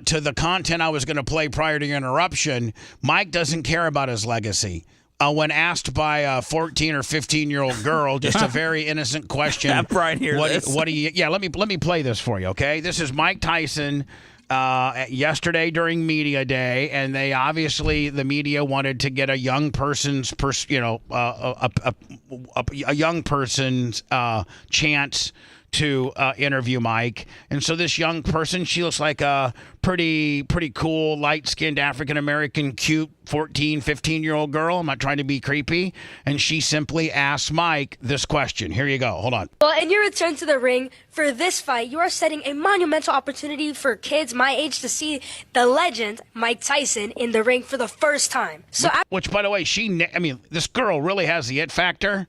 to the content I was going to play prior to your interruption. Mike doesn't care about his legacy. When asked by a 14 or 15-year-old girl, just a very innocent question. Have Brian hear this. What do you? Yeah, let me play this for you. Okay, this is Mike Tyson yesterday during media day, and the media wanted to get a young person's a young person's chance to interview Mike. And so this young person, she looks like a pretty cool, light-skinned, African-American, cute 14, 15-year-old girl. I'm not trying to be creepy. And she simply asked Mike this question. Here you go. Hold on. Well, in your return to the ring for this fight, you are setting a monumental opportunity for kids my age to see the legend, Mike Tyson, in the ring for the first time. Which, by the way, this girl really has the it factor.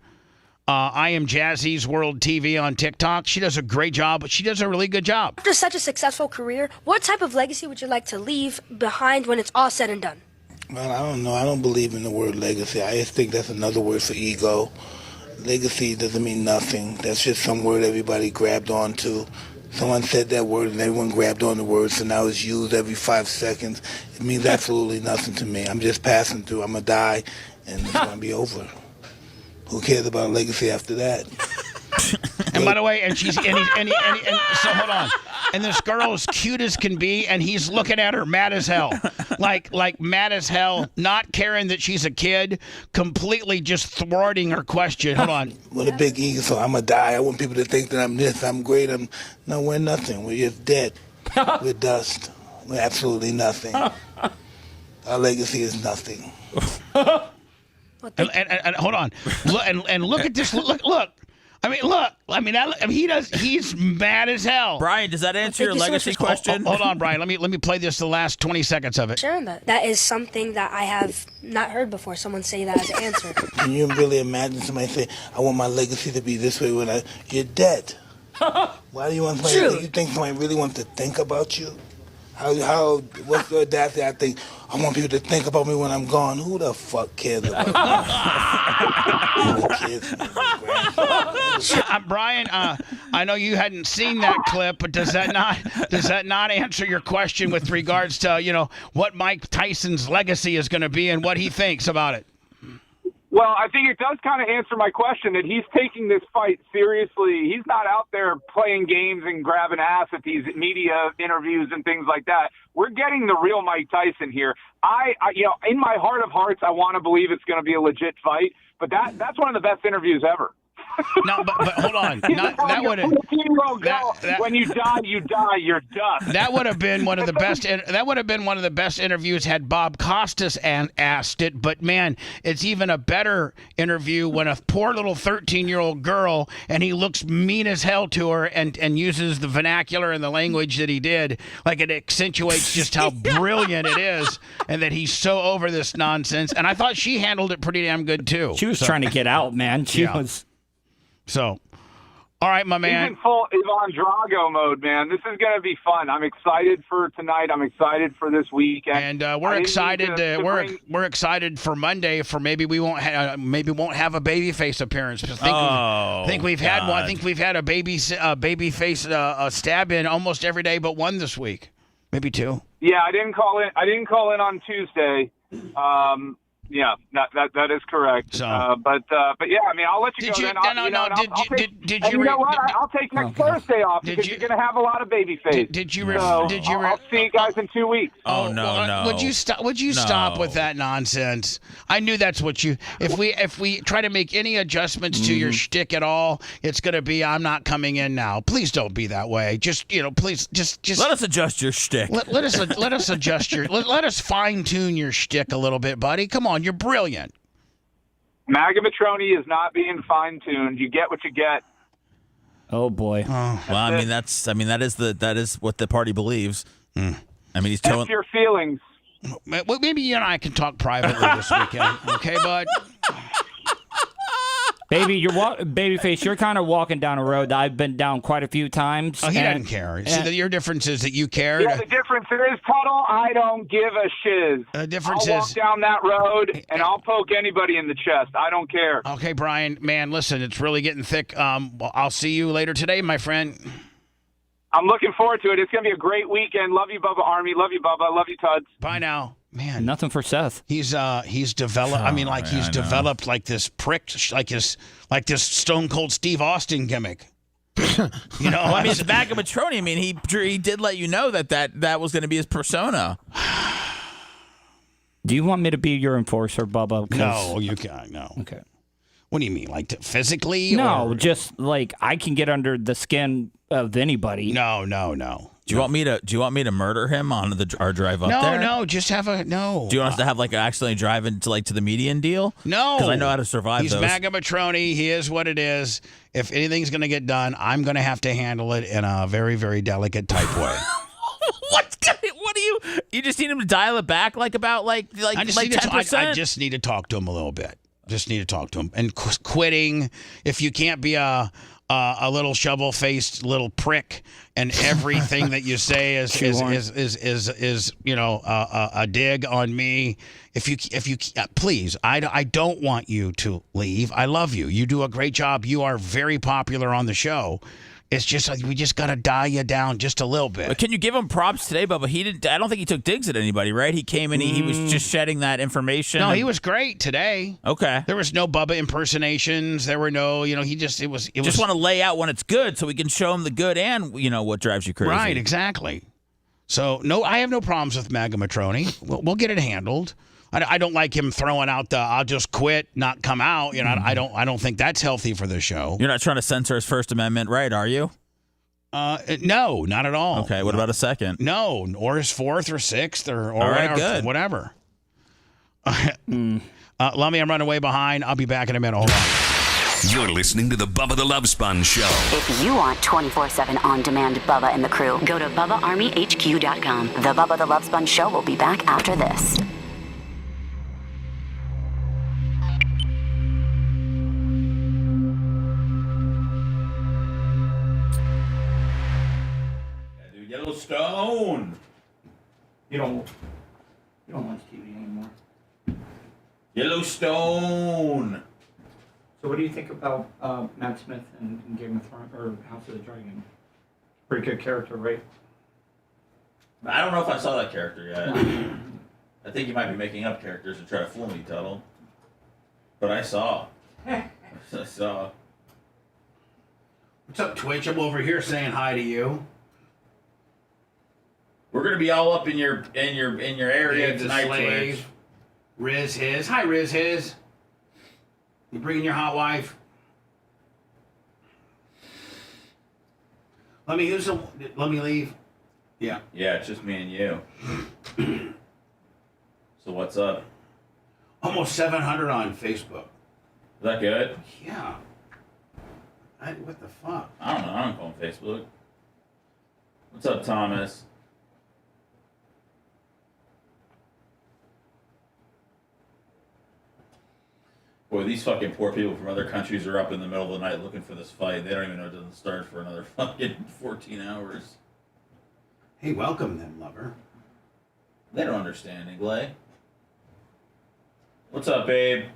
I am Jazzy's World TV on TikTok. She does a great job. She does a really good job. After such a successful career, what type of legacy would you like to leave behind when it's all said and done? Well, I don't know. I don't believe in the word legacy. I just think that's another word for ego. Legacy doesn't mean nothing. That's just some word everybody grabbed onto. Someone said that word and everyone grabbed on the word, so now it's used every 5 seconds. It means absolutely nothing to me. I'm just passing through. I'm going to die, and it's going to be over. Who cares about legacy after that? And by the way, and so hold on. And this girl is cute as can be, and he's looking at her mad as hell. Like mad as hell, not caring that she's a kid, completely just thwarting her question. Hold on. With a big ego, so I'm going to die. I want people to think that I'm this, I'm great. No, we're nothing. We're just dead. We're dust. We're absolutely nothing. Our legacy is nothing. And hold on, look at this. Look. He's mad as hell. Brian, does that answer your legacy question? Hold on, Brian. Let me play this the last 20 seconds of it. Sharing that is something that I have not heard before. Someone say that as an answer. Can you really imagine somebody say, "I want my legacy to be this way"? When you're dead. Why do you want somebody? You think somebody really wants to think about you? What's the audacity? I think, I want people to think about me when I'm gone. Who the fuck cares about Brian, I know you hadn't seen that clip, but does that not answer your question with regards to what Mike Tyson's legacy is going to be and what he thinks about it? Well, I think it does kind of answer my question that he's taking this fight seriously. He's not out there playing games and grabbing ass at these media interviews and things like that. We're getting the real Mike Tyson here. I in my heart of hearts, I want to believe it's going to be a legit fight, but that's one of the best interviews ever. No, but hold on. That would have. When you die, you die. You're dust. That would have been one of the best. That would have been one of the best interviews had Bob Costas asked it. But man, it's even a better interview when a poor little 13-year-old girl and he looks mean as hell to her and uses the vernacular and the language that he did. Like it accentuates just how brilliant it is, and that he's so over this nonsense. And I thought she handled it pretty damn good too. She was trying to get out, man. She was. So, all right, my man. He's in full Ivan Drago mode, man. This is going to be fun. I'm excited for tonight. I'm excited for this weekend. And we're excited. We're excited for Monday. For maybe we won't have a babyface appearance. I think we've had one. I think we've had a babyface stab in almost every day but one this week, maybe two. Yeah, I didn't call in on Tuesday. Yeah, that is correct. So, but yeah, I mean, I'll let you go. Did you? You know what? I'll take next Thursday off because you're going to have a lot of baby face. I'll see you guys in 2 weeks. Oh no! Would you stop? Would you stop with that nonsense? I knew that's what you. If we try to make any adjustments to your shtick at all, it's going to be I'm not coming in now. Please don't be that way. Just please just let us adjust your shtick. Let us adjust your. Let us fine tune your shtick a little bit, buddy. Come on. You're brilliant. Magamatroni is not being fine-tuned. You get what you get. Oh boy. Well, I mean that is what the party believes. I mean he's Test telling your feelings. Well, maybe you and I can talk privately this weekend, okay, bud? Babyface, you're kind of walking down a road that I've been down quite a few times. Oh, he doesn't care. See, your difference is that you care. Yeah, the difference is, Tuttle, I don't give a shiz. The difference I'll walk down that road, and I'll poke anybody in the chest. I don't care. Okay, Brian, man, listen, it's really getting thick. I'll see you later today, my friend. I'm looking forward to it. It's going to be a great weekend. Love you, Bubba Army. Love you, Bubba. Love you, Tuds. Bye now. Man, nothing for Seth. He's developed. He's developed like this prick, like this Stone Cold Steve Austin gimmick. Well, I mean, it's Magamatroni. I mean, he did let you know that was going to be his persona. Do you want me to be your enforcer, Bubba? No, you can't. No. Okay. What do you mean, like physically? No, just like I can get under the skin of anybody. No. Do you want me to murder him on our drive up there? No, just have a no. Do you want us to have accidentally drive into to the median deal? No, because I know how to survive. He's those. Magamatroni. He is what it is. If anything's going to get done, I'm going to have to handle it in a very, very delicate type way. What do you? You just need him to dial it back about 10%. I just need to talk to him a little bit. Just need to talk to him. And quitting, if you can't be a little shovel-faced little prick, and everything that you say is a dig on me. If you please, I don't want you to leave. I love you. You do a great job. You are very popular on the show. It's just we just got to dial you down just a little bit. But can you give him props today, Bubba? He didn't. I don't think he took digs at anybody, right? He came in. He was just shedding that information. No, he was great today. Okay. There was no Bubba impersonations. There were no. He just it was. Just want to lay out when it's good, so we can show him the good and what drives you crazy. Right. Exactly. So no, I have no problems with Magamatroni. We'll get it handled. I don't like him throwing out the "I'll just quit, not come out." I don't think that's healthy for the show. You're not trying to censor his First Amendment right, are you? No, not at all. Okay, what about a second? No, or his fourth or sixth or all right, good. Whatever. Lummy, I'm running way behind. I'll be back in a minute. Hold on. You're listening to the Bubba the Love Sponge Show. If you want 24/7 on-demand Bubba and the crew, go to BubbaArmyHQ.com. The Bubba the Love Sponge Show will be back after this. Yellowstone. You don't watch TV anymore. Yellowstone. So what do you think about Matt Smith in Game of Thrones or House of the Dragon? Pretty good character, right? I don't know if I saw that character yet. I think you might be making up characters to try to fool me, Tuttle. But I saw. I saw. What's up, Twitch? I'm over here saying hi to you. We're gonna be all up in your area Dave the tonight, Slave. Twitch. Riz His. Hi, Riz His. You bringing your hot wife? Let me leave. Yeah. Yeah, it's just me and you. So what's up? Almost 700 on Facebook. Is that good? Yeah. What the fuck? I don't know. I don't go on Facebook. What's up, Thomas? Boy, these fucking poor people from other countries are up in the middle of the night looking for this fight. They don't even know it doesn't start for another fucking 14 hours. Hey, welcome them, lover. They don't understand, Inglay. What's up, babe?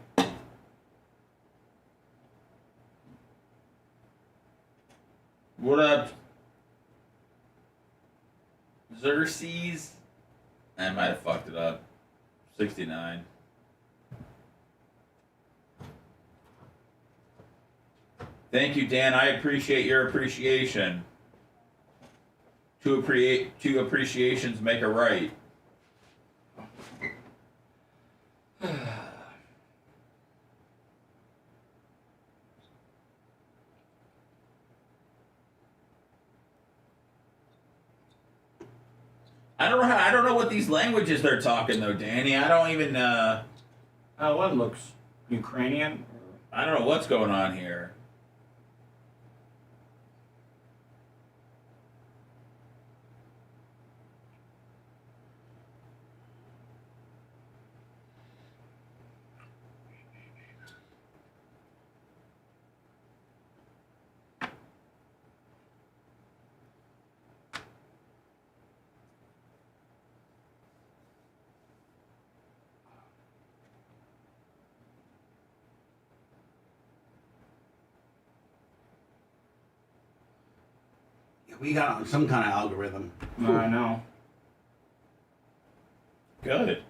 What up? Xerxes? I might have fucked it up. 69. Thank you, Dan. I appreciate your appreciation. Two appreciations make a right. I don't know what these languages they're talking though, Danny. I don't even. One looks Ukrainian. I don't know what's going on here. We got on some kind of algorithm. I know. Good.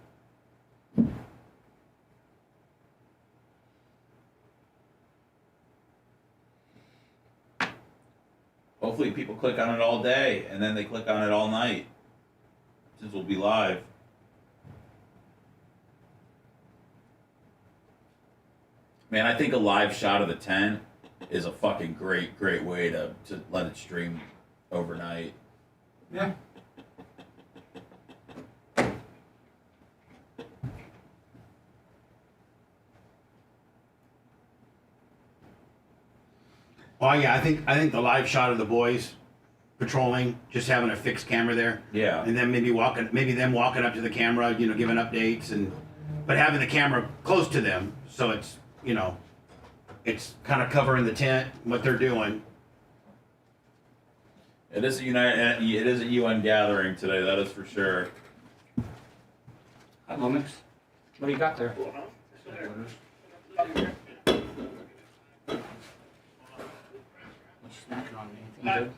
Hopefully people click on it all day and then they click on it all night. Since we'll be live. Man, I think a live shot of the 10 is a fucking great way to let it stream overnight. Yeah. Oh yeah, I think the live shot of the boys patrolling, just having a fixed camera there. Yeah. And then maybe them walking up to the camera, giving updates but having the camera close to them, so it's it's kind of covering the tent, what they're doing. It is a UN gathering today, that is for sure. Hi, Lumix. What do you got there? What you snacking on? Anything good?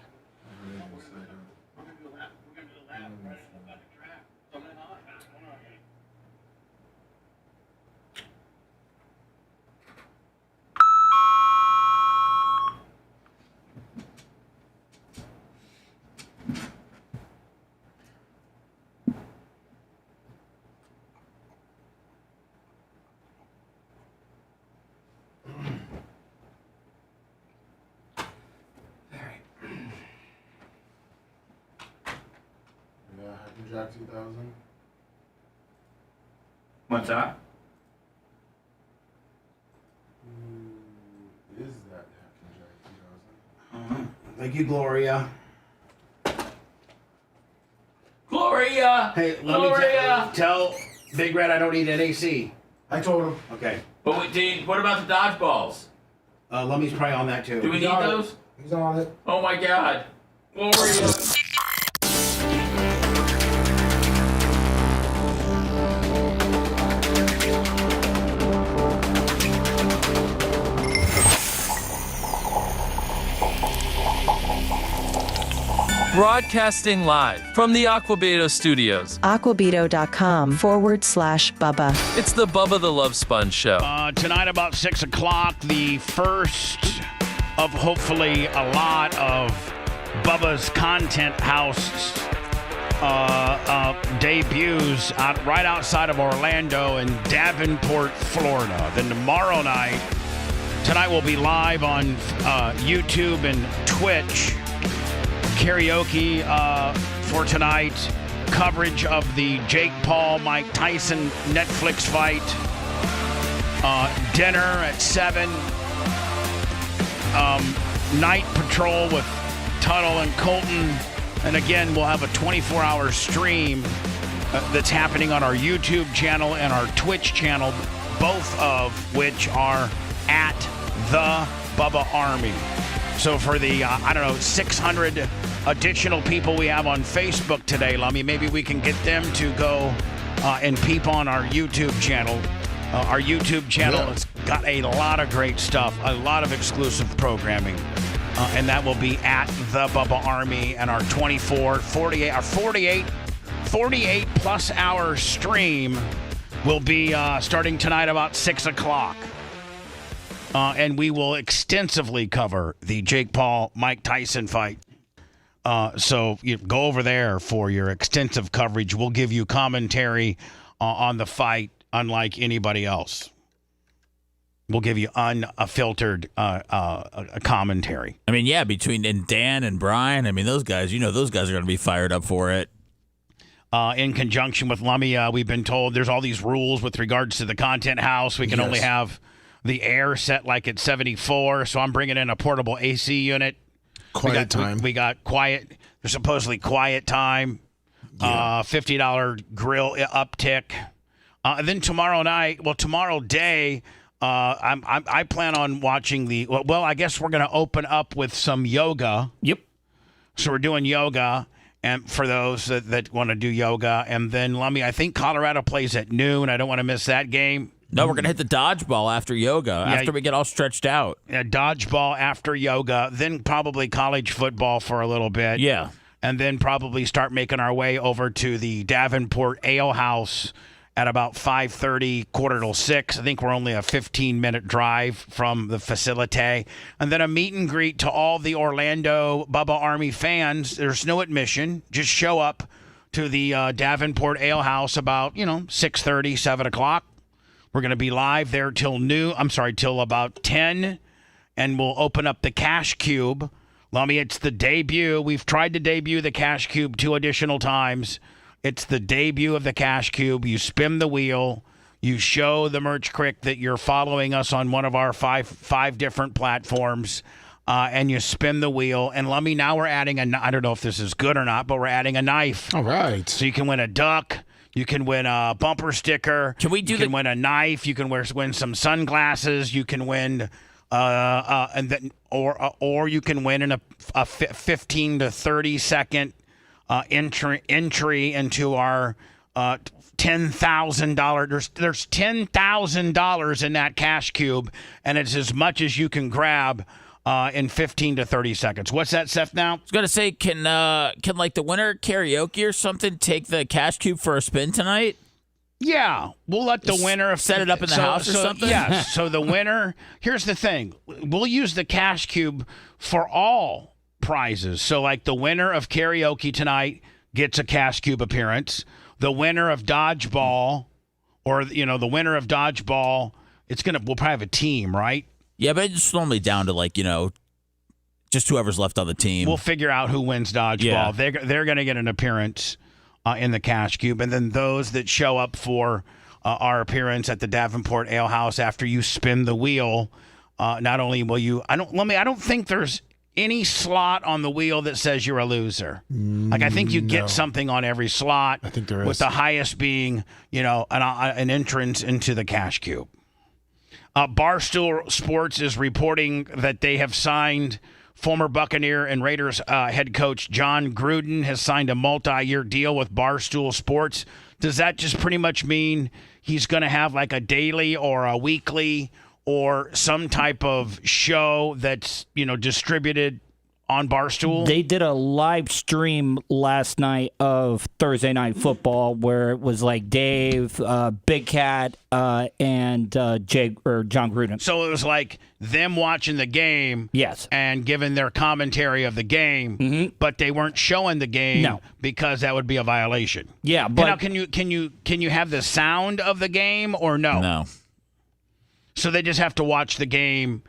Jack 2000. What's that? Who is that Happy Jack 2000? Thank you, Gloria. Gloria! Hey, let me tell Big Red I don't need an AC. I told him. Okay. But what about the dodgeballs? Lummy's probably on that too. Do we need those? He's on it. Oh my god. Gloria. Broadcasting live from the Aquabeto studios. Aquabeto.com/Bubba. It's the Bubba the Love Sponge Show. Tonight about 6 o'clock, the first of hopefully a lot of Bubba's Content House debuts right outside of Orlando in Davenport, Florida. Then tomorrow night, tonight we'll be live on YouTube and Twitch. Karaoke for tonight. Coverage of the Jake Paul, Mike Tyson Netflix fight. Dinner at 7. Night patrol with Tuttle and Colton. And again, we'll have a 24-hour stream that's happening on our YouTube channel and our Twitch channel, both of which are at the Bubba Army. So for the, 600 additional people we have on Facebook today, Lummy, maybe we can get them to go and peep on our YouTube channel. Our YouTube channel has got a lot of great stuff, a lot of exclusive programming. And that will be at the Bubba Army, and our 48 plus hour stream will be starting tonight about 6 o'clock. And we will extensively cover the Jake Paul, Mike Tyson fight. So you go over there for your extensive coverage. We'll give you commentary on the fight unlike anybody else. We'll give you unfiltered commentary. I mean, yeah, between Dan and Brian, I mean, those guys are going to be fired up for it. In conjunction with Lummy, we've been told there's all these rules with regards to the Content House. We can only have the air set like at 74, so I'm bringing in a portable AC unit. Quiet time. We got quiet. There's supposedly quiet time. $50 grill uptick. Then tomorrow day, I plan on watching I guess we're going to open up with some yoga. Yep. So we're doing yoga, and for those that want to do yoga. And then, Lummy, I think Colorado plays at noon. I don't want to miss that game. No, we're going to hit the dodgeball after yoga, after we get all stretched out. Yeah, dodgeball after yoga, then probably college football for a little bit. Yeah. And then probably start making our way over to the Davenport Ale House at about 5:30, 5:45. I think we're only a 15-minute drive from the facility. And then a meet and greet to all the Orlando Bubba Army fans. There's no admission. Just show up to the Davenport Ale House about, 6:30, 7 o'clock. We're going to be live there till about 10, and we'll open up the Cash Cube. Lummy, it's the debut. We've tried to debut the Cash Cube 2 additional times. It's the debut of the Cash Cube. You spin the wheel. You show the Merch Crick that you're following us on one of our five different platforms, and you spin the wheel. And Lummy, now we're adding I don't know if this is good or not, but we're adding a knife. All right. So you can win a duck. You can win a bumper sticker. You can win a knife. You can win some sunglasses. You can win, or you can win in a 15 to 30 second entry into our $10,000. There's $10,000 in that Cash Cube, and it's as much as you can grab in 15 to 30 seconds. What's that, Seth, now? I was going to say, can like the winner karaoke or something take the Cash Cube for a spin tonight? Yeah, we'll let the winner set it up in the house or something. Yeah, so the winner, here's the thing. We'll use the Cash Cube for all prizes. So like the winner of karaoke tonight gets a Cash Cube appearance. The winner of dodgeball, or the winner of dodgeball, we'll probably have a team, right? Yeah, but it's normally down to just whoever's left on the team. We'll figure out who wins dodgeball. Yeah. They're going to get an appearance in the Cash Cube, and then those that show up for our appearance at the Davenport Ale House after you spin the wheel, not only will you, I don't think there's any slot on the wheel that says you're a loser. I think you get something on every slot. I think there is. With the highest being, an entrance into the Cash Cube. Barstool Sports is reporting that they have signed former Buccaneer and Raiders head coach John Gruden has signed a multi-year deal with Barstool Sports. Does that just pretty much mean he's going to have like a daily or a weekly or some type of show that's, distributed on Barstool? They did a live stream last night of Thursday Night Football where it was like Dave, Big Cat, and Jake or John Gruden. So it was like them watching the game, yes, and giving their commentary of the game, but they weren't showing the game because that would be a violation. Yeah, but now can you have the sound of the game or no? No. So they just have to watch the game.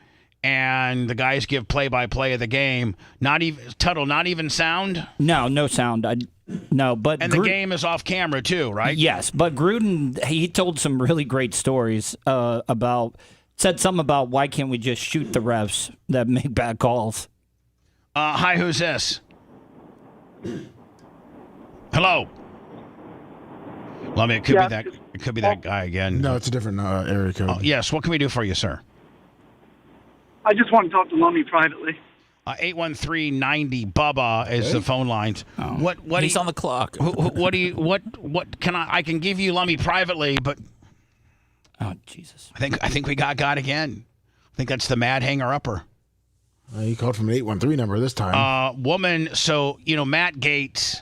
And the guys give play-by-play of the game. Not even Tuttle, not even sound. No sound. No, but and the game is off camera too, right? Yes, but Gruden he told some really great stories said something about why can't we just shoot the refs that make bad calls. Hi, who's this? Hello. Well, I mean, it could be that guy again. No, it's a different area code. Oh, yes. What can we do for you, sir? I just want to talk to Lummy privately. 813-90 Bubba is the phone lines. Oh. What? He's on the clock. What can I can give you Lummy privately, but oh Jesus! I think we got again. I think that's the mad hanger upper. He called from an 813 number this time. Woman. So Matt Gaetz.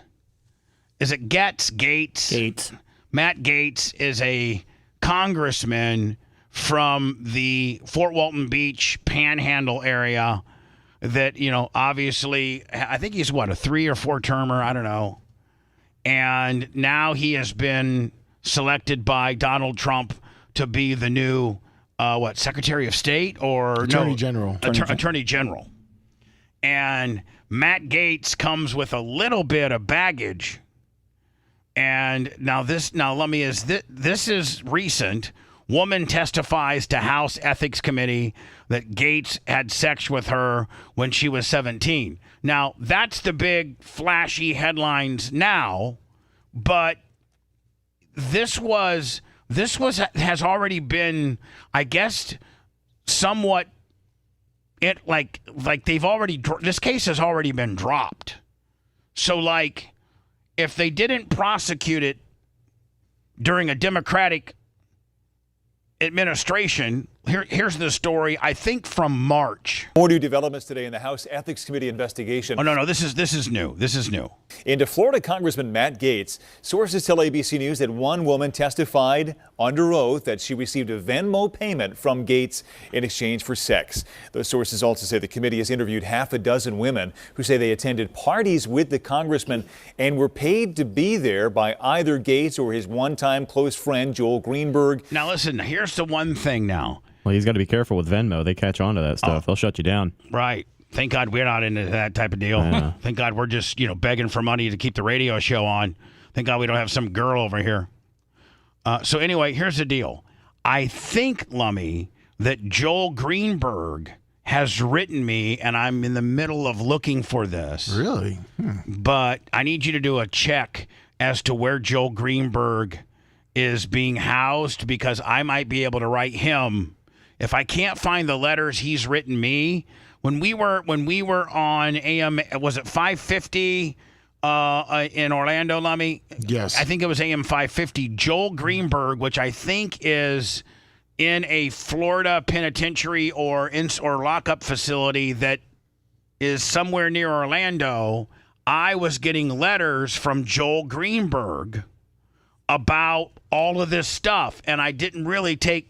Is it Gates? Gates. Matt Gaetz is a congressman from the Fort Walton Beach Panhandle area that, obviously, I think he's, a 3 or 4 termer, I don't know. And now he has been selected by Donald Trump to be the new, Secretary of State or Attorney General. Attorney General. And Matt Gaetz comes with a little bit of baggage. And this is recent. Woman testifies to House Ethics Committee that Gaetz had sex with her when she was 17. Now, that's the big flashy headlines now, but this has already been, I guess, somewhat they've already this case has already been dropped. So if they didn't prosecute it during a Democratic administration, here's the story, I think from March. More new developments today in the House Ethics Committee investigation. Oh, no, this is new. This is new. Into Florida Congressman Matt Gaetz. Sources tell ABC News that one woman testified under oath that she received a Venmo payment from Gaetz in exchange for sex. Those sources also say the committee has interviewed half a dozen women who say they attended parties with the congressman and were paid to be there by either Gaetz or his one-time close friend Joel Greenberg. Now listen, here's the one thing now. Well, he's got to be careful with Venmo. They catch on to that stuff. They'll shut you down. Right. Thank God we're not into that type of deal. Yeah. Thank God we're just, begging for money to keep the radio show on. Thank God we don't have some girl over here. So anyway, here's the deal. I think, Lummy, that Joel Greenberg has written me, and I'm in the middle of looking for this. Really? But I need you to do a check as to where Joel Greenberg is being housed, because I might be able to write him. If I can't find the letters he's written me, when we were on AM, was it 550 in Orlando, Lummy? Yes. I think it was AM 550. Joel Greenberg, which I think is in a Florida penitentiary or lockup facility that is somewhere near Orlando. I was getting letters from Joel Greenberg about all of this stuff, and I didn't really take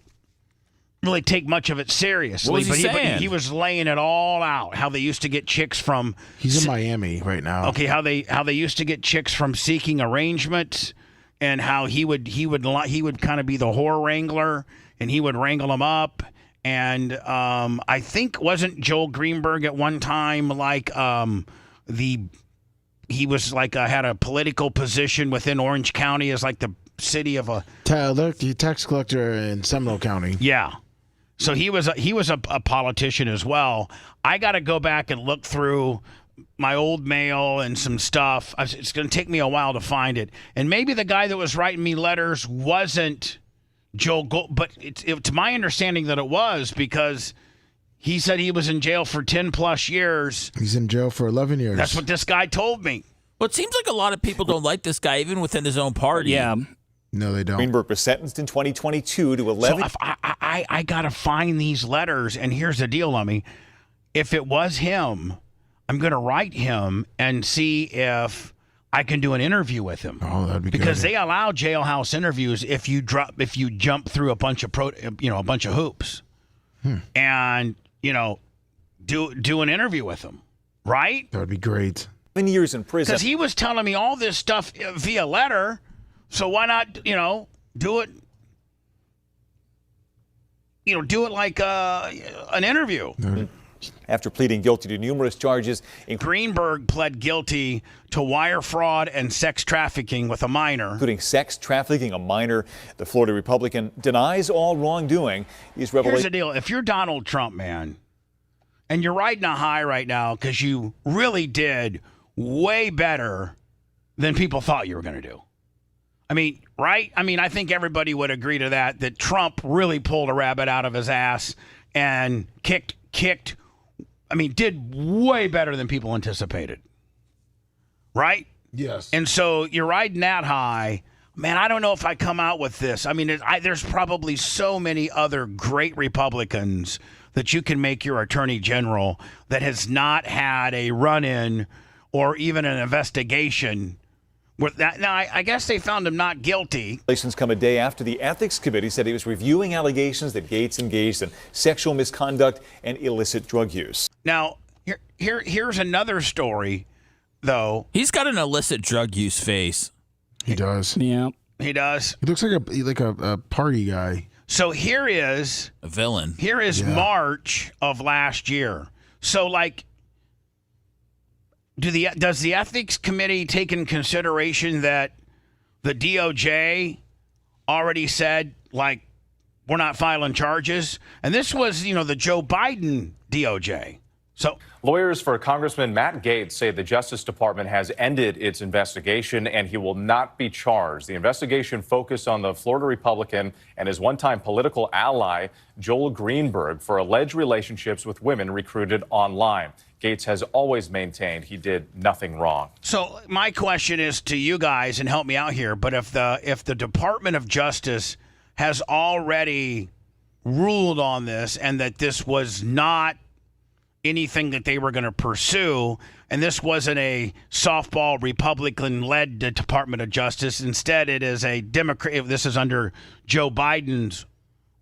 much of it seriously. What was he but saying? He was laying it all out. How they used to get chicks from. He's in Miami right now. Okay, how they used to get chicks from seeking arrangements, and how he would kind of be the whore wrangler, and he would wrangle them up. And I think wasn't Joel Greenberg at one time he was had a political position within Orange County as the city of a tax collector in Seminole County. Yeah. So he was a politician as well. I got to go back and look through my old mail and some stuff. It's going to take me a while to find it. And maybe the guy that was writing me letters wasn't Joel Gold, but to my understanding that it was, because he said he was in jail for 10 plus years. He's in jail for 11 years. That's what this guy told me. Well, it seems like a lot of people don't like this guy, even within his own party. Yeah. No, they don't. Greenberg was sentenced in 2022 to 11. So if I got to find these letters, and here's the deal, Lummy. If it was him, I'm going to write him and see if I can do an interview with him. Oh, that'd be good. Because they allow jailhouse interviews if you jump through a bunch of hoops, and do an interview with him, right? That would be great. 7 years in prison. Because he was telling me all this stuff via letter, so why not do it? Do it like an interview. After pleading guilty to numerous charges, Greenberg pled guilty to wire fraud and sex trafficking with a minor. Including sex trafficking a minor. The Florida Republican denies all wrongdoing. Here's the deal. If you're Donald Trump, man, and you're riding a high right now because you really did way better than people thought you were going to do. I mean, right? I mean, I think everybody would agree to that Trump really pulled a rabbit out of his ass and did way better than people anticipated. Right? Yes. And so you're riding that high. Man, I don't know if I come out with this. I mean, there's probably so many other great Republicans that you can make your attorney general that has not had a run-in or even an investigation with that. Now, I guess they found him not guilty. Revelations come a day after the Ethics Committee said he was reviewing allegations that Gates engaged in sexual misconduct and illicit drug use. Now, here's another story, though. He's got an illicit drug use face. He does. Yeah. He does. He looks like a party guy. So here is a villain. Here is March of last year. So does the Ethics Committee take in consideration that the DOJ already said, we're not filing charges? And this was, the Joe Biden DOJ. So lawyers for Congressman Matt Gaetz say the Justice Department has ended its investigation and he will not be charged. The investigation focused on the Florida Republican and his one-time political ally, Joel Greenberg, for alleged relationships with women recruited online. Gaetz has always maintained he did nothing wrong. So my question is to you guys, and help me out here, but if the Department of Justice has already ruled on this and that this was not anything that they were going to pursue, and this wasn't a softball Republican-led Department of Justice, instead it is a Democrat. This is under Joe Biden's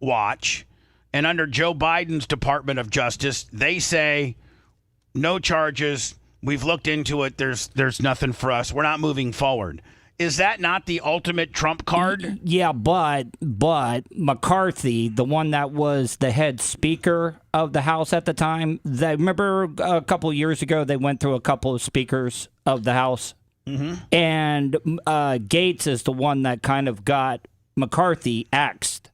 watch, and under Joe Biden's Department of Justice, they say no charges. We've looked into it. There's nothing for us. We're not moving forward. Is that not the ultimate trump card? Yeah, but McCarthy, the one that was the head speaker of the House at the time, remember a couple of years ago they went through a couple of speakers of the House? Mm-hmm. And Gaetz is the one that kind of got McCarthy axed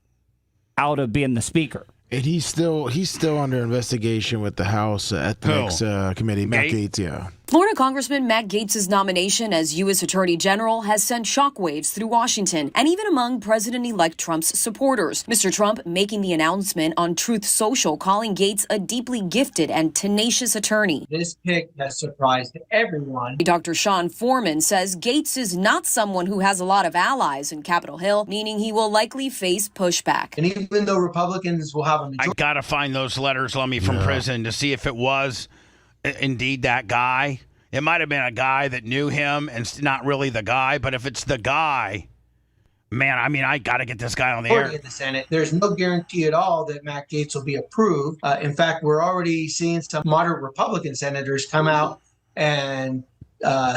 out of being the speaker. And he's still under investigation with the House Ethics Committee. Matt Gaetz, yeah. Florida Congressman Matt Gaetz' nomination as U.S. Attorney General has sent shockwaves through Washington and even among President-elect Trump's supporters. Mr. Trump making the announcement on Truth Social, calling Gaetz a deeply gifted and tenacious attorney. This pick has surprised everyone. Dr. Sean Foreman says Gaetz is not someone who has a lot of allies in Capitol Hill, meaning he will likely face pushback. And even though Republicans will have a majority... I got to find those letters, Lummy, from prison to see if it was indeed that guy. It might have been a guy that knew him and it's not really the guy, but if it's the guy, man, I got to get this guy on the air. In the Senate, there's no guarantee at all that Matt Gaetz will be approved. In fact, we're already seeing some moderate Republican senators come out and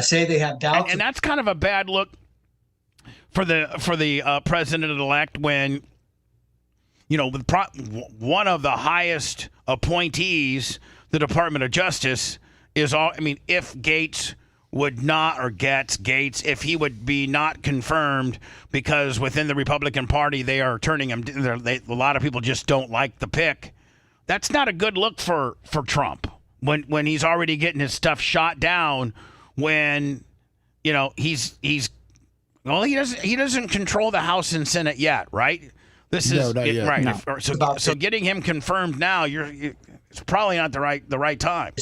say they have doubts. And that's kind of a bad look for the president-elect when, one of the highest appointees, the Department of Justice, is all. If Gaetz would not, or Gaetz, if he would be not confirmed, because within the Republican Party they are turning him. A lot of people just don't like the pick. That's not a good look for Trump when he's already getting his stuff shot down. When he doesn't control the House and Senate yet, right? This is not yet. Right. No. So getting him confirmed now, it's probably not the right time.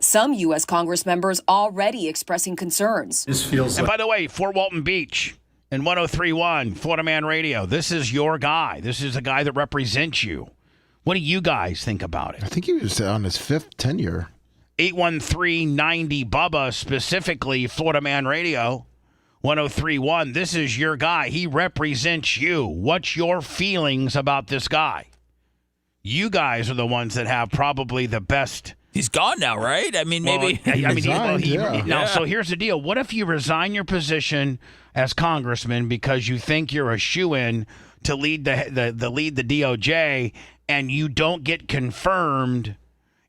Some U.S. Congress members already expressing concerns. This feels. And by the way, Fort Walton Beach and 103.1 Florida Man Radio. This is your guy. This is a guy that represents you. What do you guys think about it? I think he was on his 5th tenure. 813-90 Bubba, specifically Florida Man Radio 1031. This is your guy. He represents you. What's your feelings about this guy? You guys are the ones that have probably the best. He's gone now, right? I mean, maybe. Now, so here's the deal. What if you resign your position as congressman because you think you're a shoo-in to lead the DOJ, and you don't get confirmed,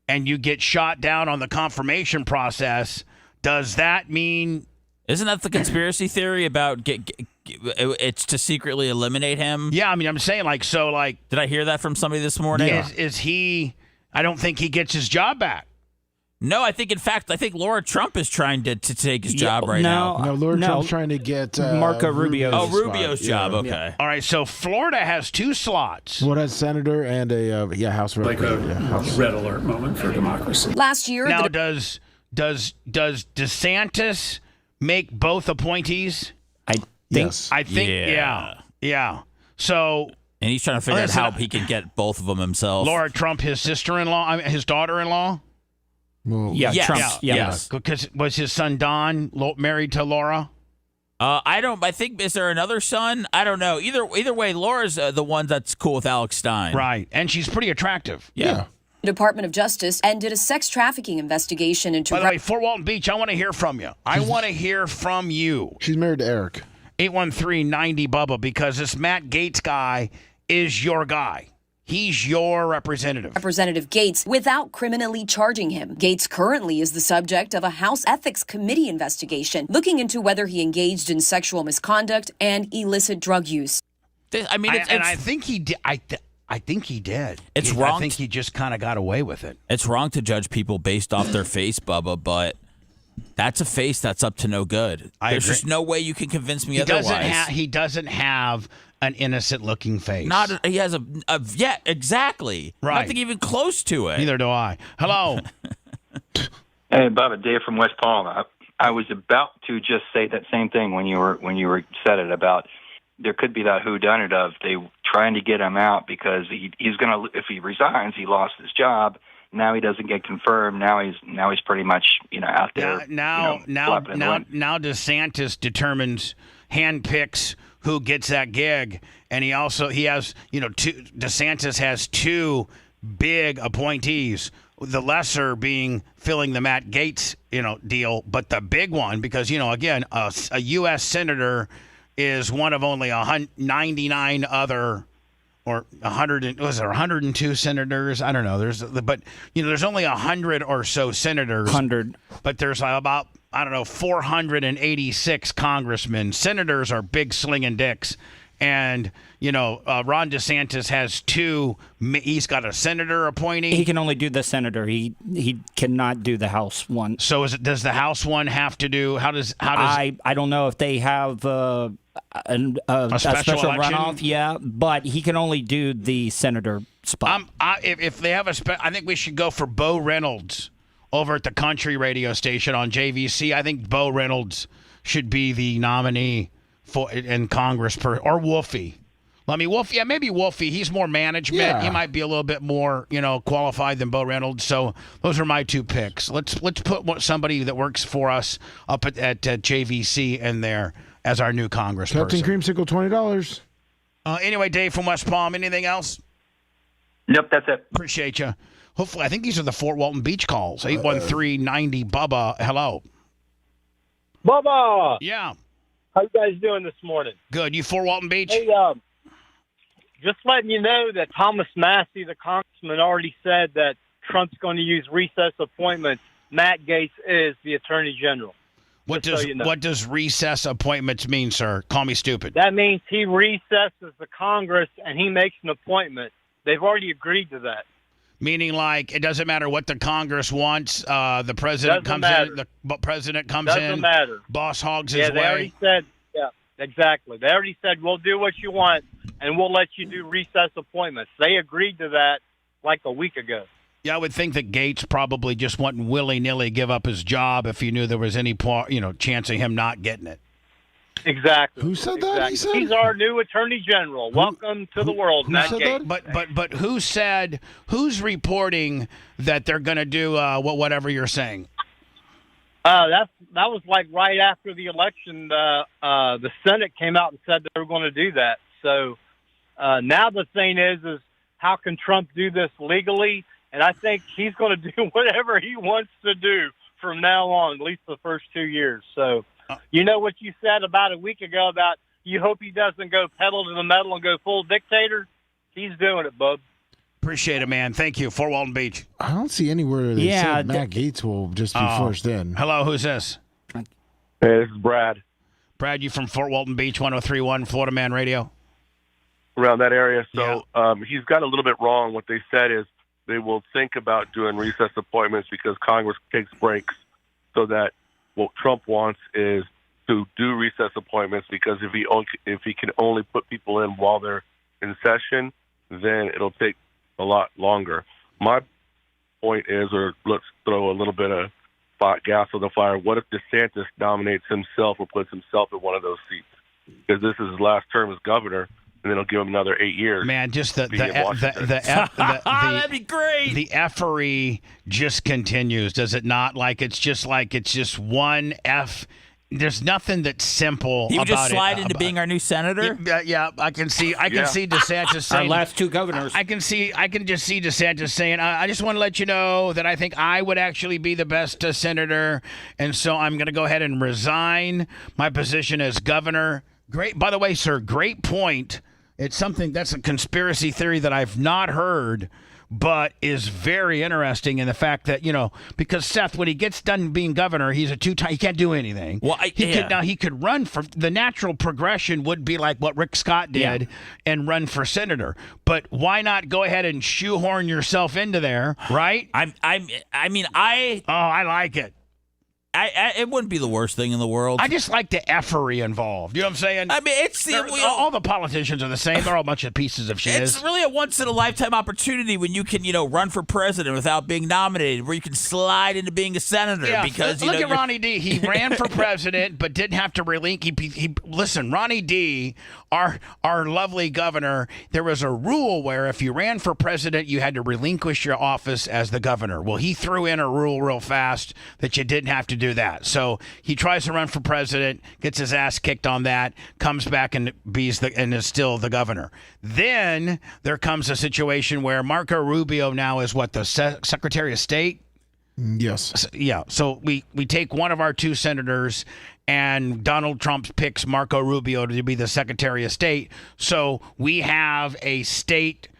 and you get shot down on the confirmation process? Does that mean? Isn't that the conspiracy theory about it's to secretly eliminate him? Yeah, I mean, I'm saying Did I hear that from somebody this morning? Is he? I don't think he gets his job back. No, I think Laura Trump is trying to take his job right now. No, Laura Trump's trying to get Marco Rubio's spot. Rubio's job. Yeah. Okay. All right, so Florida has 2 slots. What has senator and a House like a red alert moment for democracy. Last year, now does DeSantis make both appointees? I think. Yeah. So. And he's trying to figure out how he can get both of them himself. Laura Trump, his sister-in-law, his daughter-in-law? Well, yes. Because was his son Don married to Laura? I think, is there another son? I don't know. Either way, Laura's the one that's cool with Alex Stein. Right. And she's pretty attractive. Yeah. The Department of Justice ended a sex trafficking investigation into. By the way, Fort Walton Beach, I want to hear from you. I want to hear from you. She's married to Eric. 813-90 Bubba, because this Matt Gaetz guy is your guy. He's your representative. Representative Gaetz, without criminally charging him. Gaetz currently is the subject of a House Ethics Committee investigation looking into whether he engaged in sexual misconduct and illicit drug use. I think he did. I think he did. It's wrong. I think he just kind of got away with it. It's wrong to judge people based off their face, Bubba, but that's a face that's up to no good. There's just no way you can convince me otherwise. He doesn't have an innocent-looking face. He has exactly. Right. Nothing even close to it. Neither do I. Hello. Hey, Bubba, Dave from West Palm. I was about to just say that same thing when you said it about there could be that whodunit of they trying to get him out because he's gonna, if he resigns, he lost his job. Now he doesn't get confirmed. Now he's pretty much out there. Now DeSantis handpicks who gets that gig, and he has DeSantis has 2 big appointees. The lesser being filling the Matt Gaetz deal, but the big one because again a U.S. senator is one of only 99 other. Or 102 senators? I don't know. There's only 100 or so senators. 100. But there's about 486 congressmen. Senators are big slinging dicks, and Ron DeSantis has 2. He's got a senator appointee. He can only do the senator. He cannot do the House one. So does the House one have to do? How does? I don't know if they have. A special runoff, yeah, but he can only do the senator spot. If they have I think we should go for Bo Reynolds over at the country radio station on JVC. I think Bo Reynolds should be the nominee in Congress or Wolfie. Wolfie, maybe Wolfie. He's more management. Yeah. He might be a little bit more, qualified than Bo Reynolds. So those are my 2 picks. Let's put somebody that works for us up at JVC in there as our new congressperson. Captain Creamsicle, $20. Anyway, Dave from West Palm, anything else? Nope, that's it. Appreciate you. Hopefully, I think these are the Fort Walton Beach calls. 813-90 Bubba. Hello. Bubba! Yeah. How you guys doing this morning? Good. You Fort Walton Beach? Hey, just letting you know that Thomas Massey, the congressman, already said that Trump's going to use recess appointments. Matt Gaetz is the attorney general. What does recess appointments mean, sir? Call me stupid. That means he recesses the Congress and he makes an appointment. They've already agreed to that. Meaning, it doesn't matter what the Congress wants. The president comes in. The president comes in. Doesn't matter. Boss hogs his way. They already said. Yeah, exactly. They already said we'll do what you want and we'll let you do recess appointments. They agreed to that like a week ago. Yeah, I would think that Gaetz probably just wouldn't willy-nilly give up his job if he knew there was any chance of him not getting it. Exactly. Who said that? He said? He's our new Attorney General. Welcome to the world, Matt Gaetz. But who's reporting that they're going to do whatever you're saying? That was like right after the election. The Senate came out and said they were going to do that. So now the thing is how can Trump do this legally? And I think he's going to do whatever he wants to do from now on, at least the first 2 years. So you know what you said about a week ago about you hope he doesn't go pedal to the metal and go full dictator? He's doing it, bub. Appreciate it, man. Thank you. Fort Walton Beach. I don't see anywhere they said Matt Gaetz will just be forced in. Hello, who's this? Hey, this is Brad. Brad, you from Fort Walton Beach, 103.1 Florida Man Radio? Around that area. So he's got a little bit wrong. What they said is they will think about doing recess appointments because Congress takes breaks, so that what Trump wants is to do recess appointments because if he can only put people in while they're in session, then it'll take a lot longer. My point is, or let's throw a little bit of gas on the fire, what if DeSantis nominates himself or puts himself in one of those seats? Because this is his last term as governor, and then it'll give him another 8 years. Man, just that'd be great. The effery just continues, does it not? It's just one F. There's nothing that's simple. He would about just slide into being our new senator. Yeah, I can see DeSantis saying. Our last two governors. I can just see DeSantis saying, "I just want to let you know that I think I would actually be the best senator, and so I'm going to go ahead and resign my position as governor." Great, by the way, sir. Great point. It's something that's a conspiracy theory that I've not heard, but is very interesting in the fact that, because Seth, when he gets done being governor, he's a two-time, he can't do anything. Well, he could run for, the natural progression would be like what Rick Scott did and run for senator. But why not go ahead and shoehorn yourself into there, right? I like it. It wouldn't be the worst thing in the world. I just like the effery involved. You know what I'm saying? I mean, all the politicians are the same. They're all a bunch of pieces of shit. It's really a once-in-a-lifetime opportunity when you can, run for president without being nominated, where you can slide into being a senator. Yeah, because look at Ronnie D. He ran for president, but didn't have to listen, Ronnie D., our lovely governor, there was a rule where if you ran for president, you had to relinquish your office as the governor. Well, he threw in a rule real fast that you didn't have to do that. So he tries to run for president, gets his ass kicked on that, comes back and is still the governor. Then there comes a situation where Marco Rubio now is the Secretary of State? Yes. Yeah. So we take one of our two senators, and Donald Trump picks Marco Rubio to be the Secretary of State. So we have a senator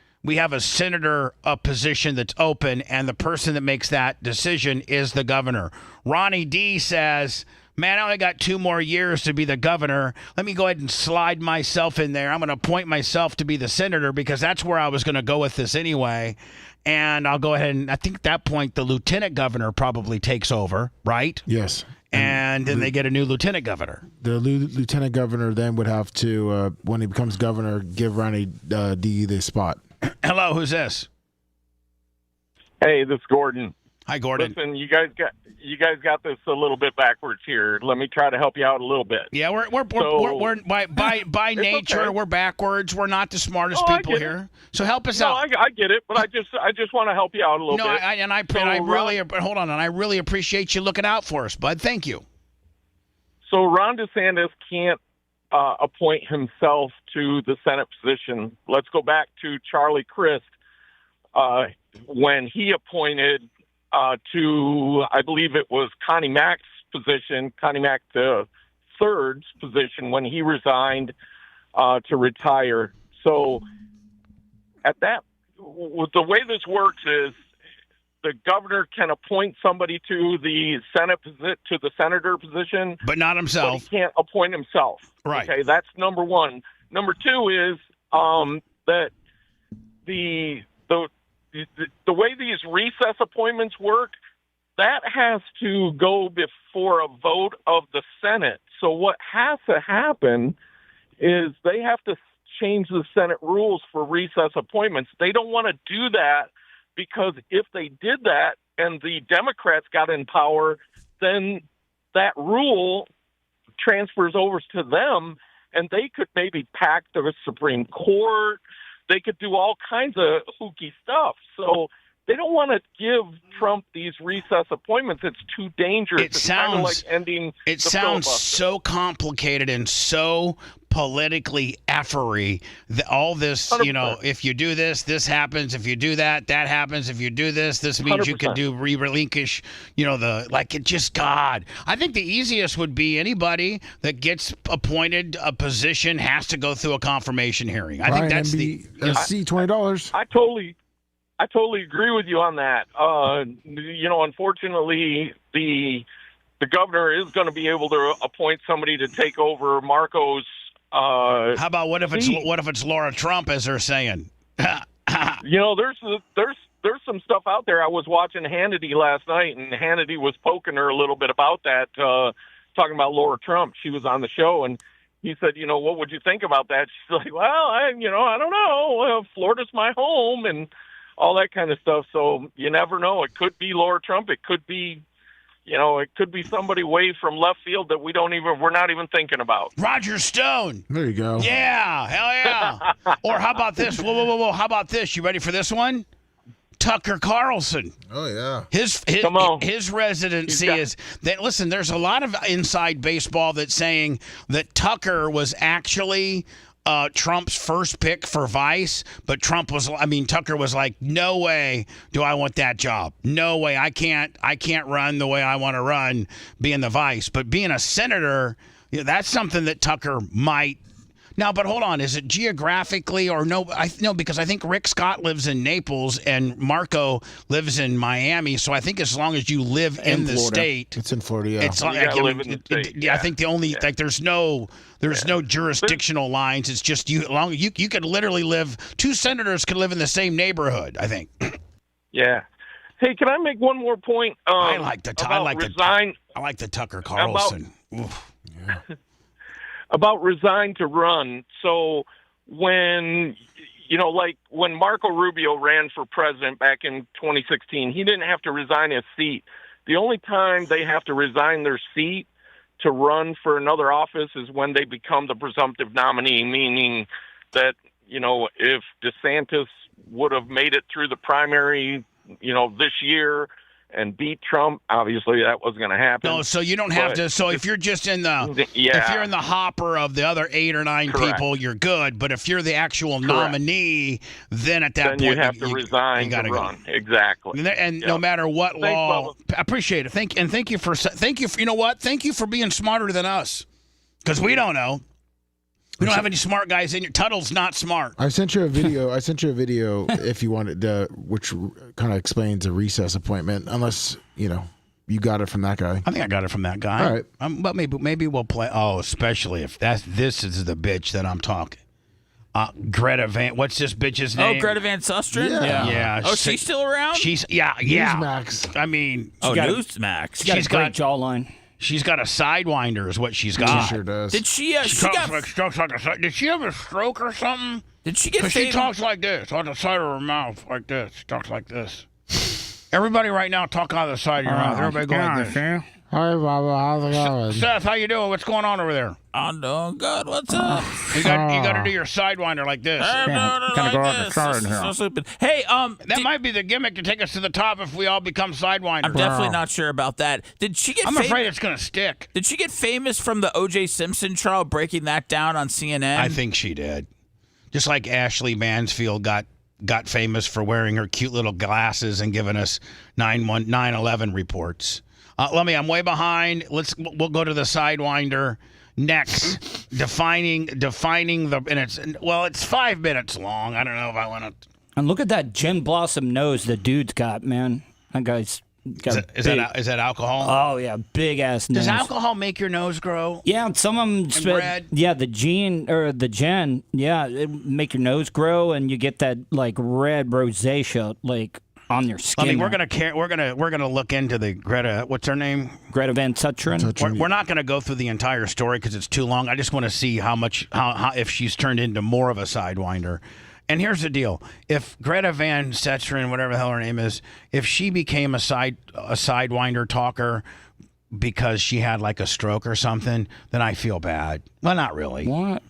position that's open, and the person that makes that decision is the governor. Ronnie D. says, man, I only got 2 more years to be the governor. Let me go ahead and slide myself in there. I'm going to appoint myself to be the senator because that's where I was going to go with this anyway. And I'll go ahead and I think at that point the lieutenant governor probably takes over, right? Yes. And then they get a new lieutenant governor. The lieutenant governor then would have to, when he becomes governor, give Ronnie D. the spot. Hello, who's this? Hey, this is Gordon. Hi, Gordon. Listen, you guys got this a little bit backwards here. Let me try to help you out a little bit. Yeah, we're by nature okay. We're backwards. We're not the smartest people here. So help us out. I get it, but I just want to help you out a little bit. I really appreciate you looking out for us, bud. Thank you. So Ron DeSantis can't appoint himself to the Senate position. Let's go back to Charlie Crist when he appointed to, I believe it was Connie Mack's position, Connie Mack the third's position, when he resigned to retire. So at that, the way this works is the governor can appoint somebody to the senator position, but not himself. But he can't appoint himself. Right. Okay, that's number one. Number two is that the way these recess appointments work, that has to go before a vote of the Senate. So what has to happen is they have to change the Senate rules for recess appointments. They don't want to do that because if they did that and the Democrats got in power, then that rule transfers over to them, and they could maybe pack the Supreme Court. They could do all kinds of hooky stuff. So they don't want to give Trump these recess appointments. It's too dangerous. It's kind of like ending It the sounds filibuster. so complicated and so politically effery. All this, 100%. if you do this, this happens. If you do that, that happens. If you do this, this means you can 100%. relinquish, it just, God. I think the easiest would be anybody that gets appointed a position has to go through a confirmation hearing. I think that's MBSC, $20. I totally agree with you on that. Unfortunately, the governor is going to be able to appoint somebody to take over Marco's. How about what if it's Laura Trump, as they're saying? There's some stuff out there. I was watching Hannity last night, and Hannity was poking her a little bit about that, talking about Laura Trump. She was on the show, and he said, what would you think about that? She's like, well, I don't know. Florida's my home, and all that kind of stuff. So you never know. It could be Laura Trump. It could be, it could be somebody way from left field that we're not even thinking about. Roger Stone. There you go. Yeah, hell yeah. Or how about this? Whoa. How about this? You ready for this one? Tucker Carlson. Oh, yeah. His residency is that. Listen, there's a lot of inside baseball that's saying that Tucker was actually Trump's first pick for vice, but Tucker was like, no way do I want that job. No way. I can't run the way I want to run being the vice. But being a senator, that's something that Tucker might. Now, but hold on. Is it geographically or no? No, because I think Rick Scott lives in Naples and Marco lives in Miami. So I think as long as you live in the state. It's in Florida, yeah. It's like, live in the state. I think the only, there's no jurisdictional lines. It's just you could literally live, two senators could live in the same neighborhood, I think. Yeah. Hey, can I make one more point? I like the Tucker Carlson. About resign to run. So when Marco Rubio ran for president back in 2016, he didn't have to resign his seat. The only time they have to resign their seat to run for another office is when they become the presumptive nominee, meaning that, if DeSantis would have made it through the primary, this year and beat Trump, obviously that wasn't going to happen. No, so you don't have to. So if you're just in if you're in the hopper of the other 8 or 9 people, you're good. But if you're the actual nominee, then at that point you have to resign to run. Exactly. And no matter what law, I appreciate it. Thank you for Thank you for being smarter than us, because we don't know. We don't have any smart guys in here. Tuttle's not smart. I sent you a video. If you wanted which kind of explains a recess appointment, unless you got it from that guy. I think I got it from that guy. All right, but maybe we'll play. Oh, especially if this is the bitch that I'm talking. Greta Van. What's this bitch's name? Oh, Greta Van Susteren. Yeah. Oh, she's still around. She's Newsmax. I mean, Newsmax. She's got a great jawline. She's got a sidewinder, is what she's got. She sure does. Did she? Did she have a stroke or something? Did she get? Because she talks like this on the side of her mouth, like this. She talks like this. Everybody, right now, talk on the side of your mouth. Everybody go like this. Hi, Baba. How's it going? Seth, how you doing? What's going on over there? I'm doing good. What's up? You got to do your sidewinder like this. Hey, that might be the gimmick to take us to the top if we all become sidewinders. I'm definitely not sure about that. Did she get? I'm afraid it's going to stick. Did she get famous from the O.J. Simpson trial, breaking that down on CNN? I think she did. Just like Ashley Mansfield got famous for wearing her cute little glasses and giving us 9/11 reports. I'm way behind. We'll go to the sidewinder next. defining the, and it's 5 minutes long. I don't know if I want to. And look at that gin blossom nose the dude's got, man. That guy's got is that alcohol? Oh yeah, big ass nose. Does alcohol make your nose grow? Yeah, some of them. Red? Yeah, the gin. Yeah, it make your nose grow, and you get that like red rosacea like on your skin. I mean, we're gonna look into the Greta. What's her name? Greta Van Susteren. We're not gonna go through the entire story because it's too long. I just want to see how if she's turned into more of a sidewinder. And here's the deal: if Greta Van Susteren, whatever the hell her name is, if she became a sidewinder talker, because she had like a stroke or something, then I feel bad. Well, not really. What?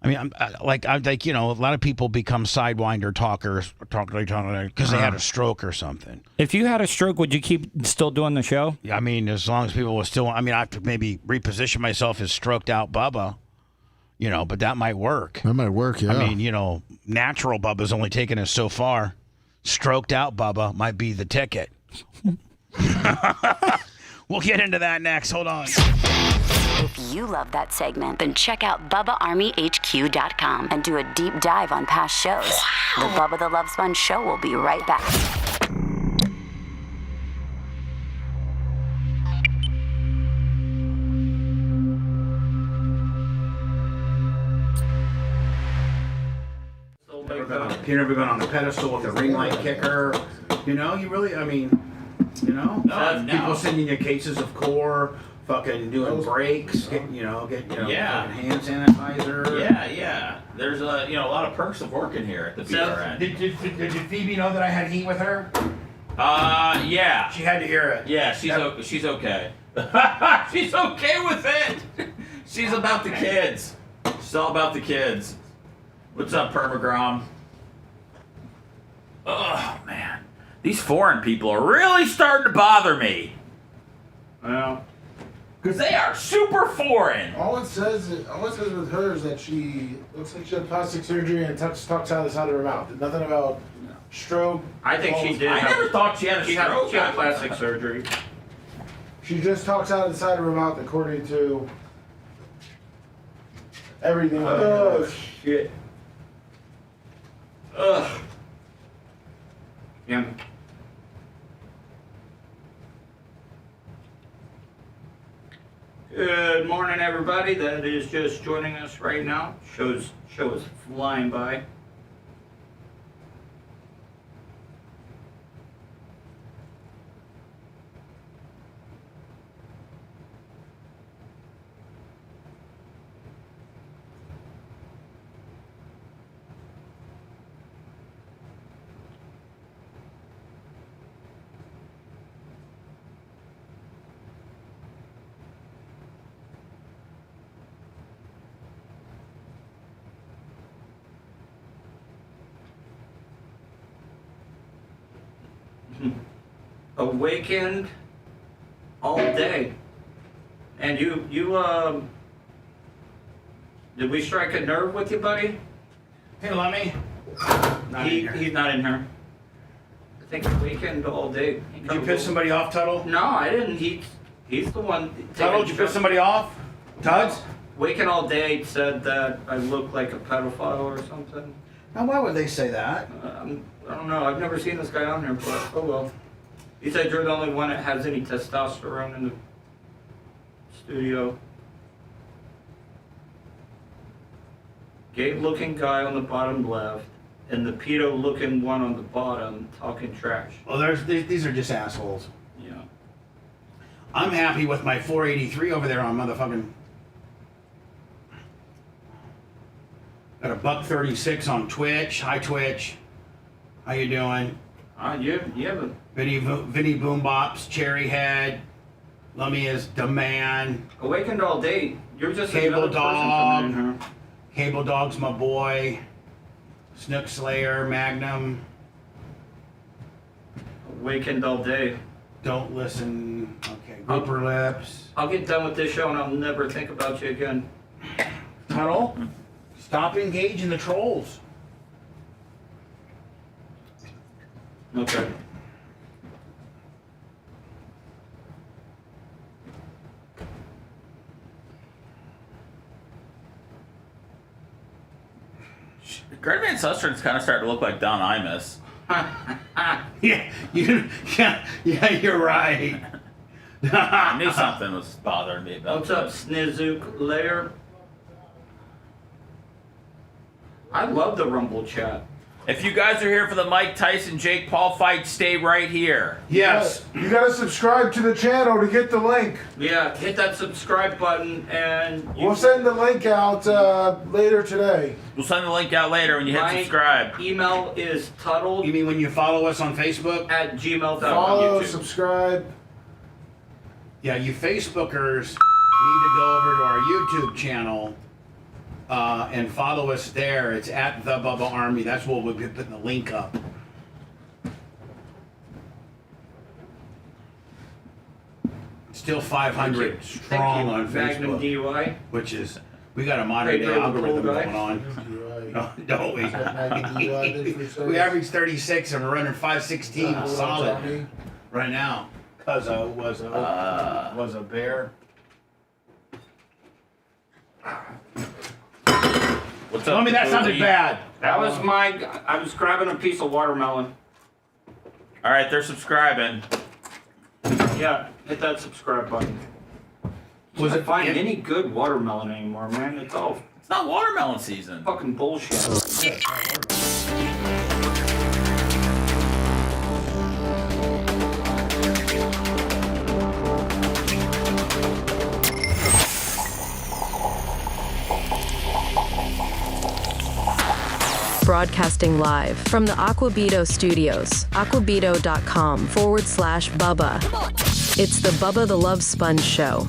I mean, I'm like, a lot of people become sidewinder talkers because they had a stroke or something. If you had a stroke, would you keep still doing the show? Yeah, I mean, as long as people were still, I mean, I have to maybe reposition myself as stroked out Bubba, but that might work. That might work, yeah. I mean, natural Bubba's only taken us so far. Stroked out Bubba might be the ticket. We'll get into that next. Hold on. If you love that segment, then check out BubbaArmyHQ.com and do a deep dive on past shows. The Bubba the Love Sponge Show will be right back. You've never been on a pedestal with a ring light kicker. You really, people sending you cases of core, fucking doing breaks, fucking hand sanitizer. Yeah. There's a lot of perks of working here at the BRN. Did Phoebe know that I had heat with her? Yeah. She had to hear it. Yeah, she's okay. She's okay with it. She's about the kids. She's all about the kids. What's up, Permagrom? Oh, man. These foreign people are really starting to bother me. Well, because they are super foreign. All it says with her is that she looks like she had plastic surgery and talks out of the side of her mouth. Nothing about stroke. I think she did. I never thought she had a stroke. She had plastic surgery. She just talks out of the side of her mouth according to everything. Oh, shit. Ugh. Yeah. Good morning, everybody that is just joining us right now. Show is flying by. Awakened all day. And you did we strike a nerve with you, buddy? Hey, Lummy. He's not in here. I think awakened all day. Did you piss somebody off, Tuttle? No, I didn't. He's the one. Tuttle, did you piss somebody off? Tuds? Waking all day said that I look like a pedophile or something. Now, why would they say that? I don't know. I've never seen this guy on here, but oh well. He said you're the only one that has any testosterone in the studio. Gay-looking guy on the bottom left, and the pedo-looking one on the bottom talking trash. Well, these are just assholes. Yeah. I'm happy with my 483 over there on motherfucking. Got a $136 on Twitch. Hi, Twitch. How you doing? You have a Vinny Boombops, Cherry Head, Lummy is the man. Awakened all day. You're just Cable another Dog. person coming in here. Cable Dog's my boy. Snook Slayer, Magnum. Awakened all day. Don't listen. Okay, Grouper Lips. I'll get done with this show and I'll never think about you again. Tuttle, stop engaging the trolls. Okay. Great Man Sustenance kind of starting to look like Don Imus. Yeah, you're right. I knew something was bothering me about What's up, Snizook Lair? I love the Rumble chat. If you guys are here for the Mike Tyson Jake Paul fight, stay right here. Yes. You gotta subscribe to the channel to get the link. Yeah, hit that subscribe button and We'll send the link out later today. We'll send the link out later when you hit my subscribe. email is Tuttle. You mean when you follow us on Facebook? At gmail.com. Follow, YouTube. subscribe. Yeah, you Facebookers need to go over to our YouTube channel and follow us there. It's at The Bubba Army. That's what we'll be putting the link up. Still 500 strong on Facebook. DUI. Which is, we got a modern day algorithm going on. Don't we? We average 36 and we're running 516 solid right now. Because was a bear. What's Tell up? me that sounded bad. That was I was grabbing a piece of watermelon. All right, they're subscribing. Yeah, hit that subscribe button. Was Can't find any good watermelon anymore, man. It's not watermelon season. Fucking bullshit. Broadcasting live from the Aquabito studios, aquabito.com/Bubba. It's the Bubba the Love Sponge Show.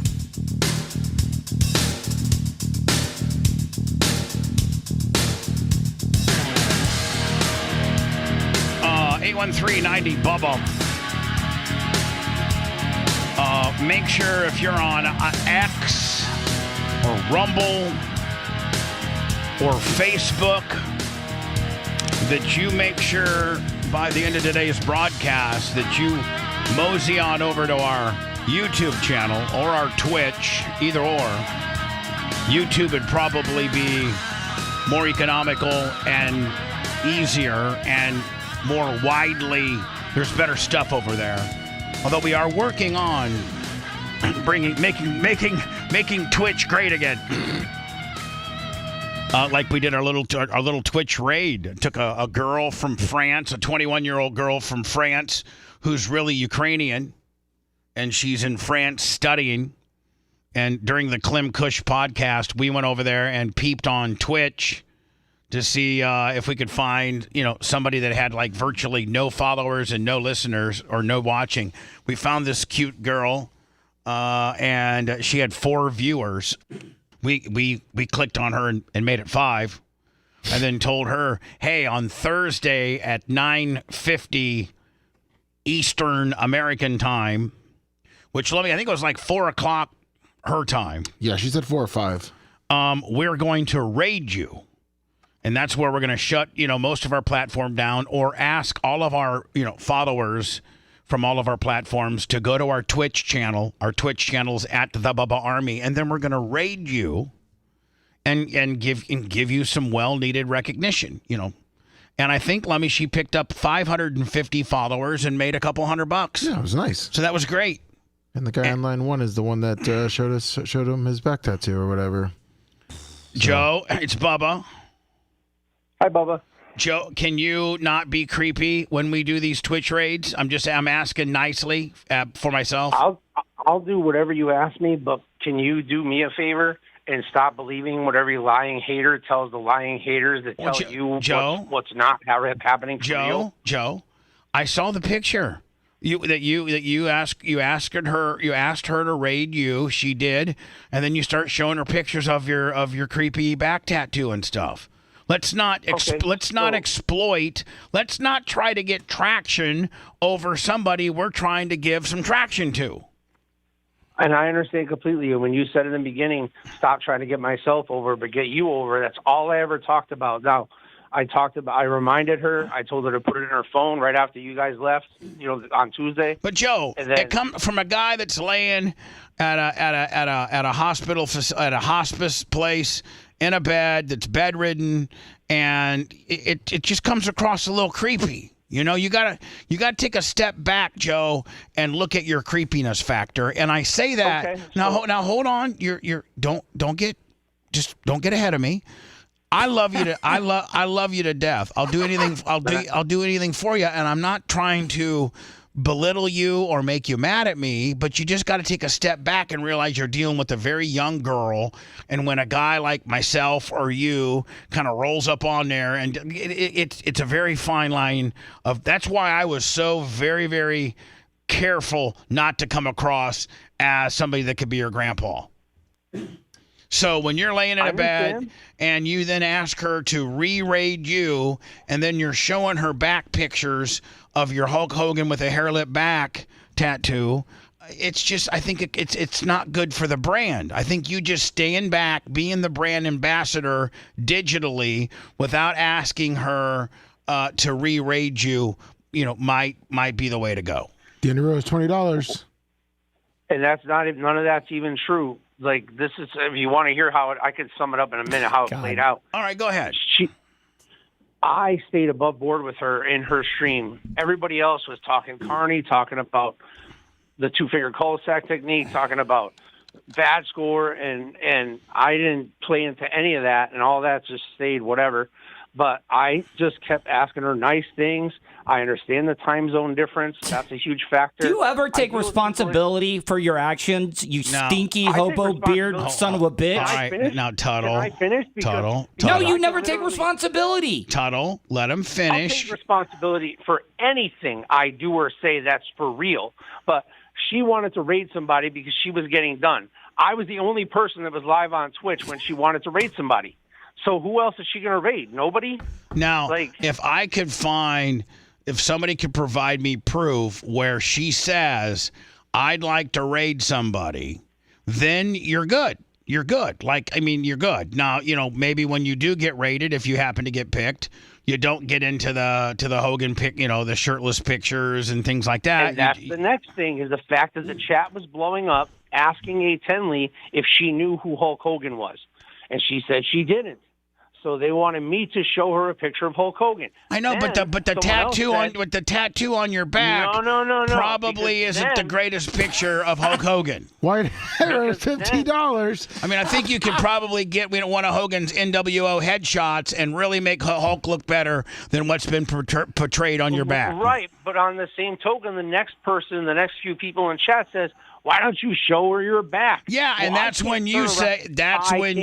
Uh, 813-90 Bubba. Make sure if you're on X or Rumble or Facebook that you make sure by the end of today's broadcast that you mosey on over to our YouTube channel or our Twitch, either or. YouTube would probably be more economical and easier and more widely. There's better stuff over there. Although we are working on making Twitch great again. Like we did our little Twitch raid. Took a girl from France, a 21-year-old girl from France who's really Ukrainian, and she's in France studying. And during the Klim Kush podcast, we went over there and peeped on Twitch to see if we could find, somebody that had like virtually no followers and no listeners or no watching. We found this cute girl, and she had 4 viewers. We clicked on her and made it 5, and then told her, hey, on Thursday at 9:50 Eastern American time, which I think it was like 4 o'clock her time. Yeah, she said 4 or 5. We're going to raid you. And that's where we're going to shut, most of our platform down, or ask all of our, followers from all of our platforms to go to our Twitch channel. Our Twitch channel's at the Bubba Army, and then we're going to raid you and give you some well-needed recognition, And I think, Lummy, she picked up 550 followers and made a couple $100. Yeah, it was nice. So that was great. And the guy on line 1 is the one that showed him his back tattoo or whatever. Joe, it's Bubba. Hi, Bubba. Joe, can you not be creepy when we do these Twitch raids? I'm asking nicely for myself. I'll do whatever you ask me, but can you do me a favor and stop believing what every lying hater tells the lying haters that tell you what's not happening for you? Joe, I saw the picture. You asked her to raid you. She did, and then you start showing her pictures of your creepy back tattoo and stuff. Let's not exploit. Let's not try to get traction over somebody we're trying to give some traction to. And I understand completely. When you said in the beginning, stop trying to get myself over, but get you over. That's all I ever talked about. Now, I reminded her. I told her to put it in her phone right after you guys left, on Tuesday. But Joe, it comes from a guy that's laying at a hospital, at a hospice place, in a bed that's bedridden, and it just comes across a little creepy. You gotta take a step back, Joe, and look at your creepiness factor. And I say that now hold on. Don't get ahead of me. I love you I love you to death. I'll do anything. I'll do anything for you, and I'm not trying to belittle you or make you mad at me, but you just got to take a step back and realize you're dealing with a very young girl. And when a guy like myself or you kind of rolls up on there, and it's a very fine line of. That's why I was so very, very careful not to come across as somebody that could be your grandpa. So when you're laying in a bed and you then ask her to re-raid you, and then you're showing her back pictures of your Hulk Hogan with a hair lip back tattoo, it's just, I think it's not good for the brand. I think you just staying back, being the brand ambassador digitally without asking her to re-raid you, might be the way to go. The end row is $20. And that's none of that's even true. Like, this is, if you want to hear how I could sum it up in a minute, how it played out. All right, go ahead. I stayed above board with her in her stream. Everybody else was talking Carney, talking about the two-finger cul-de-sac technique, talking about bad score, and I didn't play into any of that, and all that just stayed whatever. But I just kept asking her nice things. I understand the time zone difference. That's a huge factor. Do you ever take responsibility for your actions, you stinky hobo beard son of a bitch? All right, now, Tuttle. Can I finish? Tuttle. No, you never take responsibility. Tuttle, let him finish. I'll take responsibility for anything I do or say that's for real. But she wanted to raid somebody because she was getting done. I was the only person that was live on Twitch when she wanted to raid somebody. So who else is she going to raid? Nobody? Now, if somebody could provide me proof where she says, I'd like to raid somebody, then you're good. You're good. You're good. Now, maybe when you do get raided, if you happen to get picked, you don't get into the Hogan pick, the shirtless pictures and things like that. And that's the next thing is the fact that the chat was blowing up, asking A10 if she knew who Hulk Hogan was. And she said she didn't. So they wanted me to show her a picture of Hulk Hogan. I know, but the tattoo on your back probably isn't the greatest picture of Hulk Hogan. White hair is $50. I mean, I think you could probably get one of Hogan's NWO headshots and really make Hulk look better than what's been portrayed on your back. Right, but on the same token, the next few people in chat says, why don't you show her your back? Yeah, and that's when you say that's when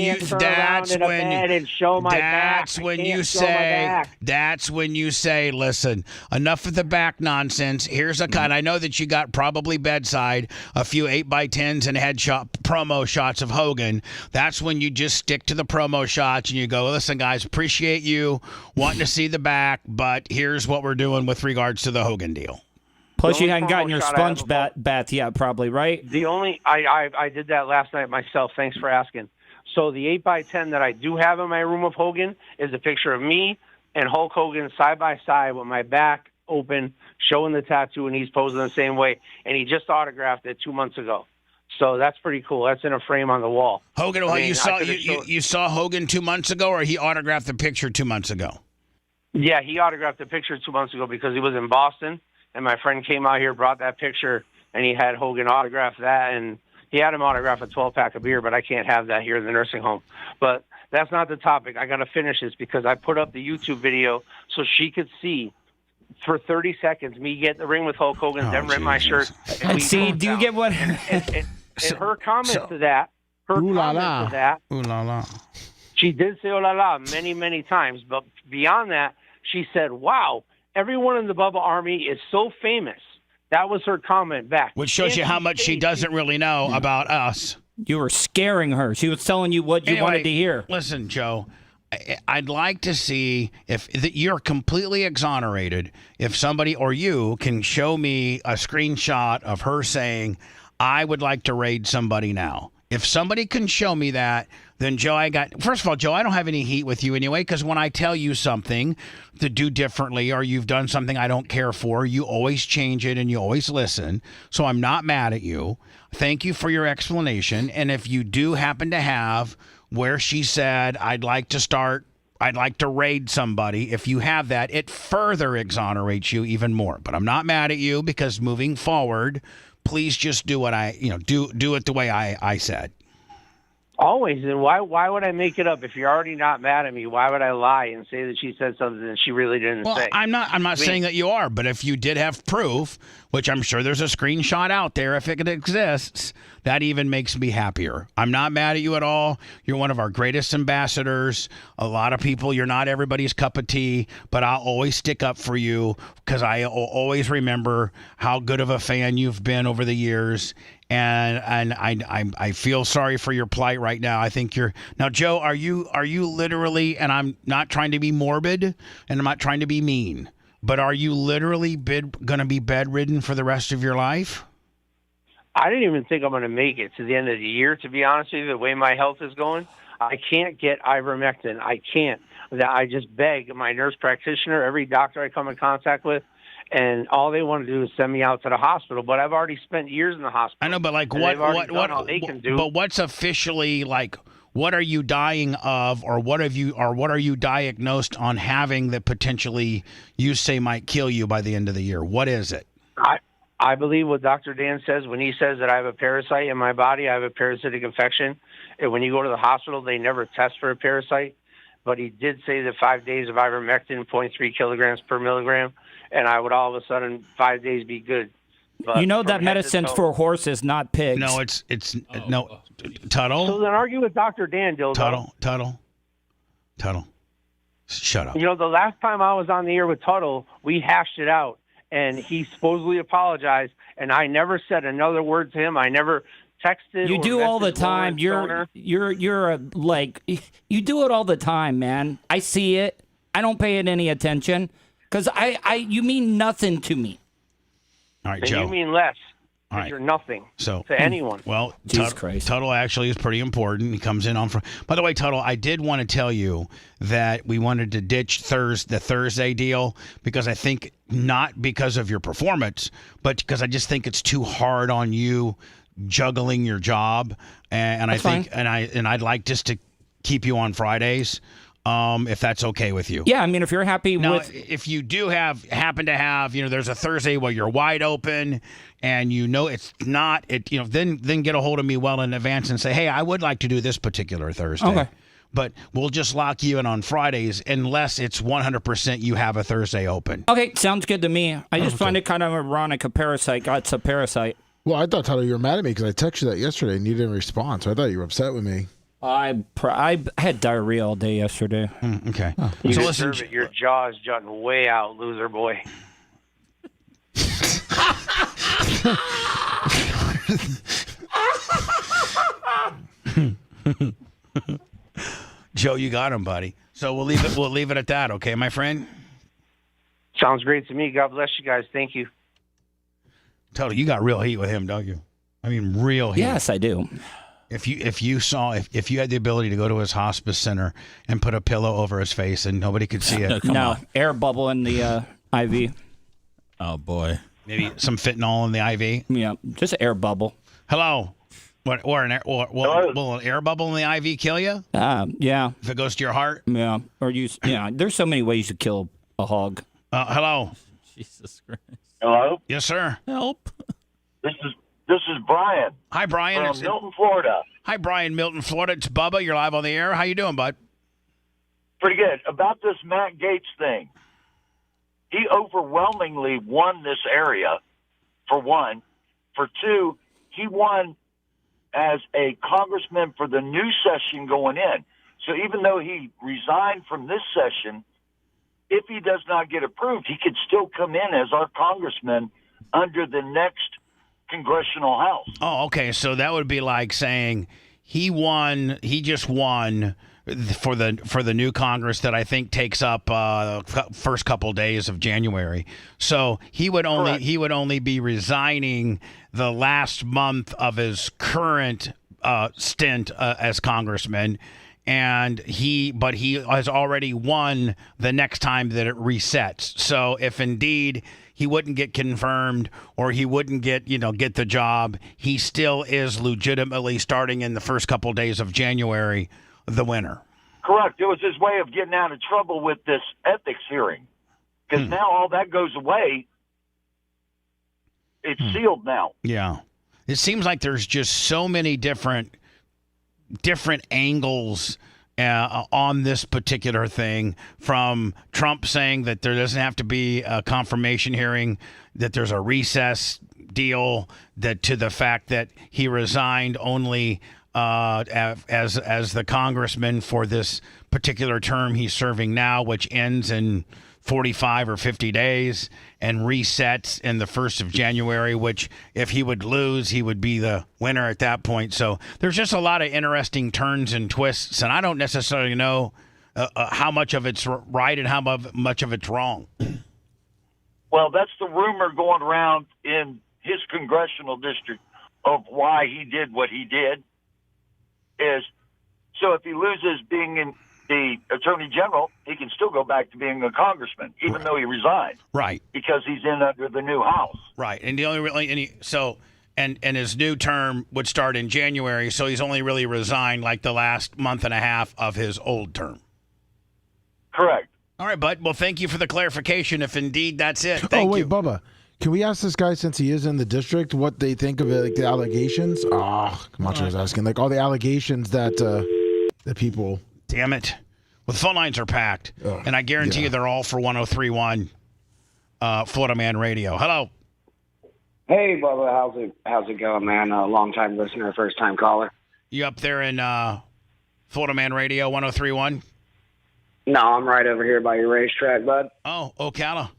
you say, listen, enough of the back nonsense. Here's a cut. I know that you got probably bedside a few 8x10s and headshot promo shots of Hogan. That's when you just stick to the promo shots and you go, listen, guys, appreciate you wanting to see the back, but here's what we're doing with regards to the Hogan deal. Plus, you hadn't gotten your sponge bath yet, probably, right? The only I did that last night myself. Thanks for asking. So the 8x10 that I do have in my room of Hogan is a picture of me and Hulk Hogan side by side with my back open, showing the tattoo, and he's posing the same way. And he just autographed it 2 months ago. So that's pretty cool. That's in a frame on the wall. Hogan, you saw Hogan 2 months ago, or he autographed the picture 2 months ago? Yeah, he autographed the picture 2 months ago because he was in Boston. And my friend came out here, brought that picture, and he had Hogan autograph that, and he had him autograph a 12-pack of beer, but I can't have that here in the nursing home. But that's not the topic. I got to finish this because I put up the YouTube video so she could see for 30 seconds me get in the ring with Hulk Hogan, then rip my shirt. And see, do you get what? And her comment to that, Ooh la la. She did say "oh la la" many, many times, but beyond that, she said, "Wow, everyone in the Bubba Army is so famous." That was her comment back. Which shows you how much she doesn't really know about us. You were scaring her. She was telling you what you wanted to hear. Listen, Joe, I'd like to see if you're completely exonerated, if somebody or you can show me a screenshot of her saying, I would like to raid somebody now. If somebody can show me that, then Joe, first of all, Joe, I don't have any heat with you anyway, because when I tell you something to do differently or you've done something I don't care for, you always change it and you always listen. So I'm not mad at you. Thank you for your explanation. And if you do happen to have where she said, I'd like to raid somebody, if you have that, it further exonerates you even more. But I'm not mad at you because moving forward, please just do what do it the way I said. Always. And why would I make it up? If you're already not mad at me, why would I lie and say that she said something that she really didn't say? I'm not saying that you are, but if you did have proof, which I'm sure there's a screenshot out there if it exists, that even makes me happier. I'm not mad at you at all. You're one of our greatest ambassadors. A lot of people, you're not everybody's cup of tea, but I'll always stick up for you because I always remember how good of a fan you've been over the years. And I feel sorry for your plight right now. I think you're now, Joe. Are you literally? And I'm not trying to be morbid, and I'm not trying to be mean, but are you literally going to be bedridden for the rest of your life? I didn't even think I'm going to make it to the end of the year. To be honest with you, the way my health is going, I can't get ivermectin. I can't. I just beg my nurse practitioner, every doctor I come in contact with. And all they want to do is send me out to the hospital. But I've already spent years in the hospital. I know, but like what they can do. But what's officially like? What are you dying of, or what are you diagnosed on having that potentially you say might kill you by the end of the year? What is it? I believe what Dr. Dan says when he says that I have a parasite in my body. I have a parasitic infection. And when you go to the hospital, they never test for a parasite. But he did say that 5 days of ivermectin, 0.3 kilograms per milligram, and I would all of a sudden 5 days be good. But you know that medicine's for horses, not pigs. No, no. Tuttle. So then argue with Dr. Dan, Dildo. Tuttle. Shut up. You know, the last time I was on the air with Tuttle, we hashed it out, and he supposedly apologized, and I never said another word to him. I never texted. You do all the time. You're like, you do it all the time, man. I see it. I don't pay it any attention because you mean nothing to me. All right, and Joe. You mean less. All right. You're nothing to anyone. Well, Jesus Christ. Tuttle actually is pretty important. He comes in on. By the way, Tuttle, I did want to tell you that we wanted to ditch the Thursday deal because I think not because of your performance, but because I just think it's too hard on you juggling your job, and I think fine. and I'd like just to keep you on Fridays, if that's okay with you. Yeah, I mean, if you're happy with, if you do happen to have, there's a Thursday where you're wide open, and it's not then get a hold of me well in advance and say, hey, I would like to do this particular Thursday. Okay. But we'll just lock you in on Fridays unless it's 100% you have a Thursday open. Okay, sounds good to me. I just find it kind of ironic a parasite got a parasite. Well, I thought, Tyler, you were mad at me because I texted you that yesterday and you didn't respond. So I thought you were upset with me. I had diarrhea all day yesterday. Okay. Oh. You deserve it. Your jaw is jutting way out, loser boy. Joe, you got him, buddy. So we'll leave it at that, okay, my friend? Sounds great to me. God bless you guys. Thank you. Totally, you got real heat with him, don't you? I mean, real heat. Yes, I do. If you had the ability to go to his hospice center and put a pillow over his face and nobody could see it. No, air bubble in the IV. Oh boy. Maybe some fentanyl in the IV. Yeah, just air bubble. Hello. Will an air bubble in the IV kill you? Yeah. If it goes to your heart? Yeah. Or there's so many ways to kill a hog. Hello. Jesus Christ. Hello? Yes, sir. Help. This is Brian. Hi, Brian. From Milton, Florida. Hi, Brian, Milton, Florida. It's Bubba. You're live on the air. How you doing, bud? Pretty good. About this Matt Gaetz thing. He overwhelmingly won this area, for one. For two, he won as a congressman for the new session going in. So even though he resigned from this session, if he does not get approved, he could still come in as our congressman under the next congressional house. Oh, okay. So that would be like saying he just won for the new Congress that I think takes up first couple days of January. So he would only be resigning the last month of his current stint as congressman. And he has already won the next time that it resets. So if indeed he wouldn't get confirmed or he wouldn't get the job, he still is legitimately starting in the first couple days of January, the winner. Correct. It was his way of getting out of trouble with this ethics hearing. Because now all that goes away. It's sealed now. Yeah. It seems like there's just so many different different angles on this particular thing, from Trump saying that there doesn't have to be a confirmation hearing, that there's a recess deal, that to the fact that he resigned only as the congressman for this particular term he's serving now, which ends in 45 or 50 days and resets in the 1st of January, which if he would lose, he would be the winner at that point. So there's just a lot of interesting turns and twists, and I don't necessarily know how much of it's right and how much of it's wrong. Well, that's the rumor going around in his congressional district of why he did what he did. Is so if he loses being in the attorney general, he can still go back to being a congressman, even though he resigned. Right. Because he's in under the new House. Right. And the only really and his new term would start in January, so he's only really resigned like the last month and a half of his old term. Correct. All right, bud. Well, thank you for the clarification. If indeed that's it. Thank you. Bubba. Can we ask this guy, since he is in the district, what they think of it, like the allegations? Camacho was asking, like all the allegations that the people. Damn it! Well, the phone lines are packed, and I guarantee you they're all for 103.1 Florida Man Radio. Hello. Hey, Bubba, how's it going, man? Long time listener, first time caller. You up there in Florida Man Radio 103.1? No, I'm right over here by your racetrack, bud. Oh, Ocala.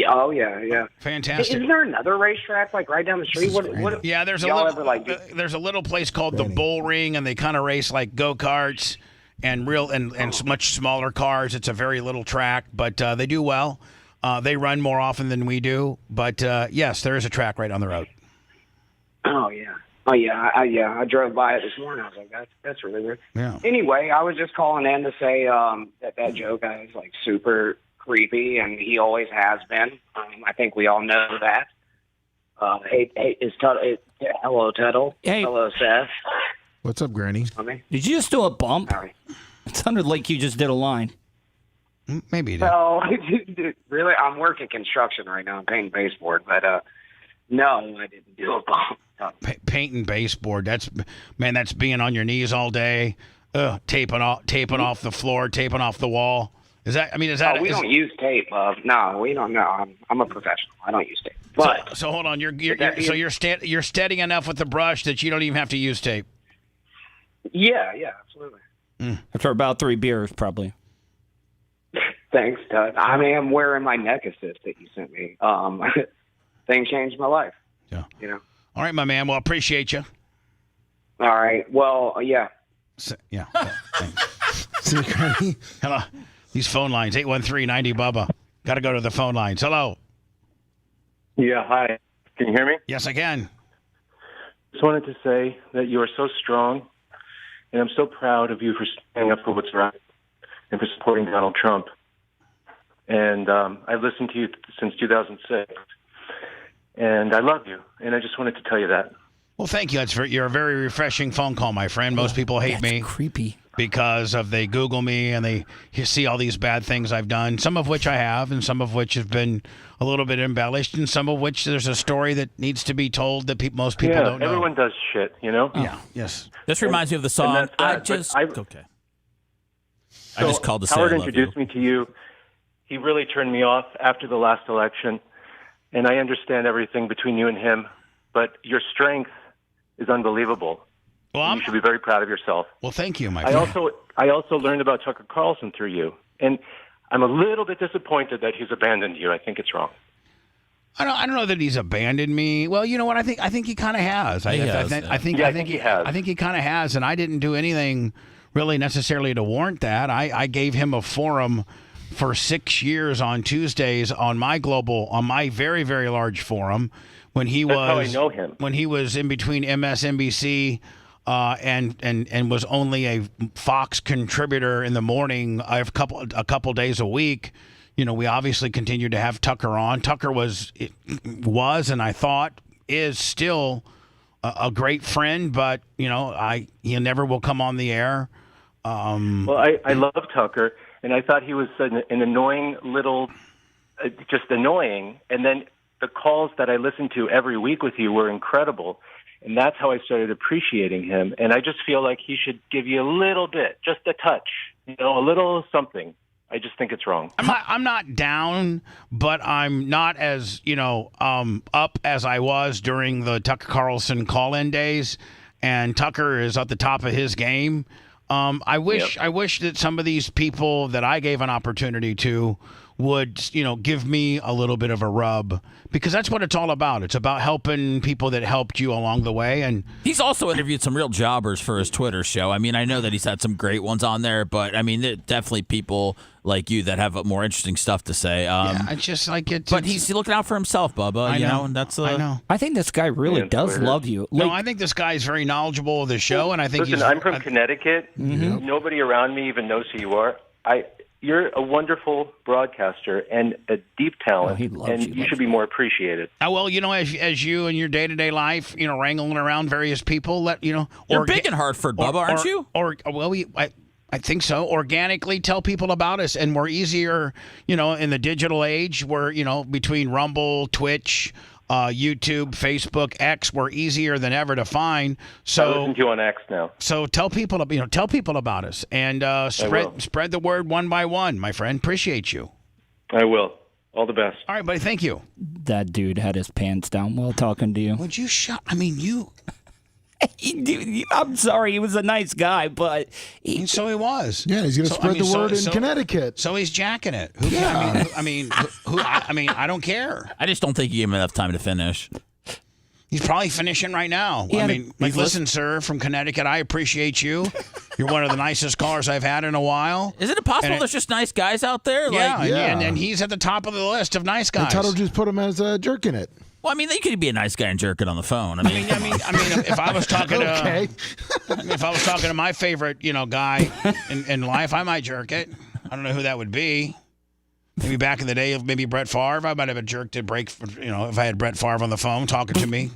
Oh yeah. Fantastic. Isn't there another racetrack like right down the street? What? Yeah, there's a y'all little. ever, there's a little place called the Bull Ring, and they kind of race like go-karts and much smaller cars. It's a very little track, but they do well. They run more often than we do, but yes, there is a track right on the road. Oh yeah. I drove by it this morning. I was like, that's really weird. Yeah. Anyway, I was just calling in to say that Joe guy is like super creepy, and he always has been. I think we all know that. Hello, Tuttle. Hey. Hello, Seth. What's up, Granny? Did you just do a bump? It sounded like you just did a line. Maybe you did. No, really, I'm working construction right now. I'm painting baseboard, but no, I didn't do a bump. Painting baseboard. That's being on your knees all day, taping off the floor, taping off the wall. Is that? We don't use tape. No, we don't. No, I'm a professional. I don't use tape. But so hold on. You're steady enough with the brush that you don't even have to use tape. Yeah, absolutely. After about 3 beers, probably. Thanks, Todd. I'm wearing my neck assist that you sent me. Thing changed my life. Yeah. You know. All right, my man. Well, appreciate you. All right. Well, yeah. Yeah. Hello. These phone lines, 813-90-BUBBA. Got to go to the phone lines. Hello. Yeah, hi. Can you hear me? Yes, I can. Just wanted to say that you are so strong, and I'm so proud of you for standing up for what's right and for supporting Donald Trump. And I've listened to you since 2006, and I love you, and I just wanted to tell you that. Well, thank you. You're a very refreshing phone call, my friend. Most people hate me. Creepy. Because they Google me and they see all these bad things I've done, some of which I have, and some of which have been a little bit embellished, and some of which there's a story that needs to be told that most people don't know. Everyone does shit, you know? Yeah, yes. This reminds me of the song, I just called to say Howard I love introduced me to you. He really turned me off after the last election, and I understand everything between you and him, but your strength is unbelievable. Well, you should be very proud of yourself. Well, thank you, my friend. I also learned about Tucker Carlson through you, and I'm a little bit disappointed that he's abandoned you. I think it's wrong. I don't know that he's abandoned me. Well, you know what? I think he kind of has. I think he has. I think he kind of has, and I didn't do anything really necessarily to warrant that. I gave him a forum for 6 years on Tuesdays on my very, very large forum when he That's how I know him. When he was in between MSNBC. And was only a Fox contributor in the morning a couple days a week. You know, we obviously continued to have Tucker on. Tucker was and I thought is still a great friend, but you know, he never will come on the air. Well, I love Tucker, and I thought he was an annoying little, just annoying. And then the calls that I listened to every week with you were incredible. And that's how I started appreciating him. And I just feel like he should give you a little bit, just a touch, a little something. I just think it's wrong. I'm not down, but I'm not as, up as I was during the Tucker Carlson call-in days. And Tucker is at the top of his game. I wish that some of these people that I gave an opportunity to would, give me a little bit of a rub, because that's what it's all about. It's about helping people that helped you along the way. And he's also interviewed some real jobbers for his Twitter show. I mean, I know that he's had some great ones on there, but I mean, there are definitely people like you that have more interesting stuff to say. I just like it. But he's looking out for himself, Bubba. I know. And that's. I know. I think this guy really does love you. No, I think this guy is very knowledgeable of the show, and I think Listen, I'm from Connecticut. Nobody around me even knows who you are. You're a wonderful broadcaster and a deep talent, you should be more appreciated. Well, as you in your day-to-day life, wrangling around various people, you're big in Hartford, Bubba, aren't you? I think so. Organically tell people about us, and we're easier, in the digital age. We're, between Rumble, Twitch, YouTube, Facebook, X, we're easier than ever to find. So I listen to you on X now. So tell people about us, and spread the word one by one, my friend. Appreciate you. I will. All the best. All right, buddy. Thank you. That dude had his pants down while talking to you. Would you shut? I mean, you. I'm sorry, he was a nice guy, but so he was. Yeah, he's going to spread the word in Connecticut. So he's jacking it. I don't care. I just don't think you gave him enough time to finish. He's probably finishing right now. Listen, sir, from Connecticut, I appreciate you. You're one of the nicest callers I've had in a while. Isn't it possible there's just nice guys out there? And he's at the top of the list of nice guys. And Tuttle just put him as a jerk in it. Well, I mean, you could be a nice guy and jerk it on the phone. If I was talking to, if I was talking to my favorite, guy in life, I might jerk it. I don't know who that would be. Maybe back in the day, maybe Brett Favre. I might have a jerk to break, if I had Brett Favre on the phone talking to me.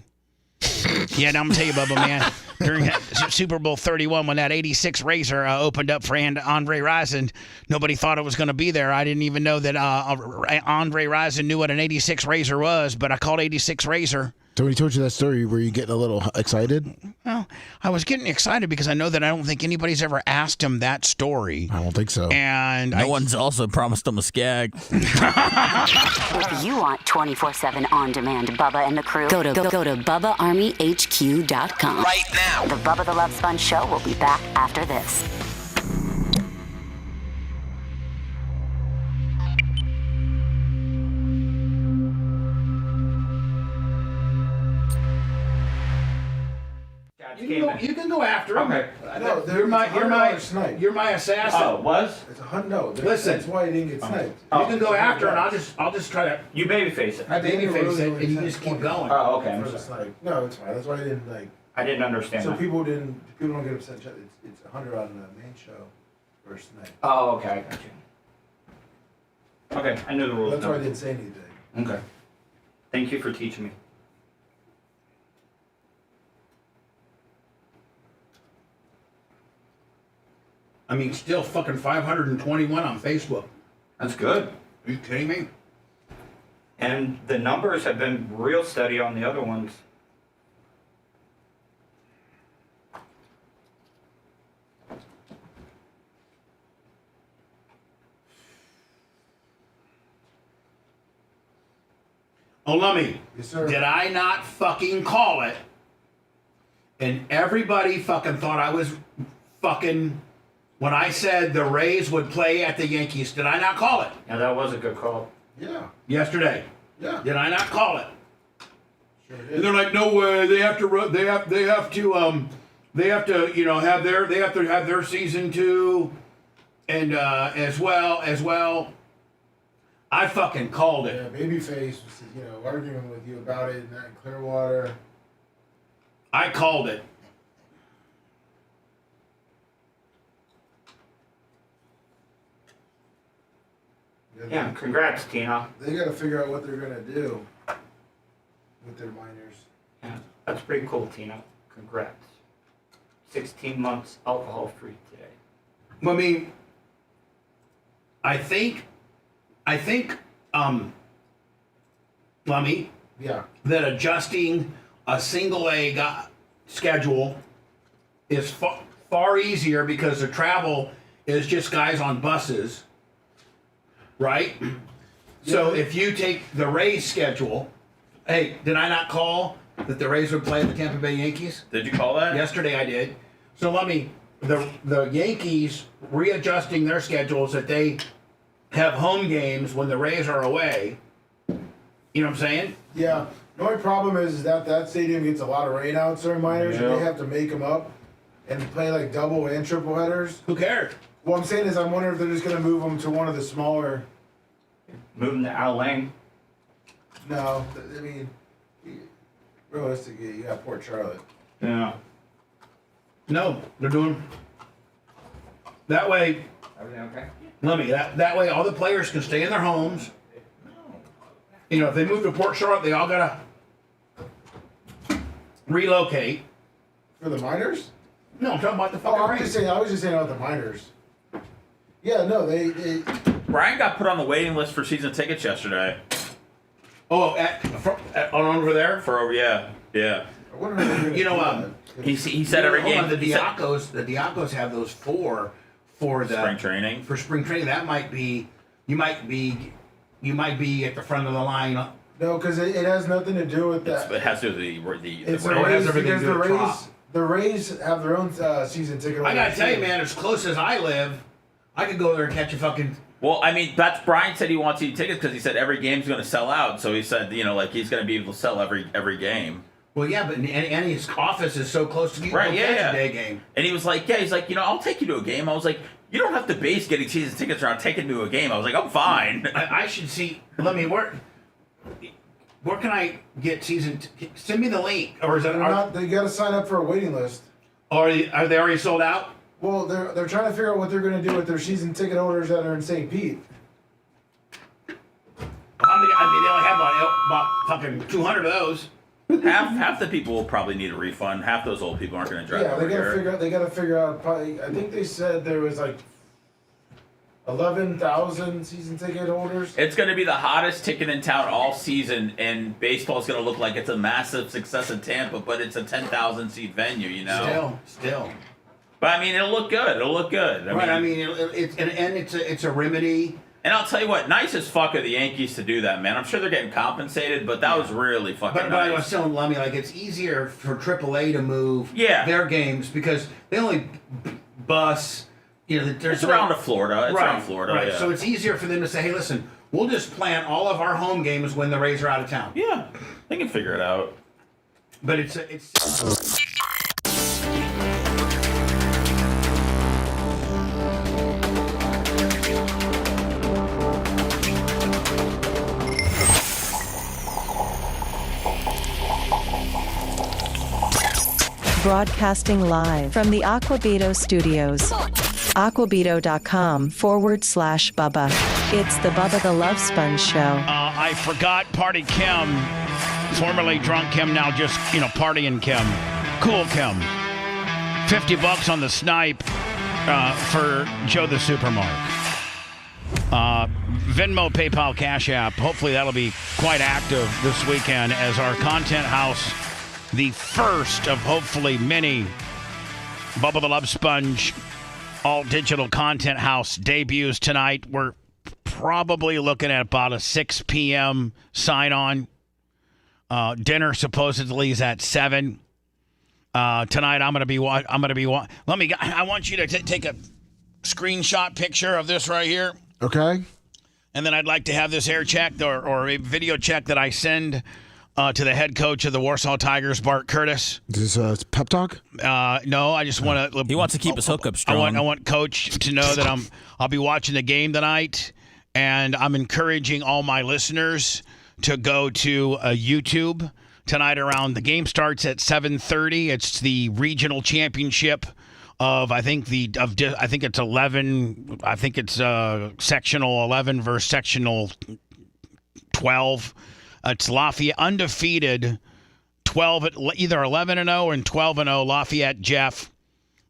Yeah, now I'm going to tell you, Bubba, man, during Super Bowl 31, when that 86 Razor opened up for Andre Rison, nobody thought it was going to be there. I didn't even know that Andre Rison knew what an 86 Razor was, but I called 86 Razor. So when he told you that story, were you getting a little excited? Well, I was getting excited because I know that I don't think anybody's ever asked him that story. I don't think so. And no one's also promised him a skag. If you want 24/7 on-demand Bubba and the crew, go to BubbaArmyHQ.com. Right now. The Bubba the Love Sponge Show will be back after this. You can go after him. Okay. No, you're my assassin. Oh, was? It's no. Listen, that's why he didn't get sniped. You can go after, and I'll just try to. You babyface it. I babyface it, and you just keep going. Oh, okay. I'm sorry. No, it's fine. That's why I didn't I didn't understand. So that. people don't get upset. It's 100 on the main show versus snipe. Oh, okay. I got you. Okay, I knew the rules. That's why I didn't say anything. Okay. Thank you for teaching me. I mean, still fucking 521 on Facebook. That's good. Are you kidding me? And the numbers have been real steady on the other ones. Oh, Lummy. Yes, sir. Did I not fucking call it? And everybody fucking thought I was fucking... When I said the Rays would play at the Yankees, did I not call it? Yeah, that was a good call. Yeah. Yesterday. Yeah. Did I not call it? Sure did. And they're like, no way. They have to have their season too, and as well. I fucking called it. Yeah, Babyface was, arguing with you about it in Clearwater. I called it. Yeah, congrats, Tina. They got to figure out what they're going to do with their minors. Yeah, that's pretty cool, Tina. Congrats. 16 months alcohol-free today. I mean, I think, Lummy, yeah, that adjusting a single A schedule is far easier because the travel is just guys on buses, right? So if you take the Rays schedule, hey, did I not call that the Rays would play the Tampa Bay Yankees? Did you call that? Yesterday I did. So the Yankees readjusting their schedules that they have home games when the Rays are away. You know what I'm saying? Yeah. The only problem is that stadium gets a lot of rainouts during minors, and they have to make them up and play like double and triple headers. Who cares? What I'm saying is, I'm wondering if they're just going to move them to one of the smaller. Move them to Al Lang. No, I mean, realistically, you got Port Charlotte. Yeah. No, they're doing that way. Everything okay? That way all the players can stay in their homes. You know, if they move to Port Charlotte, they all gotta relocate. For the minors? No, I'm talking about the fucking I was just saying about the minors. Yeah, no, they Brian got put on the waiting list for season tickets yesterday. Oh, on over there? Yeah. You know, he said every game. The Diacos have those for the spring training. For spring training, that might be you might be at the front of the line. No, because it has nothing to do with that. It has to do with the It's Rays. the Rays because the Rays have their own season ticket. I gotta tell you, man, as close as I live, I could go there and catch a fucking. Well, I mean, that's Brian said he wants season tickets because he said every game's going to sell out. So he said, like he's going to be able to sell every game. Well, yeah, but and his office is so close to you. Right? Yeah. A day game. And he was like, he's like, I'll take you to a game. I was like, you don't have to base getting season tickets around taking to a game. I was like, I'm fine. I should see. Where can I get season? Send me the link, or is that? They got to sign up for a waiting list. Are they already sold out? Well, they're trying to figure out what they're going to do with their season ticket holders that are in St. Pete. They only have about fucking 200 of those. Half the people will probably need a refund. Half those old people aren't going to drive. Yeah, over here. they got to figure out. Probably, I think they said there was like 11,000 season ticket holders. It's going to be the hottest ticket in town all season, and baseball's going to look like it's a massive success in Tampa, but it's a 10,000 seat venue. Still. But I mean, it'll look good. It's a remedy. And I'll tell you what, nice as fuck of the Yankees to do that, man. I'm sure they're getting compensated, but that was really fucking nice. But I was telling Lummy, it's easier for AAA to move their games because they only bus. It's around Florida. It's around Florida. Right. Yeah. So it's easier for them to say, hey, listen, we'll just plan all of our home games when the Rays are out of town. Yeah, they can figure it out. But it's. Broadcasting live from the Aquabito studios. Aquabito.com/Bubba. It's the Bubba the Love Sponge show. I forgot Party Kim, formerly Drunk Kim, now just, Partying Kim. Cool Kim. $50 on the snipe for Joe the Supermark. Venmo, PayPal, Cash App. Hopefully that'll be quite active this weekend as our content house, the first of hopefully many Bubba the Love Sponge all-digital content house debuts tonight. We're probably looking at about a 6 p.m. sign-on. Dinner supposedly is at 7. Tonight I'm going to be I want you to take a screenshot picture of this right here. Okay. And then I'd like to have this air checked or a video check that I send to the head coach of the Warsaw Tigers, Bart Curtis. Is this pep talk? No, I just want to. He wants to keep his hookup strong. I want Coach to know that I'll be watching the game tonight, and I'm encouraging all my listeners to go to YouTube tonight. Around the game starts at 7:30. It's the regional championship of I think it's 11. I think it's sectional 11 versus sectional 12. It's Lafayette undefeated, 12 either 11-0 or 12-0. Lafayette Jeff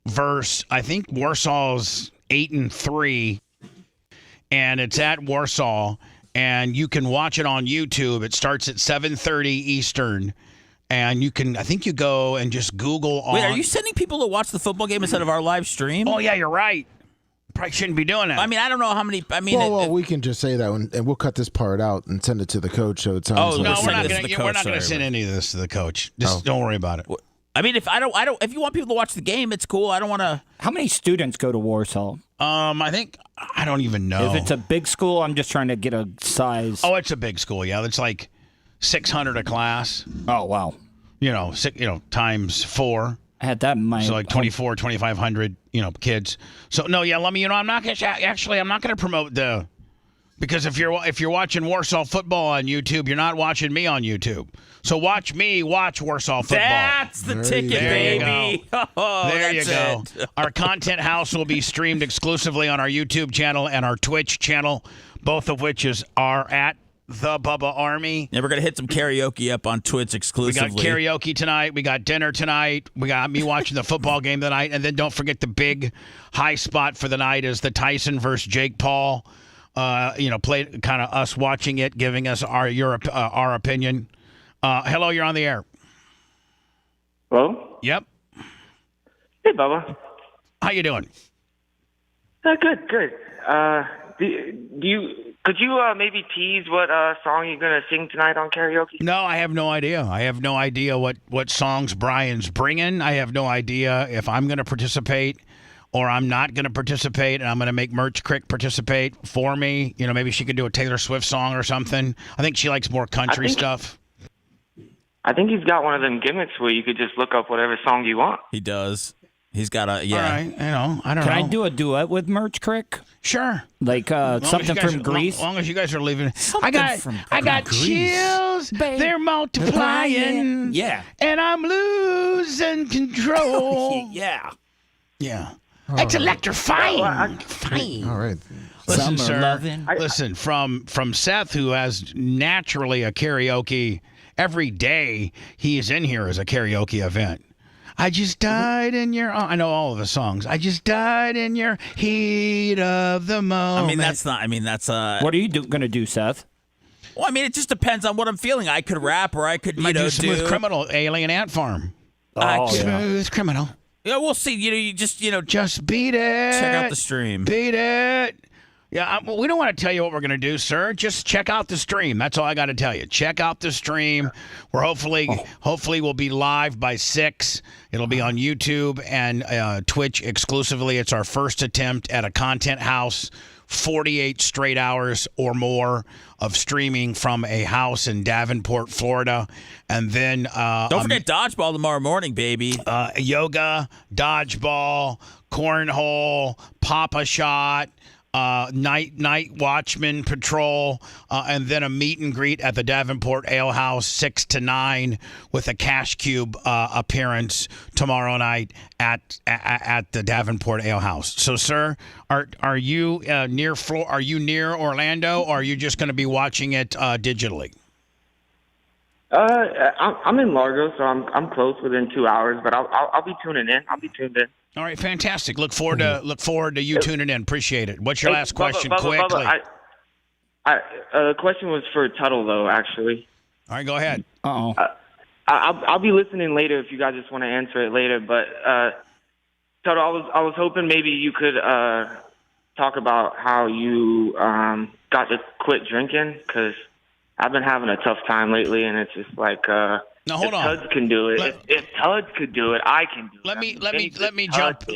versus I think Warsaw's 8-3, and it's at Warsaw, and you can watch it on YouTube. It starts at 7:30 Eastern, And I think you go and just Google on. Wait, are you sending people to watch the football game instead of our live stream? Oh, yeah, you're right. Probably shouldn't be doing that. I mean, I don't know how many. I mean, well, we can just say that, and we'll cut this part out and send it to the coach. So it sounds. No, like we're not going to send any of this to the coach. Just don't worry about it. I mean, if you want people to watch the game, it's cool. I don't want to. How many students go to Warsaw? I don't even know. If it's a big school, I'm just trying to get a size. Oh, it's a big school. Yeah, it's like 600 a class. Oh, wow. Times 4. I had that in my. So like 2,500, kids. So no, yeah, let me. I'm not going to promote because if you're watching Warsaw football on YouTube, you're not watching me on YouTube. So watch me watch Warsaw football. That's the ticket, baby. There you go. Our content house will be streamed exclusively on our YouTube channel and our Twitch channel, both of which are at The Bubba Army. Yeah, we're going to hit some karaoke up on Twitch exclusively. We got karaoke tonight. We got dinner tonight. We got me watching the football game tonight. And then don't forget the big high spot for the night is the Tyson versus Jake Paul. Play kind of us watching it, giving us our opinion. Hello, you're on the air. Hello? Yep. Hey, Bubba. How you doing? Good. Could you maybe tease what song you're going to sing tonight on karaoke? No, I have no idea. I have no idea what songs Brian's bringing. I have no idea if I'm going to participate or I'm not going to participate, and I'm going to make Merch Crick participate for me. Maybe she could do a Taylor Swift song or something. I think she likes more country stuff. I think he's got one of them gimmicks where you could just look up whatever song you want. He does. He's got a, yeah. All right, I don't know. Can I do a duet with Merch Crick? Sure. Like something from Greece? As long as you guys are leaving. I got chills. They're multiplying. Yeah. And I'm losing control. Yeah. Yeah. It's electrifying. Fine. All right. Listen, sir. Listen, from Seth, who has naturally a karaoke every day. He is in here as a karaoke event. I just died in your. I know all of the songs. I just died in your heat of the moment. That's. What are you going to do, Seth? Well, it just depends on what I'm feeling. I could rap, or I could, do Smooth Criminal, Alien Ant Farm. Smooth Criminal. Yeah, we'll see. You just beat it. Check out the stream. Beat it. Yeah, we don't want to tell you what we're going to do, sir. Just check out the stream. That's all I got to tell you. Check out the stream. We're hopefully we'll be live by 6. It'll be on YouTube and Twitch exclusively. It's our first attempt at a content house. 48 straight hours or more of streaming from a house in Davenport, Florida. And then don't forget dodgeball tomorrow morning, baby. Yoga, dodgeball, cornhole, Papa Shot, night watchman patrol, and then a meet and greet at the Davenport Ale House 6 to 9 with a Cash Cube appearance tomorrow night at the Davenport Ale House. So, sir, are you near Are you near Orlando, or are you just going to be watching it digitally? I'm in Largo, so I'm close, within 2 hours. But I'll be tuning in. I'll be tuned in. All right, fantastic. Look forward to you tuning in. Appreciate it. What's your last question, quickly? The question was for Tuttle, though. Actually. All right, go ahead. I'll be listening later if you guys just want to answer it later. But Tuttle, I was hoping maybe you could talk about how you got to quit drinking, because I've been having a tough time lately, and it's just like. Now hold on. Tuds can do it. If Tuds could do it, I can do it.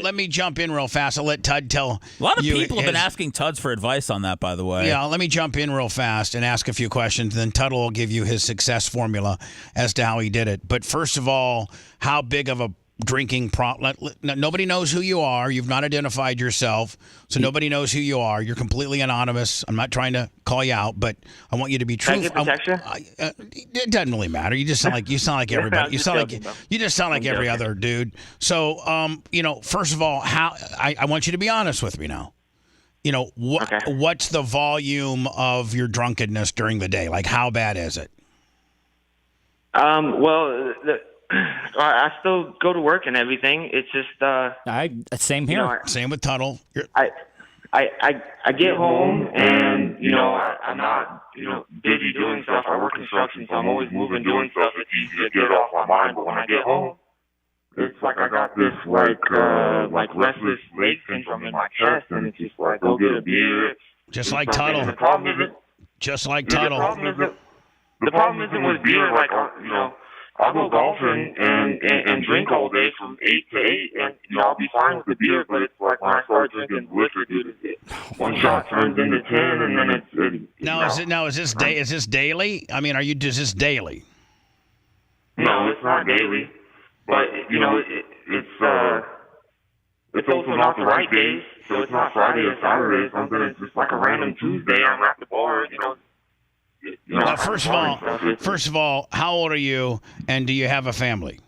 Let me jump in real fast. I'll let Tud tell. A lot of people have been asking Tuds for advice on that, by the way. Yeah, let me jump in real fast and ask a few questions. Then Tuttle will give you his success formula as to how he did it. But first of all, how big of a drinking problem? Nobody knows who you are. You've not identified yourself, so nobody knows who you are. You're completely anonymous. I'm not trying to call you out, but I want you to be truthful. It doesn't really matter. You just sound like everybody. You just sound like every other dude. So, first of all, I want you to be honest with me now. What's the volume of your drunkenness during the day? Like, how bad is it? I still go to work and everything. It's just same here. Same with Tuttle. I get home and I'm not busy doing stuff. I work construction. construction, so I'm always moving, doing stuff. It's easy to get it off my mind, but when I get home, it's like I got this like restless leg syndrome in my chest, and it's just like go get a beer. Just like Tuttle. The problem isn't. Just like The Tuttle. problem isn't with beer. Like I'll go golfing and drink all day from 8 to 8, and I'll be fine with the beer. But it's like when I start drinking liquor, dude, one shot turns into 10, and then Is this daily? I mean, is this daily? No, it's not daily. But it's also not the right days. So it's not Friday or Saturday or something. It's just like a random Tuesday. I'm at the bar, First of all, how old are you, and do you have a family?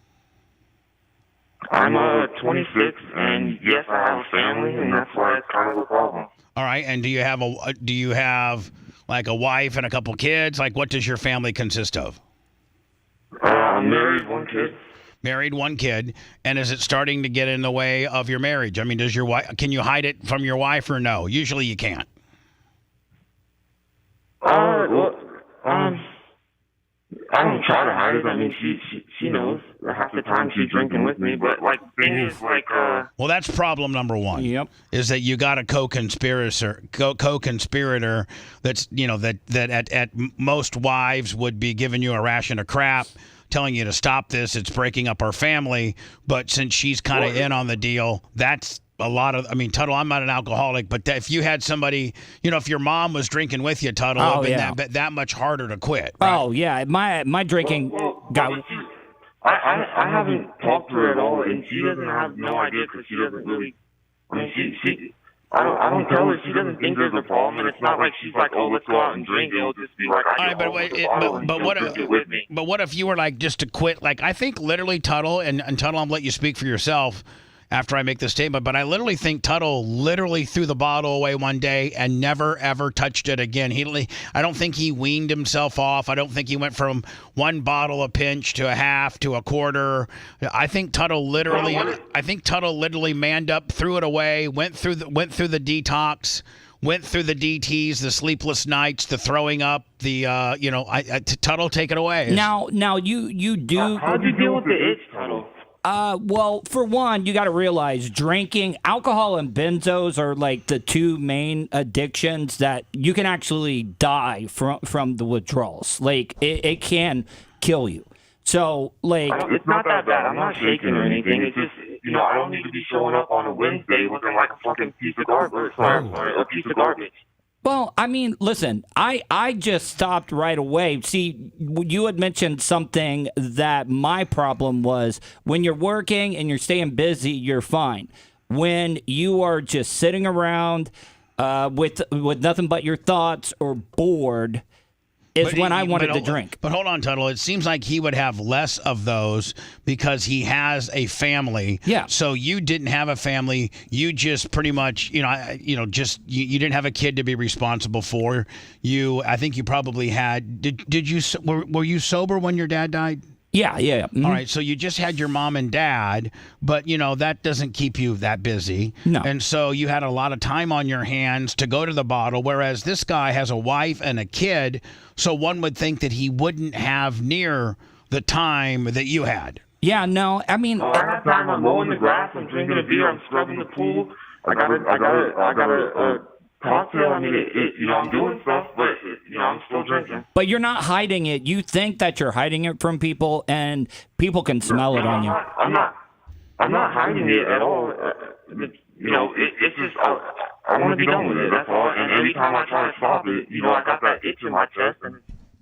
I'm 26, and yes, I have a family, and that's why it's kind of a problem. All right, and do you have like a wife and a couple kids? Like, what does your family consist of? I'm married, one kid. Married, one kid, and is it starting to get in the way of your marriage? I mean, can you hide it from your wife or no? Usually you can't. I don't try to hide it. I mean, she knows. Half the time she's drinking with me, but like the thing is like. Well, that's problem number one. Yep. Is that you got a co-conspirator that's that at most wives would be giving you a ration of crap, telling you to stop this. It's breaking up our family. But since she's kind of in on the deal, that's a lot of. I mean, Tuttle, I'm not an alcoholic, but if you had somebody, if your mom was drinking with you, Tuttle, it would have been that much harder to quit. Right? Oh yeah, my drinking got. I haven't talked to her at all, and she doesn't have no idea because she doesn't really. I mean, she. I don't tell her. She doesn't think there's a problem, and it's not like she's like, "Oh, let's go out and drink." It'll just be like, all right, but what if you were like just to quit? Like I think literally Tuttle and Tuttle, I'll let you speak for yourself after I make this statement, but I literally think Tuttle literally threw the bottle away one day and never, ever touched it again. I don't think he weaned himself off. I don't think he went from one bottle a pinch to a half to a quarter. I think Tuttle literally manned up, threw it away, went through the detox, went through the DTs, the sleepless nights, the throwing up, Tuttle, take it away. Now you do. How'd you deal with the itch, Tuttle? Well, for one, you got to realize drinking, alcohol and benzos are like the two main addictions that you can actually die from the withdrawals. Like it can kill you. So like it's not that bad. I'm not shaking or anything. It's just I don't need to be showing up on a Wednesday looking like a fucking piece of garbage. A piece of garbage. Well, I mean, listen, I just stopped right away. See, you had mentioned something that my problem was when you're working and you're staying busy, you're fine. When you are just sitting around with nothing but your thoughts or bored is when I wanted to drink. But hold on, Tuttle. It seems like he would have less of those because he has a family. Yeah. So you didn't have a family. You just pretty much, you didn't have a kid to be responsible for. I think you probably had. Were you sober when your dad died? Yeah. Mm-hmm. All right, so you just had your mom and dad, but, that doesn't keep you that busy. No. And so you had a lot of time on your hands to go to the bottle, whereas this guy has a wife and a kid, so one would think that he wouldn't have near the time that you had. Yeah, no, I mean... I have time. I'm mowing the grass, I'm drinking a beer, I'm scrubbing the pool. I got a cocktail. I mean, I'm doing stuff, but I'm still drinking. But you're not hiding it. You think that you're hiding it from people, and people can smell it on you. I'm not hiding it at all. It's just I want to be done with it. That's all. And every time I try to stop it, I got that itch in my chest, and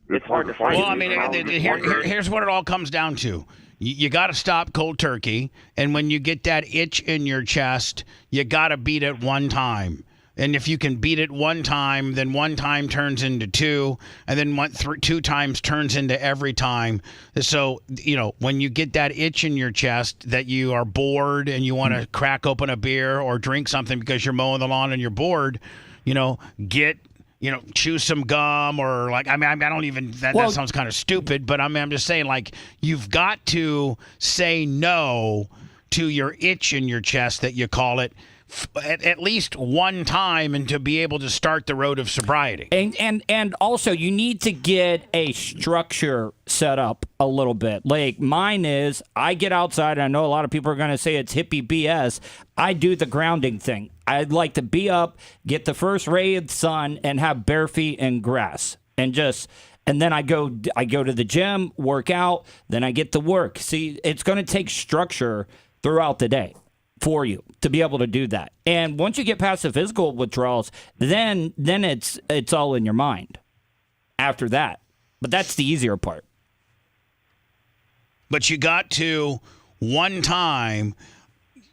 it's hard to fight. Well, I mean, here's what it all comes down to. You got to stop cold turkey, and when you get that itch in your chest, you got to beat it one time. And if you can beat it one time, then one time turns into two, and then two times turns into every time. So, when you get that itch in your chest that you are bored and you want to crack open a beer or drink something because you're mowing the lawn and you're bored, chew some gum or I don't even, that sounds kind of stupid, but I'm just saying, you've got to say no to your itch in your chest that you call it at least one time and to be able to start the road of sobriety. And also you need to get a structure set up a little bit. Like mine is, I get outside, and I know a lot of people are going to say it's hippie BS. I do the grounding thing. I'd like to be up, get the first ray of the sun, and have bare feet and grass, and then I go to the gym, work out, then I get to work. See, it's going to take structure throughout the day for you to be able to do that. And once you get past the physical withdrawals, then it's all in your mind after that. But that's the easier part. But you got to one time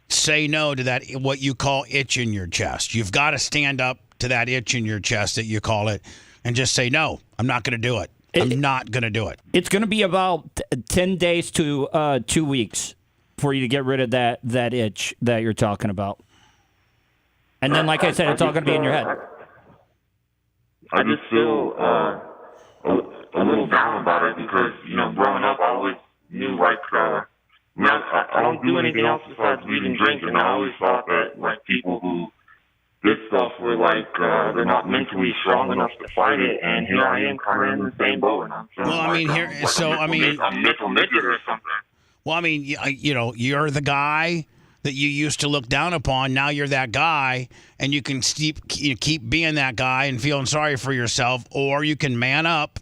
say no to that, what you call itch in your chest. You've got to stand up to that itch in your chest that you call it and just say, no, I'm not going to do it. I'm not going to do it. It's going to be about 10 days to 2 weeks for you to get rid of that itch that you're talking about. And then, like I said, it's all going to be in your head. I just feel a little down about it because, growing up, I always knew, I don't do anything else besides read and drink, and I always thought that, people who did stuff were, they're not mentally strong enough to fight it, and here I am kind of in the same boat, and I'm feeling I'm mental midget or something. Well, I mean, you're the guy that you used to look down upon. Now you're that guy, and you can keep being that guy and feeling sorry for yourself, or you can man up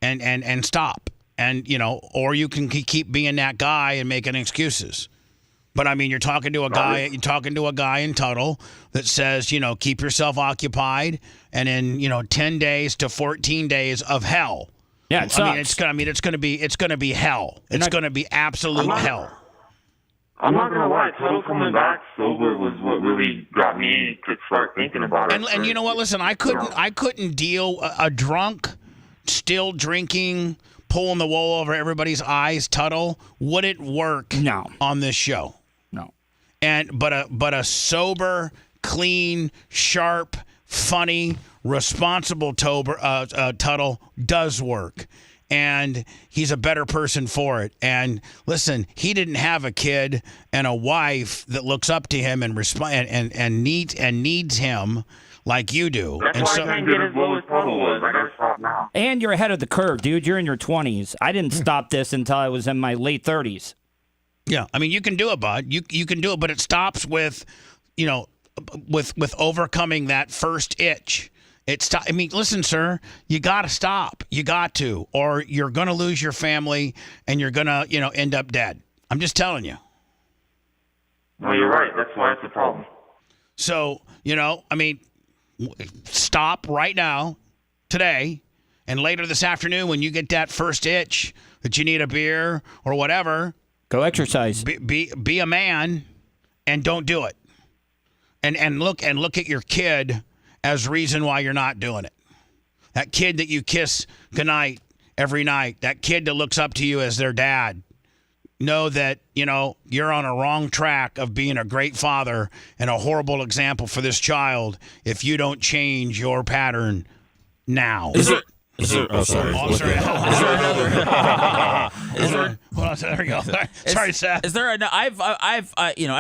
and stop, and or you can keep being that guy and making excuses. But I mean, you're talking to a guy in Tuttle that says, keep yourself occupied, and in 10 days to 14 days of hell. Yeah, it's gonna be hell. It's gonna be absolute hell. I'm not gonna lie, Tuttle coming back sober was what really got me to start thinking about it. And you know what? Listen, I couldn't deal a drunk, still drinking, pulling the wool over everybody's eyes. Tuttle wouldn't work on this show. No. But a sober, clean, sharp, funny, responsible Tuttle does work, and he's a better person for it. And listen, he didn't have a kid and a wife that looks up to him and needs him like you do. That's why I can't get as low as Tuttle was. I gotta stop now. And you're ahead of the curve, dude. You're in your 20s. I didn't stop this until I was in my late 30s. Yeah, I mean, you can do it, bud. You can do it, but it stops with, with overcoming that first itch. I mean, listen, sir, you got to stop. You got to, or you're going to lose your family and you're going to, end up dead. I'm just telling you. No, you're right. That's why it's a problem. So, I mean, stop right now, today, and later this afternoon when you get that first itch that you need a beer or whatever. Go exercise. Be a man and don't do it. And look at your kid as reason why you're not doing it. That kid that you kiss goodnight every night, that kid that looks up to you as their dad, know that, you're on a wrong track of being a great father and a horrible example for this child if you don't change your pattern now. Sorry. There we go. Sorry, Seth. Is there I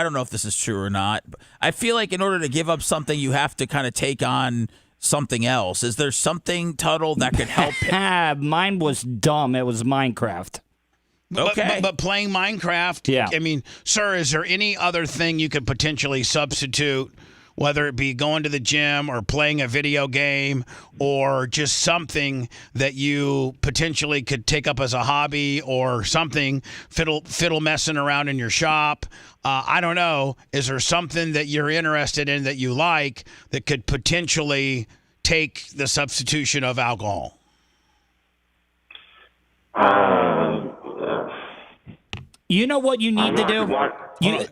don't know if this is true or not, but I feel like in order to give up something, you have to kind of take on something else. Is there something, Tuttle, that could help? Mine was dumb. It was Minecraft. Okay. But playing Minecraft, yeah. I mean, sir, is there any other thing you could potentially substitute, whether it be going to the gym or playing a video game or just something that you potentially could take up as a hobby or something, fiddle messing around in your shop? I don't know. Is there something that you're interested in that you like that could potentially take the substitution of alcohol? You know what you need to do?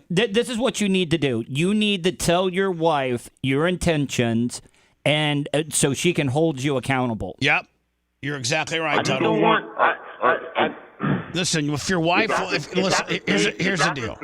This is what you need to do. You need to tell your wife your intentions, and so she can hold you accountable. Yep. You're exactly right, Tuttle. Listen, if your wife... here's the deal.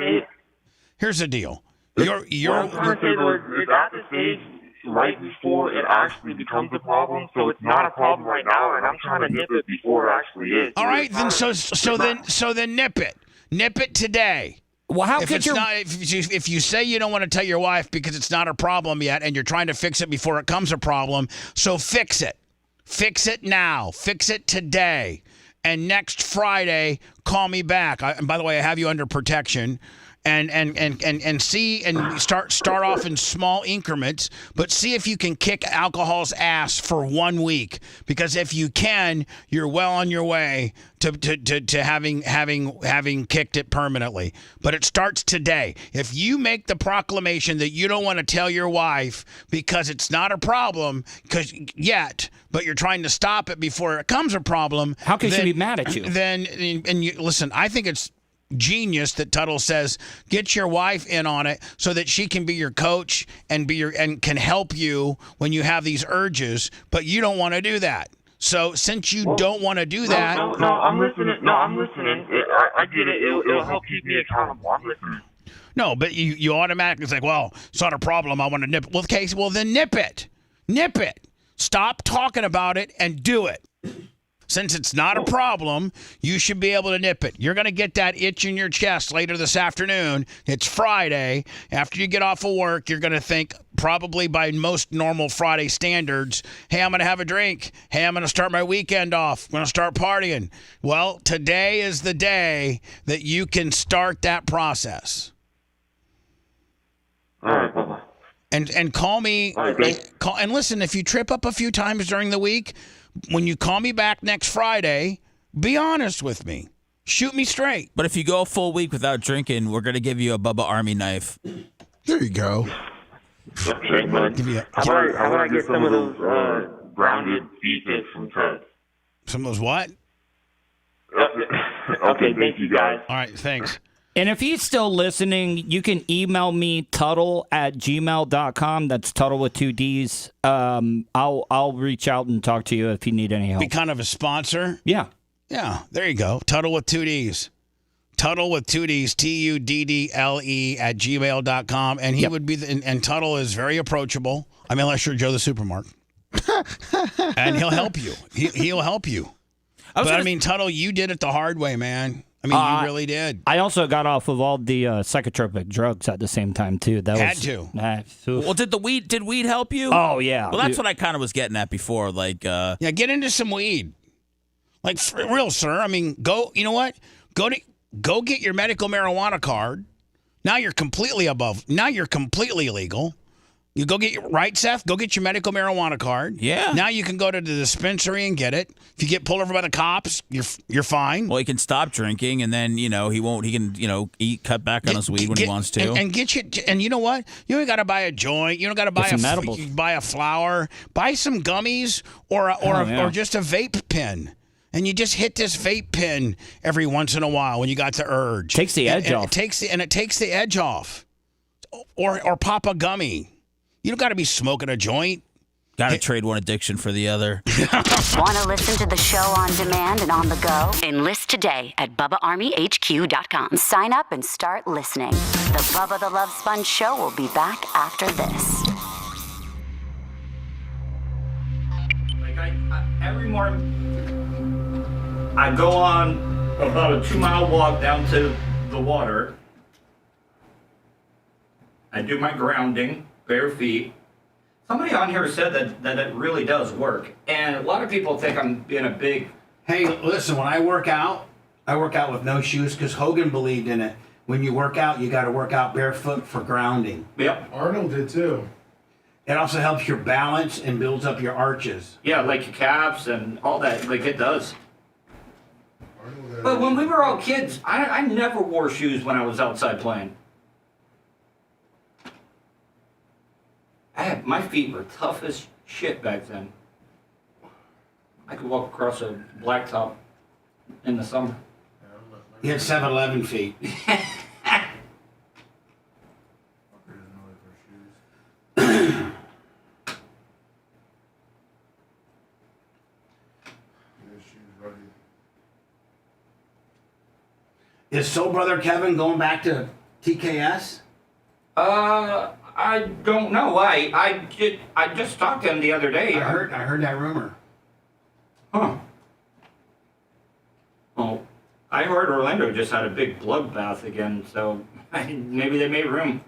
Here's the deal. What I'm trying to say was, it's at the stage right before it actually becomes a problem, so it's not a problem right now, and I'm trying to nip it before it actually is. All right, then so then nip it. Nip it today. Well, how if could it's you? not, if you say you don't want to tell your wife because it's not a problem yet, and you're trying to fix it before it becomes a problem, so fix it. Fix it now. Fix it today. And next Friday, call me back. And by the way, I have you under protection. And see and start off in small increments, but see if you can kick alcohol's ass for 1 week. Because if you can, you're well on your way to having kicked it permanently. But it starts today. If you make the proclamation that you don't want to tell your wife because it's not a problem but you're trying to stop it before it becomes a problem, how can she be mad at you? And you listen, I think it's genius that Tuttle says get your wife in on it so that she can be your coach and can help you when you have these urges, but you don't want to do that. So since you don't want to do that, no, I'm listening. I'm listening. I get it. It'll help keep me accountable. I'm listening. No, but you automatically think, well, it's not a problem. I want to nip it. Well, okay, well then nip it. Nip it. Stop talking about it and do it. Since it's not a problem, you should be able to nip it. You're going to get that itch in your chest later this afternoon. It's Friday. After you get off of work, you're going to think, probably by most normal Friday standards, hey, I'm going to have a drink. Hey, I'm going to start my weekend off. I'm going to start partying. Well, today is the day that you can start that process. All right, Bubba. And call me. And listen, if you trip up a few times during the week, when you call me back next Friday, be honest with me. Shoot me straight. But if you go a full week without drinking, we're going to give you a Bubba Army knife. There you go. Okay, but how about I get some of those grounded beef from Ted? Some of those what? Okay, thank you, guys. All right, thanks. And if he's still listening, you can email me Tuttle@gmail.com. That's Tuttle with 2 Ds. I'll reach out and talk to you if you need any help. Be kind of a sponsor. Yeah. Yeah, there you go. Tuttle with 2 Ds. Tuttle with 2 Ds, TUDDLE @gmail.com. And he would be, and Tuttle is very approachable. I mean, unless you're Joe the Supermarket. And he'll help you. He'll help you. I mean, Tuttle, you did it the hard way, man. I mean, you really did. I also got off of all the psychotropic drugs at the same time too. Well, did weed help you? Oh yeah. Well, that's what I kind of was getting at before. Like, yeah, get into some weed. Like, for real, sir. I mean, go. You know what? Go get your medical marijuana card. Now you're completely legal. You go get Seth? Go get your medical marijuana card. Yeah. Now you can go to the dispensary and get it. If you get pulled over by the cops, you're fine. Well, he can stop drinking, and then he can cut back on his weed when he wants to. And you know what? You ain't got to buy a joint. You don't got to buy buy a flower. Buy some gummies or just a vape pen. And you just hit this vape pen every once in a while when you got the urge. Takes the edge off. It takes the edge off. Or pop a gummy. You don't got to be smoking a joint. Got to trade one addiction for the other. Want to listen to the show on demand and on the go? Enlist today at BubbaArmyHQ.com. Sign up and start listening. The Bubba the Love Sponge Show will be back after this. Every morning, I go on about a 2-mile walk down to the water. I do my grounding. Bare feet. Somebody on here said that it really does work, and a lot of people think I'm being a big. Hey, listen, when I work out with no shoes because Hogan believed in it. When you work out, you got to work out barefoot for grounding. Yep. Arnold did too. It also helps your balance and builds up your arches. Yeah, like your calves and all that. Like it does. But when we were all kids, I never wore shoes when I was outside playing. My feet were tough as shit back then. I could walk across a blacktop in the summer. You had 7-Eleven feet. Is Soul Brother Kevin going back to TKS? I don't know. I just talked to him the other day. I heard that rumor. Huh. Oh, I heard Orlando just had a big bloodbath again, so maybe they made room.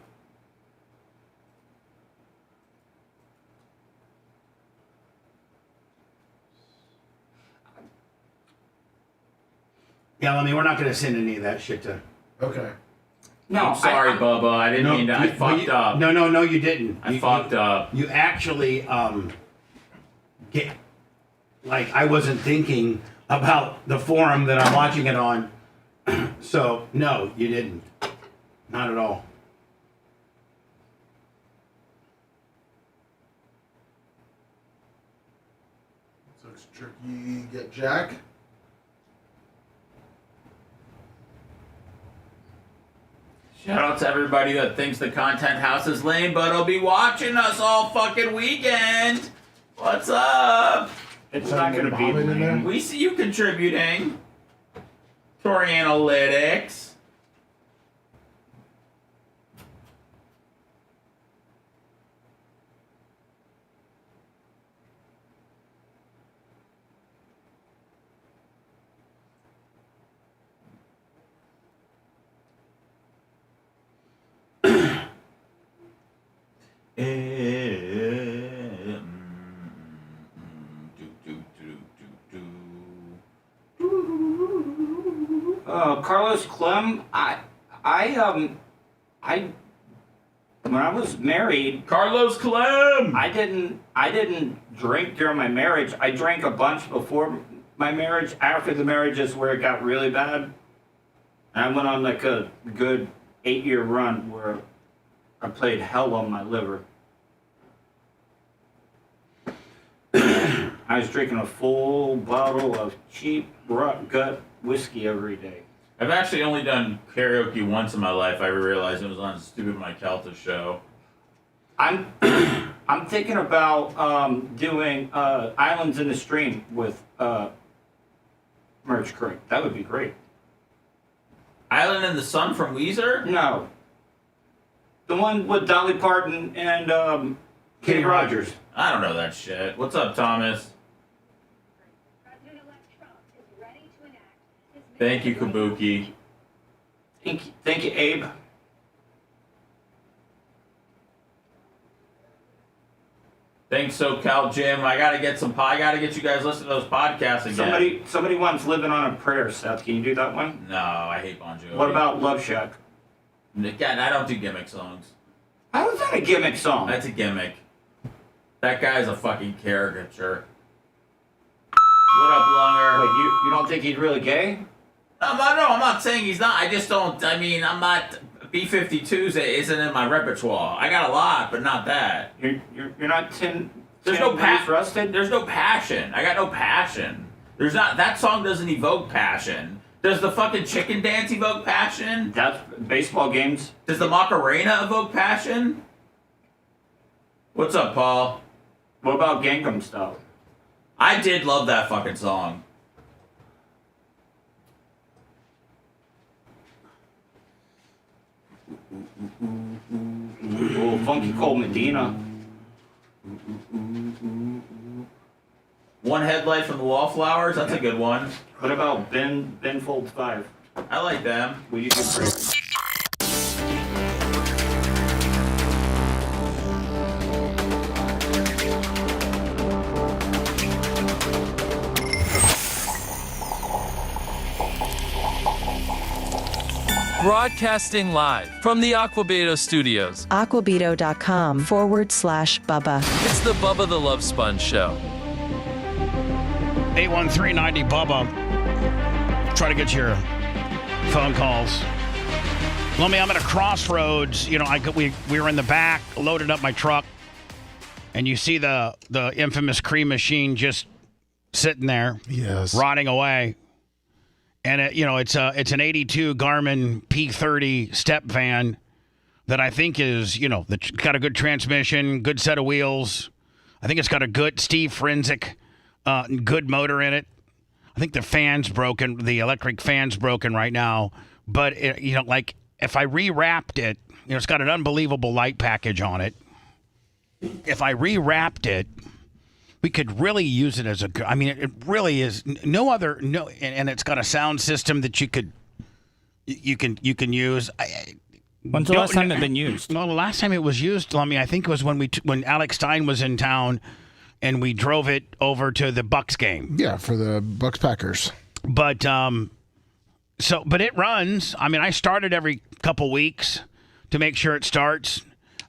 Yeah, I mean, we're not going to send any of that shit to. Okay. No, I'm sorry, Bubba. I didn't mean to. I fucked up. No, you didn't. I fucked up. You actually, get, like, I wasn't thinking about the forum that I'm watching it on. So, no, you didn't. Not at all. So it's tricky. Get Jack. Shout out to everybody that thinks the content house is lame, but will be watching us all fucking weekend. What's up? It's not going to be lame. We see you contributing. Tory Analytics. Carlos Clem, when I was married, Carlos Clem, I didn't drink during my marriage. I drank a bunch before my marriage. After the marriage is where it got really bad. And I went on like a good 8-year run where I played hell on my liver. I was drinking a full bottle of cheap rot gut whiskey every day. I've actually only done karaoke once in my life. I realized it was on Stupid Mike Calta show. I'm thinking about doing Islands in the Stream with Merch Creek. That would be great. Island in the Sun from Weezer? No. The one with Dolly Parton and Kenny Rogers. I don't know that shit. What's up, Thomas? Thank you, Kabuki. Thank you, Abe. Thanks, SoCal Jim. I gotta get you guys listening to those podcasts again. Somebody wants Living on a Prayer, Seth. Can you do that one? No, I hate Bon Jovi. What about Love Shack? Again, I don't do gimmick songs. How is that a gimmick song? That's a gimmick. That guy's a fucking caricature. What up, Lunger? Wait, you don't think he's really gay? I'm not saying he's not. I just don't. I mean, I'm not. B-52s isn't in my repertoire. I got a lot, but not that. You're not tin. There's no passion. There's no passion. I got no passion. There's not. That song doesn't evoke passion. Does the fucking chicken dance evoke passion? That's baseball games. Does the Macarena evoke passion? What's up, Paul? What about Gangnam Style? I did love that fucking song. Oh, Funky Cold Medina. One Headlight from the Wallflowers. That's a good one. What about Ben Folds 5? I like them. Will you do great? Broadcasting live from the Aquabeto studios. Aquabeto.com/Bubba. It's the Bubba the Love Sponge Show. 81390 Bubba. Try to get your phone calls. Lummy, I'm at a crossroads. You know, we were in the back, loaded up my truck, and you see the infamous cream machine just sitting there, yes, rotting away. And it's an 82 Garmin P30 step van that I think is, got a good transmission, good set of wheels. I think it's got a good Steve Frenzik, good motor in it. I think the fan's broken, the electric fan's broken right now. But if I rewrapped it, it's got an unbelievable light package on it. If I rewrapped it we could really use it as I mean, it really is and it's got a sound system that you can use. When's the last time it's been used? Well, the last time it was used, I think it was when Alex Stein was in town, and we drove it over to the Bucks game. Yeah, for the Bucks Packers. But but it runs. I mean, I start it every couple weeks to make sure it starts.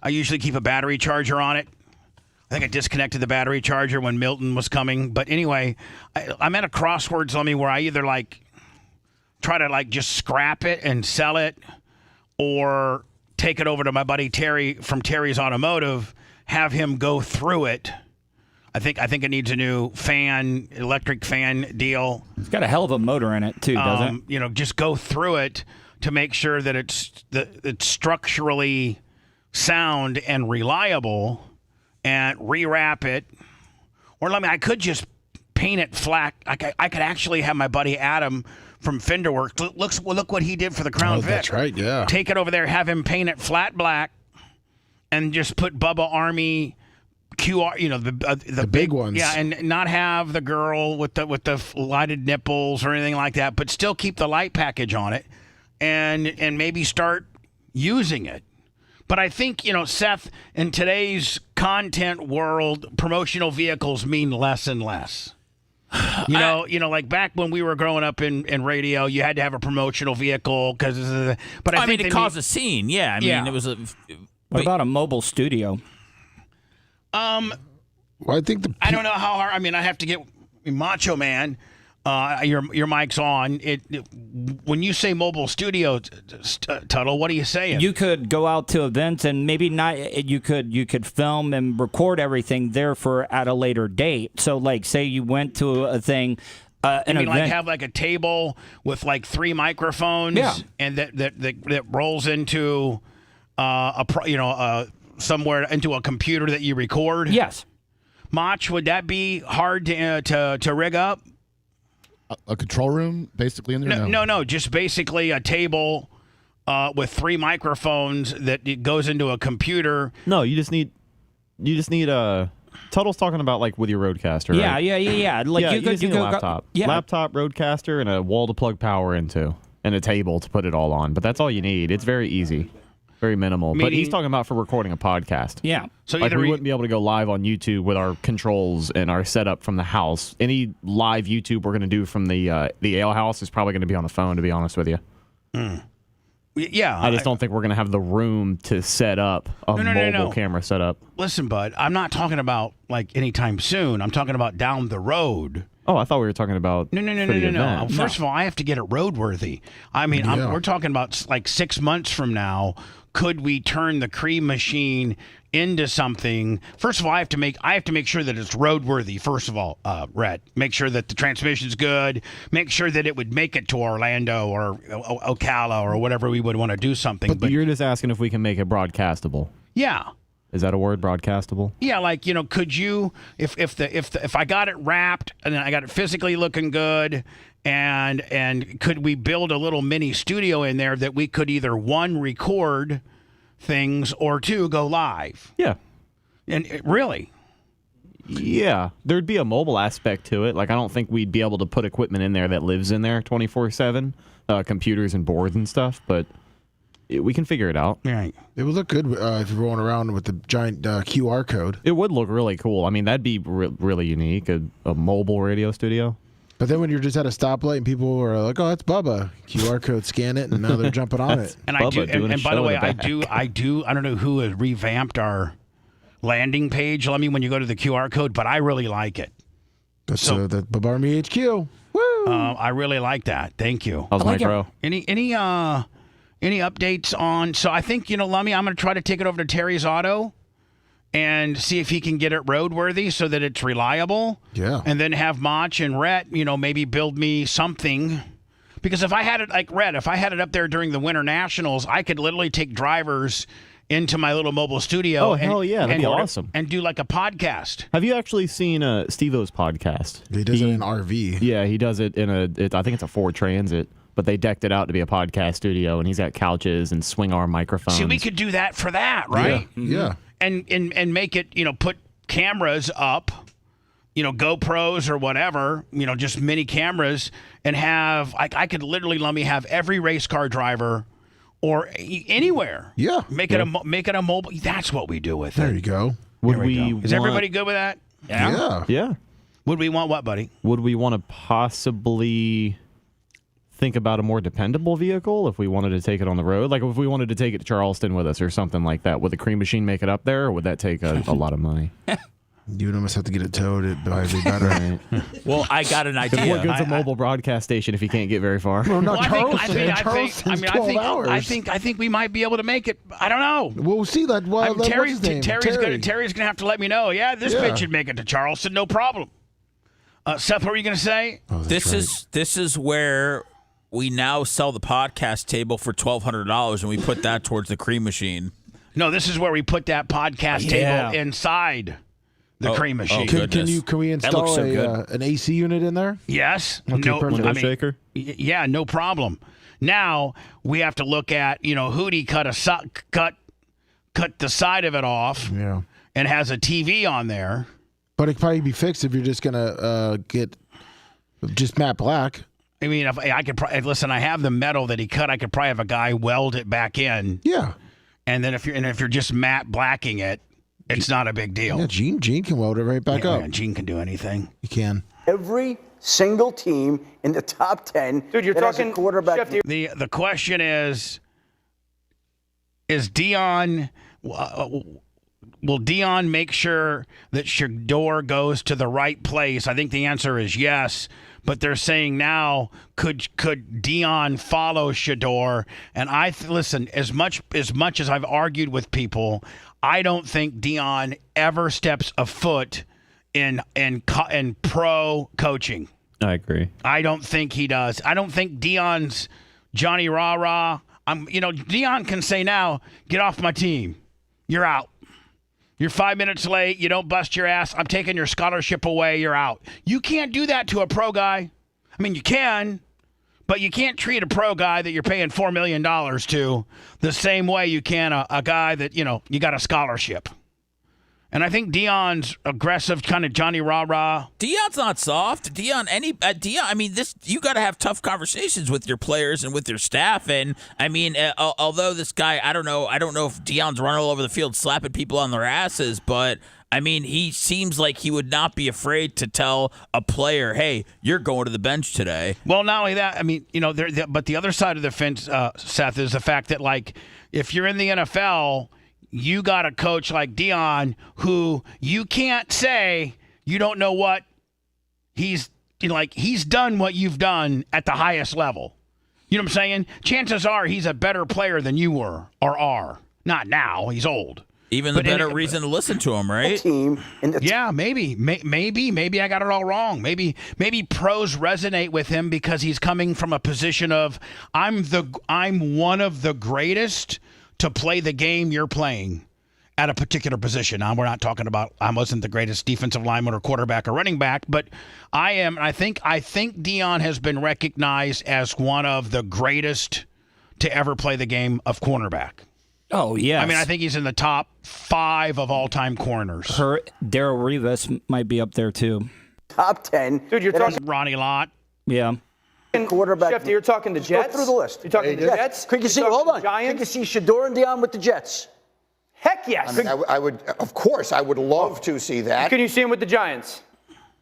I usually keep a battery charger on it. I think I disconnected the battery charger when Milton was coming. But anyway, I'm at a crossroads, where I either try to just scrap it and sell it, or take it over to my buddy Terry from Terry's Automotive, have him go through it. I think it needs a new electric fan deal. It's got a hell of a motor in it too, doesn't it? Just go through it to make sure that it's structurally sound and reliable, and rewrap it. Or I could just paint it flat. I could actually have my buddy Adam from Fenderworks. Look what he did for the Crown Vic. That's right, yeah. Take it over there, have him paint it flat black, and just put Bubba Army QR, the big ones. Yeah, and not have the girl with the lighted nipples or anything like that, but still keep the light package on it, and maybe start using it. But I think, Seth, in today's content world, promotional vehicles mean less and less. Like back when we were growing up in radio, you had to have a promotional vehicle because. But I think it caused a scene. Yeah, it was a. What about a mobile studio? Well, I think I don't know how hard. I have to get Macho Man. Your mic's on. When you say mobile studio, Tuttle, what are you saying? You could go out to events and maybe not. You could film and record everything there at a later date. So, say you went to a thing, an event, have a table with 3 microphones, and that rolls into somewhere into a computer that you record. Yes. Mach, would that be hard to rig up? A control room, basically in there? No. Just basically a table with 3 microphones that it goes into a computer. No, you just need Tuttle's talking about with your Roadcaster, right? Yeah. You just need a laptop. Laptop, Roadcaster, and a wall to plug power into, and a table to put it all on. But that's all you need. It's very easy. Very minimal. But he's talking about for recording a podcast. Yeah. So we wouldn't be able to go live on YouTube with our controls and our setup from the house. Any live YouTube we're going to do from the ale house is probably going to be on the phone, to be honest with you. Yeah. I just don't think we're going to have the room to set up a mobile camera setup. Listen, bud, I'm not talking about anytime soon. I'm talking about down the road. Oh, I thought we were talking about No. First of all, I have to get it roadworthy. We're talking about 6 months from now. Could we turn the cream machine into something? First of all, I have to make sure that it's roadworthy. First of all, Rhett, make sure that the transmission's good. Make sure that it would make it to Orlando or Ocala or whatever we would want to do something. But you're just asking if we can make it broadcastable. Yeah. Is that a word, broadcastable? Yeah, could you, if I got it wrapped and then I got it physically looking good, and could we build a little mini studio in there that we could either 1, record things, or 2, go live? Yeah. And really? Yeah, there'd be a mobile aspect to it. I don't think we'd be able to put equipment in there that lives in there 24/7, computers and boards and stuff, but we can figure it out. Right. It would look good if you're rolling around with the giant QR code. It would look really cool. That'd be really unique, a mobile radio studio. But then when you're just at a stoplight and people are like, "Oh, that's Bubba," QR code, scan it, and now they're jumping on it. And I do. And by the way, I do. I don't know who has revamped our landing page. When you go to the QR code, but I really like it. That's the Bubba Army HQ. Woo! I really like that. Thank you. How's my bro? Any updates on? So I think Lummy, I'm going to try to take it over to Terry's Auto and see if he can get it roadworthy so that it's reliable. Yeah. And then have Mach and Rhett, maybe build me something. Because if I had it if I had it up there during the Winter Nationals, I could literally take drivers into my little mobile studio. Oh, hell yeah. That'd be awesome. And do a podcast. Have you actually seen Steve-O's podcast? He does it in an RV. Yeah, he does it in I think it's a Ford Transit. But they decked it out to be a podcast studio, and he's got couches and swing arm microphones. See, we could do that for that, right? Yeah. And make it, put cameras up GoPros or whatever, just mini cameras, and have I could literally let me have every race car driver or anywhere. Yeah. Make it a mobile. That's what we do with it. There you go. Is everybody good with that? Yeah. Would we want what, buddy? Would we want to possibly think about a more dependable vehicle if we wanted to take it on the road? Like if we wanted to take it to Charleston with us or something like that, would the cream machine make it up there, or would that take a lot of money? You would almost have to get it towed. It'd probably be better. Right. Well, I got an idea. What good's a mobile broadcast station if you can't get very far? Well, not Charleston's 12 hours. I think we might be able to make it. I don't know. We'll see that. Well, Terry's gonna have to let me know. Yeah, this bitch should make it to Charleston, no problem. Seth, what were you gonna say? This is where we now sell the podcast table for $1,200, and we put that towards the cream machine. No, this is where we put that podcast table inside the cream machine. Can we install an AC unit in there? Yes. Window shaker? Yeah, no problem. Now we have to look at, Hootie cut the side of it off and has a TV on there. But it could probably be fixed if you're just going to get just matte black. I mean, if I could listen, I have the metal that he cut. I could probably have a guy weld it back in. Yeah. And then if you're just matte blacking it, it's not a big deal. Yeah, Gene can weld it right back up. Yeah, Gene can do anything. He can. Every single team in the top 10. Dude, you're talking quarterback. The question is Dion? Will Dion make sure that Shador goes to the right place? I think the answer is yes. But they're saying now, could Dion follow Shador? And listen, as much as I've argued with people, I don't think Dion ever steps a foot in pro coaching. I agree. I don't think he does. I don't think Dion's Johnny Rah-Rah. Dion can say now, get off my team. You're out. You're 5 minutes late. You don't bust your ass. I'm taking your scholarship away. You're out. You can't do that to a pro guy. I mean, you can, but you can't treat a pro guy that you're paying $4 million to the same way you can a guy that, you got a scholarship. And I think Dion's aggressive, kind of Johnny Rah-Rah. Dion's not soft. Dion. I mean, you got to have tough conversations with your players and with your staff. And I mean, although this guy, I don't know if Dion's running all over the field slapping people on their asses, but I mean, he seems like he would not be afraid to tell a player, "Hey, you're going to the bench today." Well, not only that, I mean, but the other side of the fence, Seth, is the fact that like if you're in the NFL. You got a coach like Dion who you can't say you don't know what he's done what you've done at the highest level. You know what I'm saying? Chances are he's a better player than you were or are. Not now. He's old. Even the better reason to listen to him, right? Yeah, maybe I got it all wrong. Maybe pros resonate with him because he's coming from a position of I'm one of the greatest to play the game you're playing at a particular position. Now, we're not talking about I wasn't the greatest defensive lineman or quarterback or running back, but I am. I think Dion has been recognized as one of the greatest to ever play the game of cornerback. Oh, yeah. I mean, I think he's in the top 5 of all-time corners. Darrelle Rivas might be up there, too. Top 10. Dude, you're talking Ronnie Lott. Yeah. Quarterback. Shefty, you're talking the Jets? Go through the list. You're talking the Jets? Could you see, hold on. Could you see Shador and Dion with the Jets? Heck yes. I mean, I would, of course, I would love to see that. Can you see him with the Giants?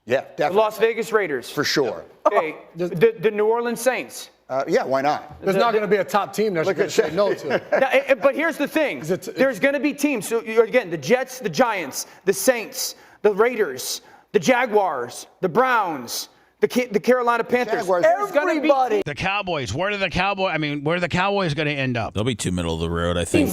Yeah, definitely. The Las Vegas Raiders? For sure. Okay, the New Orleans Saints? Yeah, why not? There's not going to be a top team that's going to say no to it. Now, but here's the thing. There's going to be teams. So, again, the Jets, the Giants, the Saints, the Raiders, the Jaguars, the Browns, the Carolina Panthers. Everybody. The Cowboys. Where are the Cowboys going to end up? They'll be too middle of the road, I think.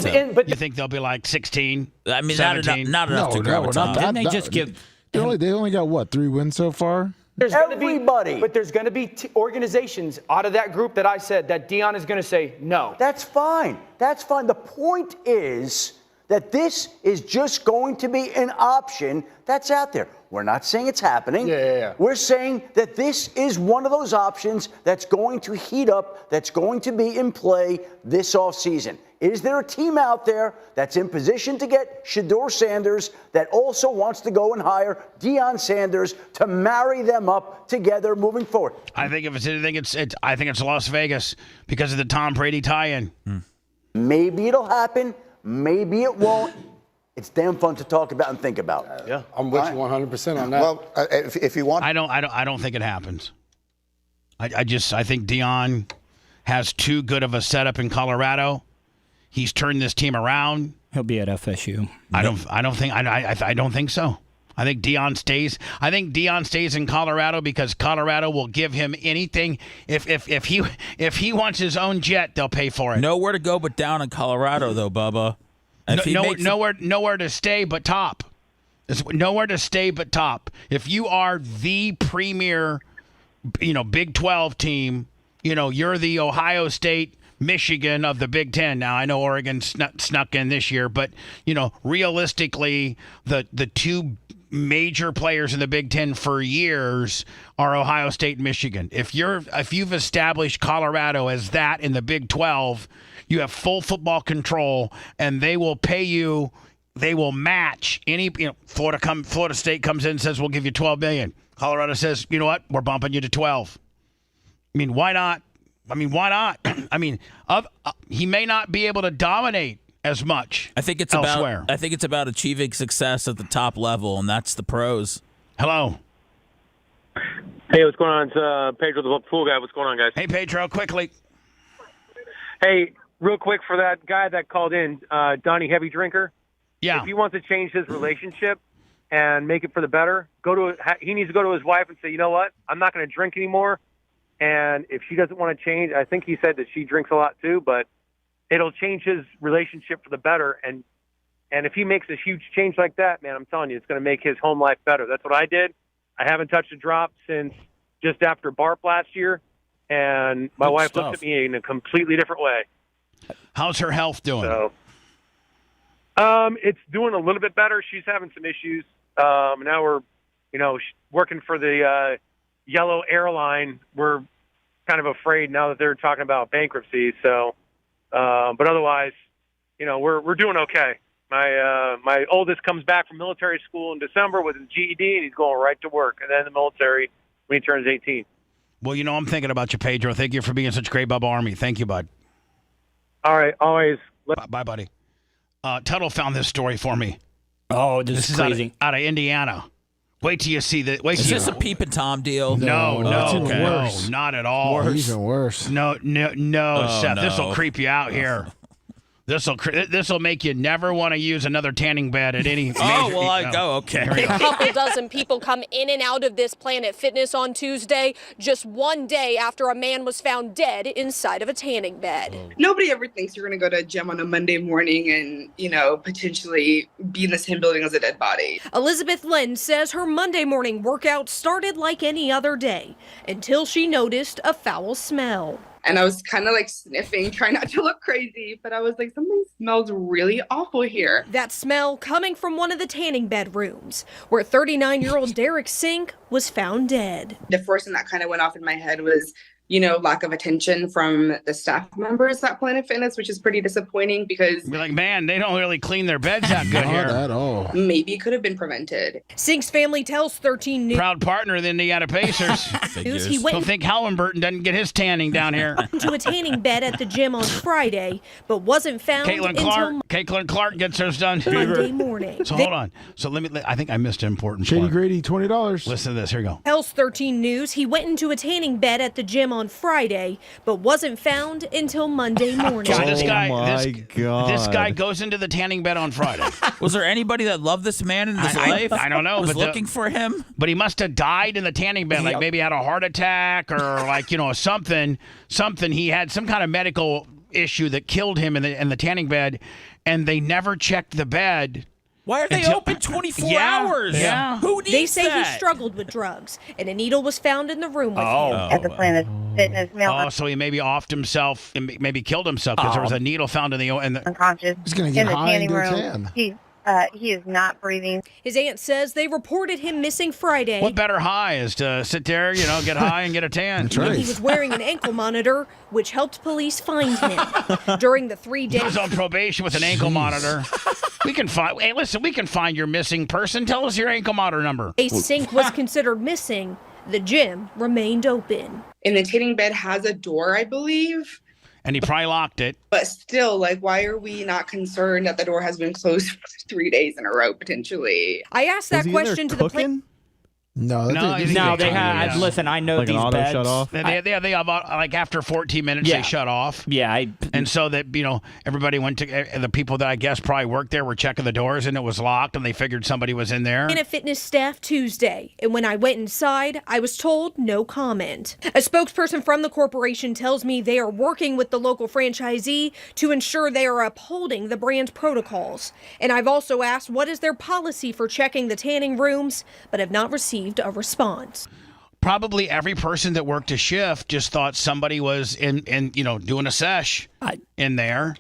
You think they'll be like 16? I mean, 17? not enough to grab a top. Didn't they just give? They only got what, 3 wins so far? There's going to be organizations out of that group that I said that Dion is going to say no. That's fine. That's fine. The point is that this is just going to be an option that's out there. We're not saying it's happening. Yeah. We're saying that this is one of those options that's going to heat up, that's going to be in play this offseason. Is there a team out there that's in position to get Shedeur Sanders that also wants to go and hire Deion Sanders to marry them up together moving forward? I think if it's anything, I think it's Las Vegas because of the Tom Brady tie-in. Maybe it'll happen. Maybe it won't. It's damn fun to talk about and think about. Yeah, I'm with you 100% on that. Well, if you want, I don't think it happens. I think Deion has too good of a setup in Colorado. He's turned this team around. He'll be at FSU. I don't think so. I think Deion stays. I think Deion stays in Colorado because Colorado will give him anything. If he wants his own jet, they'll pay for it. Nowhere to go but down in Colorado, though, Bubba. Nowhere to stay but top. There's nowhere to stay but top. If you are the premier, Big 12 team, you're the Ohio State, Michigan of the Big Ten. Now, I know Oregon snuck in this year, but, realistically, the two major players in the Big Ten for years are Ohio State and Michigan. If you've established Colorado as that in the Big 12, you have full football control, and they will pay you. They will match any. Florida State comes in and says we'll give you $12 million. Colorado says, you know what, we're bumping you to 12. Why not? Why not? He may not be able to dominate as much. I think it's elsewhere. about achieving success at the top level, and that's the pros. Hello. Hey, what's going on? It's Pedro, the pool guy. What's going on, guys? Hey, Pedro, quickly. Hey, real quick for that guy that called in, Donnie Heavy Drinker. Yeah. If he wants to change his relationship and make it for the better, he needs to go to his wife and say, you know what? I'm not going to drink anymore. And if she doesn't want to change, I think he said that she drinks a lot too, but it'll change his relationship for the better. And if he makes a huge change like that, man, I'm telling you, it's going to make his home life better. That's what I did. I haven't touched a drop since just after BARP last year. And my wife looked at me in a completely different way. How's her health doing? So, it's doing a little bit better. She's having some issues. Now we're, working for the Yellow Airline. We're kind of afraid now that they're talking about bankruptcy. So, but otherwise, we're doing okay. My oldest comes back from military school in December with his GED, and he's going right to work, and then the military when he turns 18. Well, I'm thinking about you, Pedro. Thank you for being such a great Bubba Army. Thank you, bud. All right, always. Bye, buddy. Tuttle found this story for me. Oh, this is crazy. Out of Indiana. Wait till you see that. Is this a Peep and Tom deal? No, not at all. Even worse. No, Seth. This will creep you out here. This will make you never want to use another tanning bed at any. Okay. A couple dozen people come in and out of this Planet Fitness on Tuesday, just one day after a man was found dead inside of a tanning bed. Nobody ever thinks you're going to go to a gym on a Monday morning and, potentially be in the same building as a dead body. Elizabeth Lynn says her Monday morning workout started like any other day until she noticed a foul smell. And I was kind of sniffing, trying not to look crazy, but I was like, something smells really awful here. That smell coming from one of the tanning bedrooms, where 39-year-old Derek Sink was found dead. The first thing that kind of went off in my head was, lack of attention from the staff members at Planet Fitness, which is pretty disappointing because... You're like, man, they don't really clean their beds that good here. Not at all. Maybe it could have been prevented. Sink's family tells 13 News. Proud partner of the Indiana Pacers. Don't think Halliburton doesn't get his tanning down here. To a tanning bed at the gym on Friday, but wasn't found Caitlin Clark gets hers done. Monday morning. So hold on. So I think I missed an important Shady part. Grady, $20. Listen to this. Here you go. Tells 13 News he went into a tanning bed at the gym on Friday, but wasn't found until Monday morning. So this guy goes into the tanning bed on Friday. Was there anybody that loved this man in his life? I don't know. Was looking for him? But he must have died in the tanning bed, like maybe had a heart attack or something. He had some kind of medical issue that killed him in the tanning bed, and they never checked the bed. Why are they open 24 hours? Yeah. Who needs They say that? he struggled with drugs, and a needle was found in the room with him. At the Planet Fitness mail. Oh, so he maybe offed himself and maybe killed himself because there was a needle found in the unconscious. He's going to in get the high and tanning do a room. tan. He He is not breathing. His aunt says they reported him missing Friday. What better high is to sit there, get high and get a tan? That's right. He was wearing an ankle monitor, which helped police find him. During the 3 days. He was on probation with an ankle monitor. We can find. Hey, listen, we can find your missing person. Tell us your ankle monitor number. A sink was considered missing. The gym remained open. And the tanning bed has a door, I believe. And he probably locked it. But still, why are we not concerned that the door has been closed for 3 days in a row, potentially? I asked that question to the plaintiff. No, they have. Listen, I know Like an these auto beds. shut off? They have like after 14 minutes Yeah. they shut off. Yeah, and so that everybody went to the people that I guess probably worked there were checking the doors and it was locked and they figured somebody was in there. Planet Fitness staff Tuesday, and when I went inside, I was told no comment. A spokesperson from the corporation tells me they are working with the local franchisee to ensure they are upholding the brand's protocols. And I've also asked what is their policy for checking the tanning rooms, but have not received a response. Probably every person that worked a shift just thought somebody was in doing a sesh in there.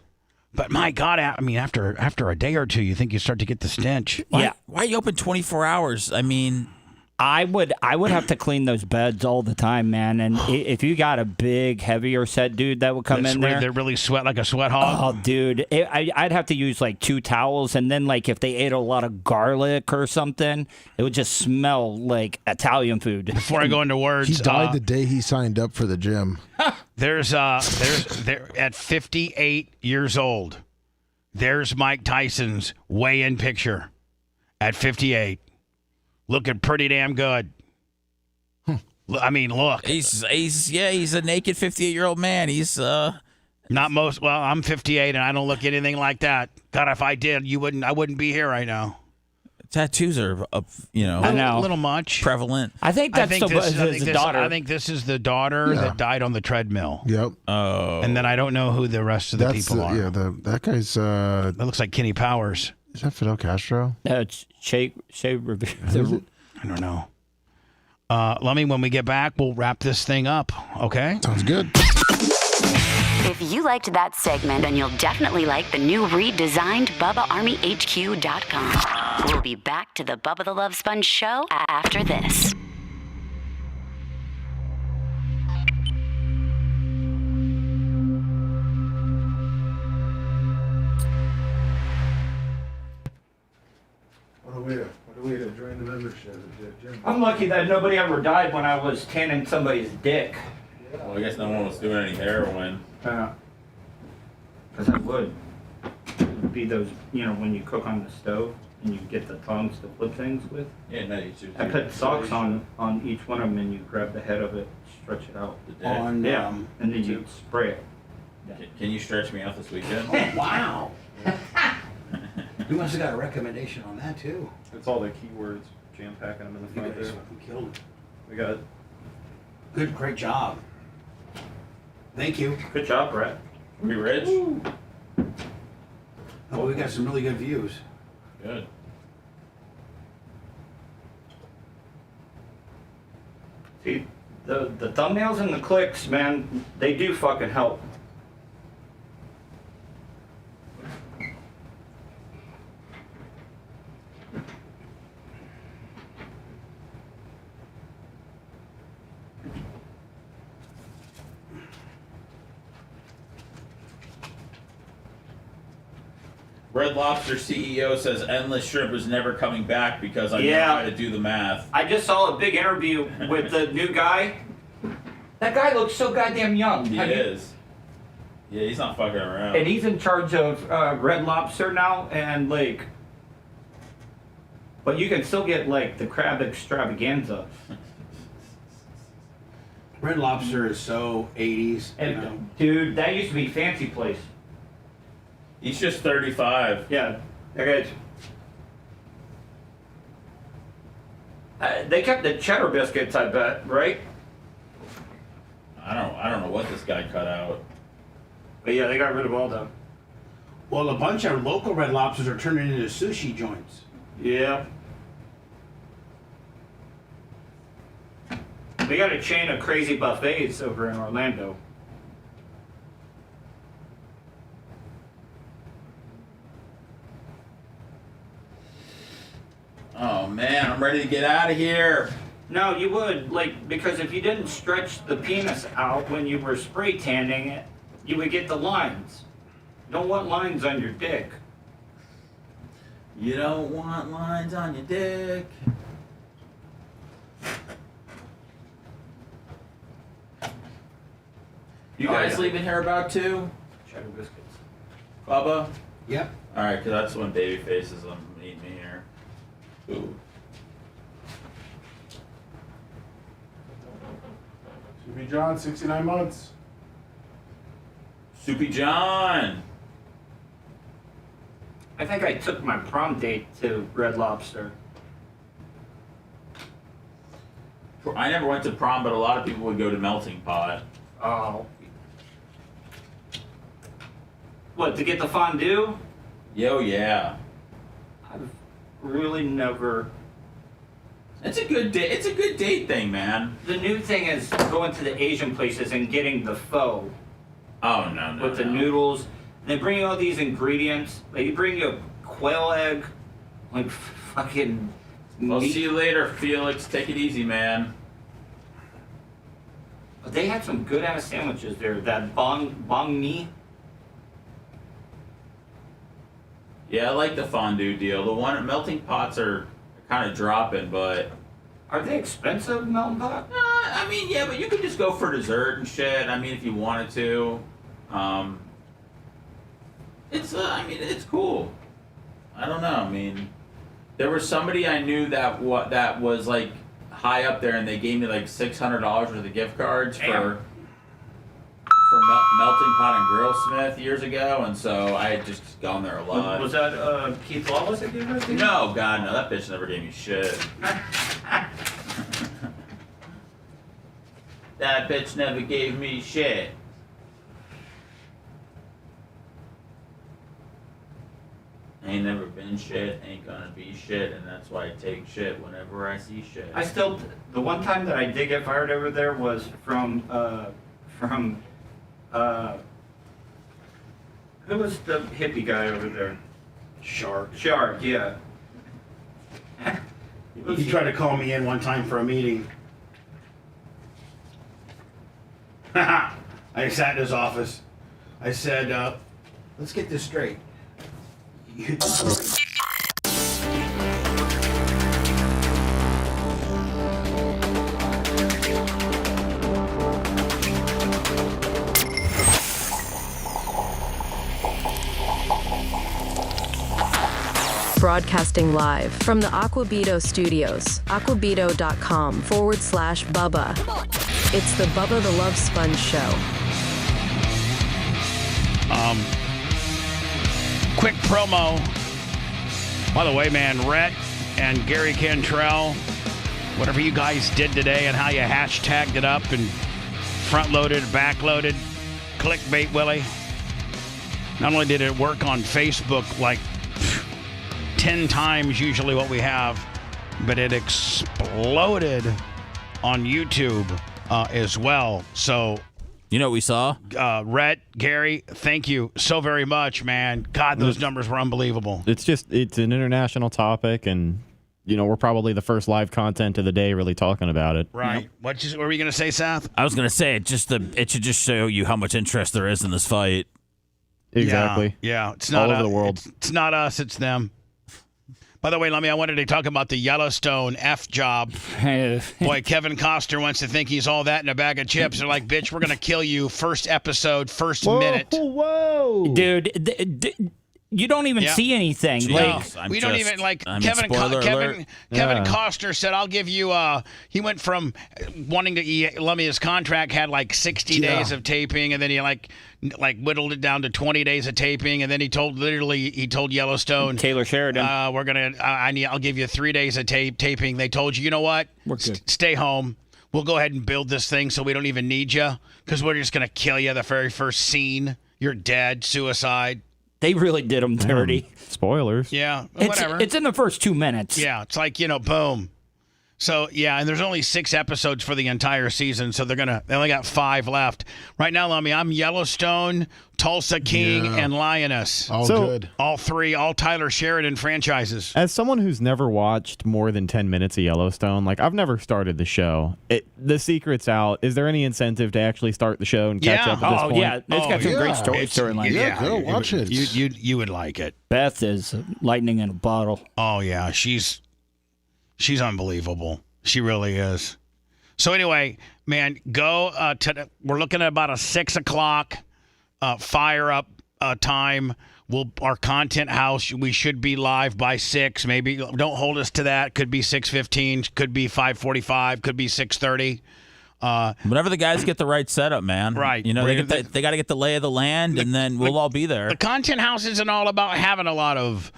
But my God, I mean, after a day or two, you think you start to get the stench. Why are you open 24 hours? I mean, I would have to clean those beds all the time, man. And if you got a big, heavier set dude that would come in there, they really sweat like a sweat hog. Oh, dude, I'd have to use like 2 towels, and then like if they ate a lot of garlic or something, it would just smell like Italian food. Before I go into words, He died the day he signed up for the gym. There's at 58 years old. There's Mike Tyson's weigh-in picture at 58. Looking pretty damn good. I mean, look. he's a naked 58-year-old man. He's not most. Well, I'm 58 and I don't look anything like that. God, if I did, I wouldn't be here right now. Tattoos are, a little much prevalent. I think that's the daughter. I think this is the daughter that died on the treadmill. Yep. Oh. And then I don't know who the rest of the people are. Yeah, that guy's. That looks like Kenny Powers. Is that Fidel Castro? It's Shea Rivera. I don't know. Let me, when we get back, we'll wrap this thing up. Okay? Sounds good. If you liked that segment, then you'll definitely like the new redesigned BubbaArmyHQ.com. We'll be back to the Bubba the Love Sponge show after this. What a way to drain the membership. I'm lucky that nobody ever died when I was tanning somebody's dick. Well, I guess no one was doing any heroin. Because I would. It would be those, when you cook on the stove and you get the tongs to flip things with. Yeah, no, you should. I put socks on each one of them and you grab the head of it, stretch it out. The dick. And then you spray it. Can you stretch me out this weekend? Oh, wow. You must have got a recommendation on that, too. It's all the keywords, jam packing them in the You front guys there. fucking killed it. We got Great job. Thank you. Good job, Brett. We rich? Oh, we got some really good views. Good. See, the thumbnails and the clicks, man, they do fucking help. Red Lobster CEO says endless shrimp is never coming back because I know how to do the math. I just saw a big interview with the new guy. That guy looks so goddamn young. He is. Yeah, he's not fucking around. And he's in charge of Red Lobster now, and but you can still get the crab extravaganza. Red Lobster is so 80s. And dude, that used to be Fancy Place. He's just 35. Yeah, that guy's. They kept the cheddar biscuits, I bet, right? I don't know what this guy cut out. But yeah, they got rid of all them. Well, a bunch of local Red Lobsters are turning into sushi joints. Yeah. We got a chain of crazy buffets over in Orlando. man, I'm ready to get out of here. No, you would, because if you didn't stretch the penis out when you were spray tanning it, you would get the lines. You don't want lines on your dick. You don't want lines on your dick. You guys leaving here about 2? Cheddar biscuits. Bubba? Yep. All right, because that's when Babyface is meeting me here. Ooh. Soupy John, 69 months. Soupy John. I think I took my prom date to Red Lobster. I never went to prom, but a lot of people would go to Melting Pot. Oh. What, to get the fondue? Yo, yeah. I've really never. It's a good date. It's a good date thing, man. The new thing is going to the Asian places and getting the pho. Oh no, with the noodles. They bring you all these ingredients. They bring you a quail egg, fucking. I'll meat. see you later, Felix. Take it easy, man. But they had some good ass sandwiches there. That bong mi. Yeah, I like the fondue deal. The one melting pots are kind of dropping, but are they expensive, melting pot? I mean, yeah, but you could just go for dessert and shit. I mean, if you wanted to. It's cool. I don't know. I mean, there was somebody I knew that was like high up there, and they gave me like $600 worth of gift cards for Melting Pot and Grillsmith years ago, and so I had just gone there a lot. Was that Keith Lawless that gave us? No, God, no. That bitch never gave me shit. That bitch never gave me shit. Ain't never been shit, ain't gonna be shit, and that's why I take shit whenever I see shit. The one time that I did get fired over there was from who was the hippie guy over there? Shark, yeah. He tried to call me in one time for a meeting. I sat in his office. I said, let's get this straight. Broadcasting live from the Aquabito studios, aquabito.com/Bubba. It's the Bubba the Love Sponge show. Quick promo. By the way, man, Rhett and Gary Cantrell, whatever you guys did today and how you hashtagged it up and front-loaded, back-loaded, clickbait, Willie. Not only did it work on Facebook like 10 times usually what we have, but it exploded on YouTube as well. So, you know what we saw? Rhett, Gary, thank you so very much, man. God, those numbers were unbelievable. It's an international topic, and we're probably the first live content of the day really talking about it. Right. What were you going to say, Seth? I was going to say it should just show you how much interest there is in this fight. Exactly. Yeah. It's not all over the world. It's not us, it's them. By the way, I wanted to talk about the Yellowstone F job. Boy, Kevin Costner wants to think he's all that in a bag of chips. They're like, bitch, we're going to kill you first episode, first minute. Whoa. Dude, you don't even see anything. We don't even Kevin Costner said, I'll give you he went from wanting to let me his contract had like 60 days of taping, and then he like whittled it down to 20 days of taping, and then he told Yellowstone, Taylor Sheridan, I'll give you 3 days of taping. They told you know what? We're good. Stay home. We'll go ahead and build this thing so we don't even need you, because we're just going to kill you the very first scene. You're dead, suicide. They really did them dirty. Spoilers. Yeah, whatever. It's in the first 2 minutes. Yeah, it's like, boom. So yeah, and there's only 6 episodes for the entire season, so they only got 5 left. Right now, Lummy, I'm Yellowstone, Tulsa King, and Lioness. All good. All 3, all Tyler Sheridan franchises. As someone who's never watched more than 10 minutes of Yellowstone, like I've never started the show. The secret's out. Is there any incentive to actually start the show and catch up at this point? Yeah, it's got some great storylines. Yeah, go watch it. You would like it. Beth is lightning in a bottle. Oh yeah, she's unbelievable. She really is. So anyway, man, go we're looking at about a 6 o'clock fire up time. Our content house, we should be live by 6. Maybe don't hold us to that. Could be 6:15, could be 5:45, could be 6:30. Whenever the guys get the right setup, man. Right. You know, they got to get the lay of the land, and then we'll all be there. The content house isn't all about having a lot of,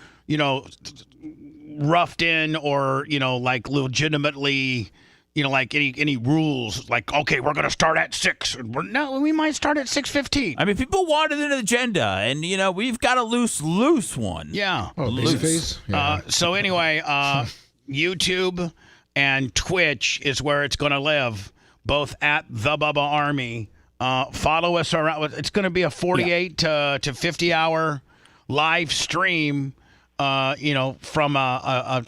roughed in or, like legitimately, like any rules. Like, okay, we're going to start at 6. No, we might start at 6:15. I mean, people wanted an agenda, and, we've got a loose one. Yeah. Oh, loose. Yeah. So anyway, YouTube and Twitch is where it's going to live, both at The Bubba Army. Follow us around. It's going to be a 48 to 50 hour live stream, from a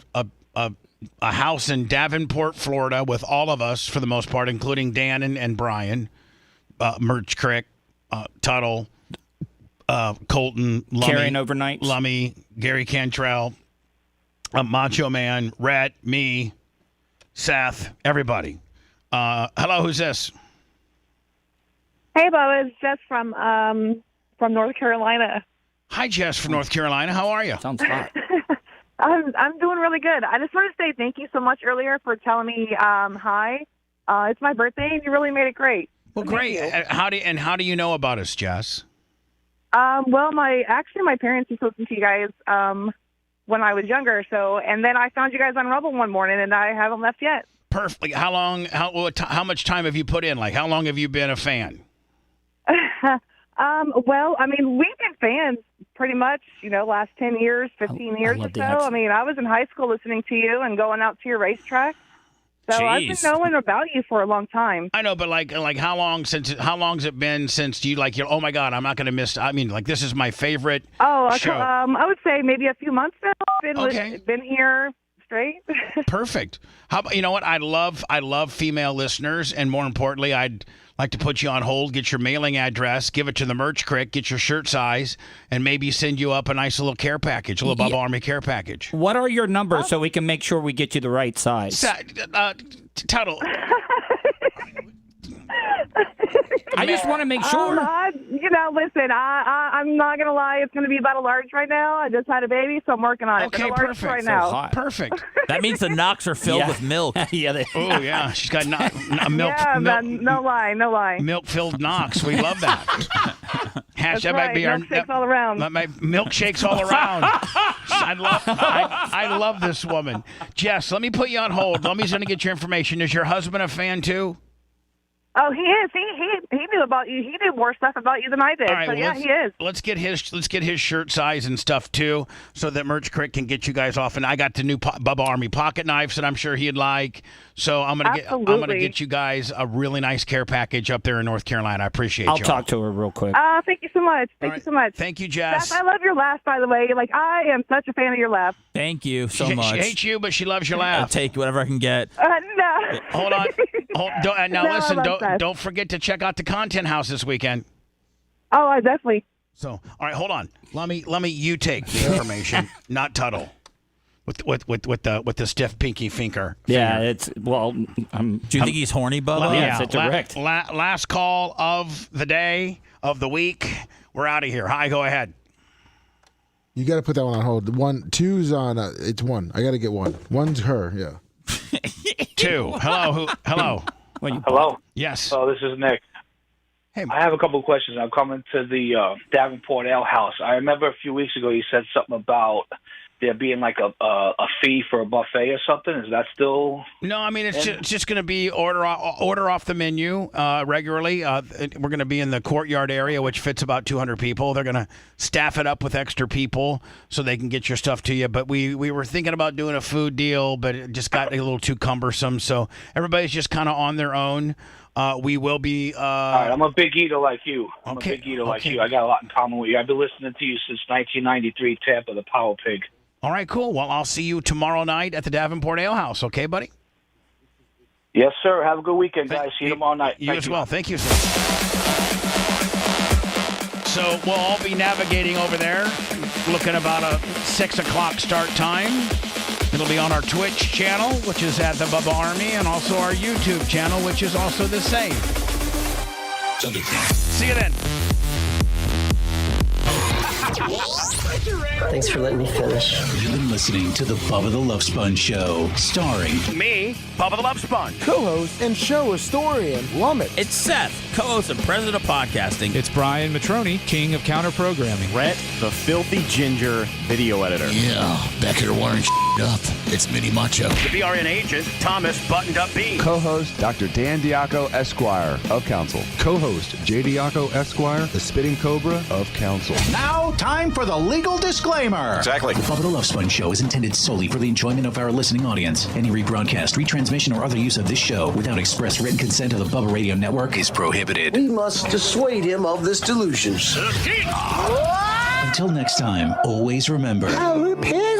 house in Davenport, Florida, with all of us for the most part, including Dan and Brian, Merch Crick, Tuttle, Colton, Lummy, Carrying overnight. Lummy, Gary Cantrell, Macho Man, Rhett, me, Seth, everybody. Hello, who's this? Hey, Bubba, it's Jess from North Carolina. Hi, Jess from North Carolina. How are you? Sounds hot. I'm doing really good. I just want to say thank you so much earlier for telling me hi. It's my birthday, and you really made it great. Well, great. How do you know about us, Jess? Well, my parents used to listen to you guys when I was younger. And then I found you guys on Rumble one morning, and I haven't left yet. Perfect. How much time have you put in? Like, how long have you been a fan? Well, I mean, we've been fans pretty much, last 10 years, 15 years or so. I mean, I was in high school listening to you and going out to your racetrack. So I've been knowing about you for a long time. I know, but like how long's it been since you're oh my God, I'm not going to miss. I mean, like, this is my favorite show. I would say maybe a few months now. Been here straight. Perfect. How about, you know what? I love female listeners, and more importantly, I'd like to put you on hold, get your mailing address, give it to the Merch Crick, get your shirt size, and maybe send you up a nice little care package, a little Bubba Army care package. What are your numbers so we can make sure we get you the right size? Tuttle. I just want to make sure. Listen, I'm not going to lie. It's going to be about a large right now. I just had a baby, so I'm working on it. Okay, but a large perfect. right now. hot. Perfect. That means the knocks are filled with milk. Yeah. Oh, yeah. She's got milk. Yeah, man, no lie. Milk-filled knocks. We love that. That's that right. might be our Milkshakes all around. Milkshakes all around. I love this woman. Jess, let me put you on hold. Lummy's going to get your information. Is your husband a fan too? Oh, he is. He knew about you. He knew more stuff about you than I did. All right, so well, yeah, he is. Let's get his shirt size and stuff too, so that Merch Crick can get you guys off. And I got the new Bubba Army pocket knives that I'm sure he'd like. So I'm gonna get you guys a really nice care package up there in North Carolina. I appreciate you. I'll talk to her real quick. Thank you so much. Thank you so much. Thank you, Jess. Seth, I love your laugh, by the way. Like, I am such a fan of your laugh. Thank you so much. She hates you, but she loves your laugh. I'll take whatever I can get. No. Hold on. Now No, listen. I love Seth. Don't forget to check out the content house this weekend. Oh, I definitely. So, all right, hold on. Let me you take the information, not Tuttle. With the stiff pinky finger. Yeah, it's Do you think he's horny, Bubba? Yeah, it's direct. Last call of the day, of the week. We're out of here. Hi, go ahead. You got to put that one on hold. Two's on. It's one. I got to get one. One's her. Yeah. 2. Hello. Hello. Hello. Yes. Oh, this is Nick. Hey. I have a couple of questions. I'm coming to the Davenport Ale House. I remember a few weeks ago you said something about there being like a fee for a buffet or something? Is that still? No, I mean it's just going to be order off the menu regularly. We're going to be in the courtyard area, which fits about 200 people. They're going to staff it up with extra people so they can get your stuff to you. But we were thinking about doing a food deal, but it just got a little too cumbersome. So everybody's just kind of on their own. We will be. All right, I'm a big eater like you. I'm a big eater like you. I got a lot in common with you. I've been listening to you since 1993, Tampa, the Power Pig. All right, cool. Well, I'll see you tomorrow night at the Davenport Ale House. Okay, buddy? Yes, sir. Have a good weekend, guys. See you tomorrow night. You as well. Thank you, sir. So we'll all be navigating over there, looking about a 6 o'clock start time. It'll be on our Twitch channel, which is at the Bubba Army, and also our YouTube channel, which is also the same. See you then. Thanks for letting me finish. You've been listening to the Bubba the Love Sponge Show, starring me, Bubba the Love Sponge, co-host and show historian Lummit. It's Seth, co-host and president of podcasting. It's Brian Matroni, king of counter programming. Rhett, the filthy ginger video editor. Yeah, back here wiring up. It's Mini Macho. The BRN agent, Thomas Buttoned Up B. Co-host, Dr. Dan Diaco, Esquire of Council. Co-host, J. Diaco, Esquire, the Spitting Cobra of Council. Now, time for the legal disclaimer. Exactly. The Bubba the Love Sponge Show is intended solely for the enjoyment of our listening audience. Any rebroadcast, retransmission, or other use of this show without express written consent of the Bubba Radio Network is prohibited. We must dissuade him of this delusion. Until next time, always remember. Repent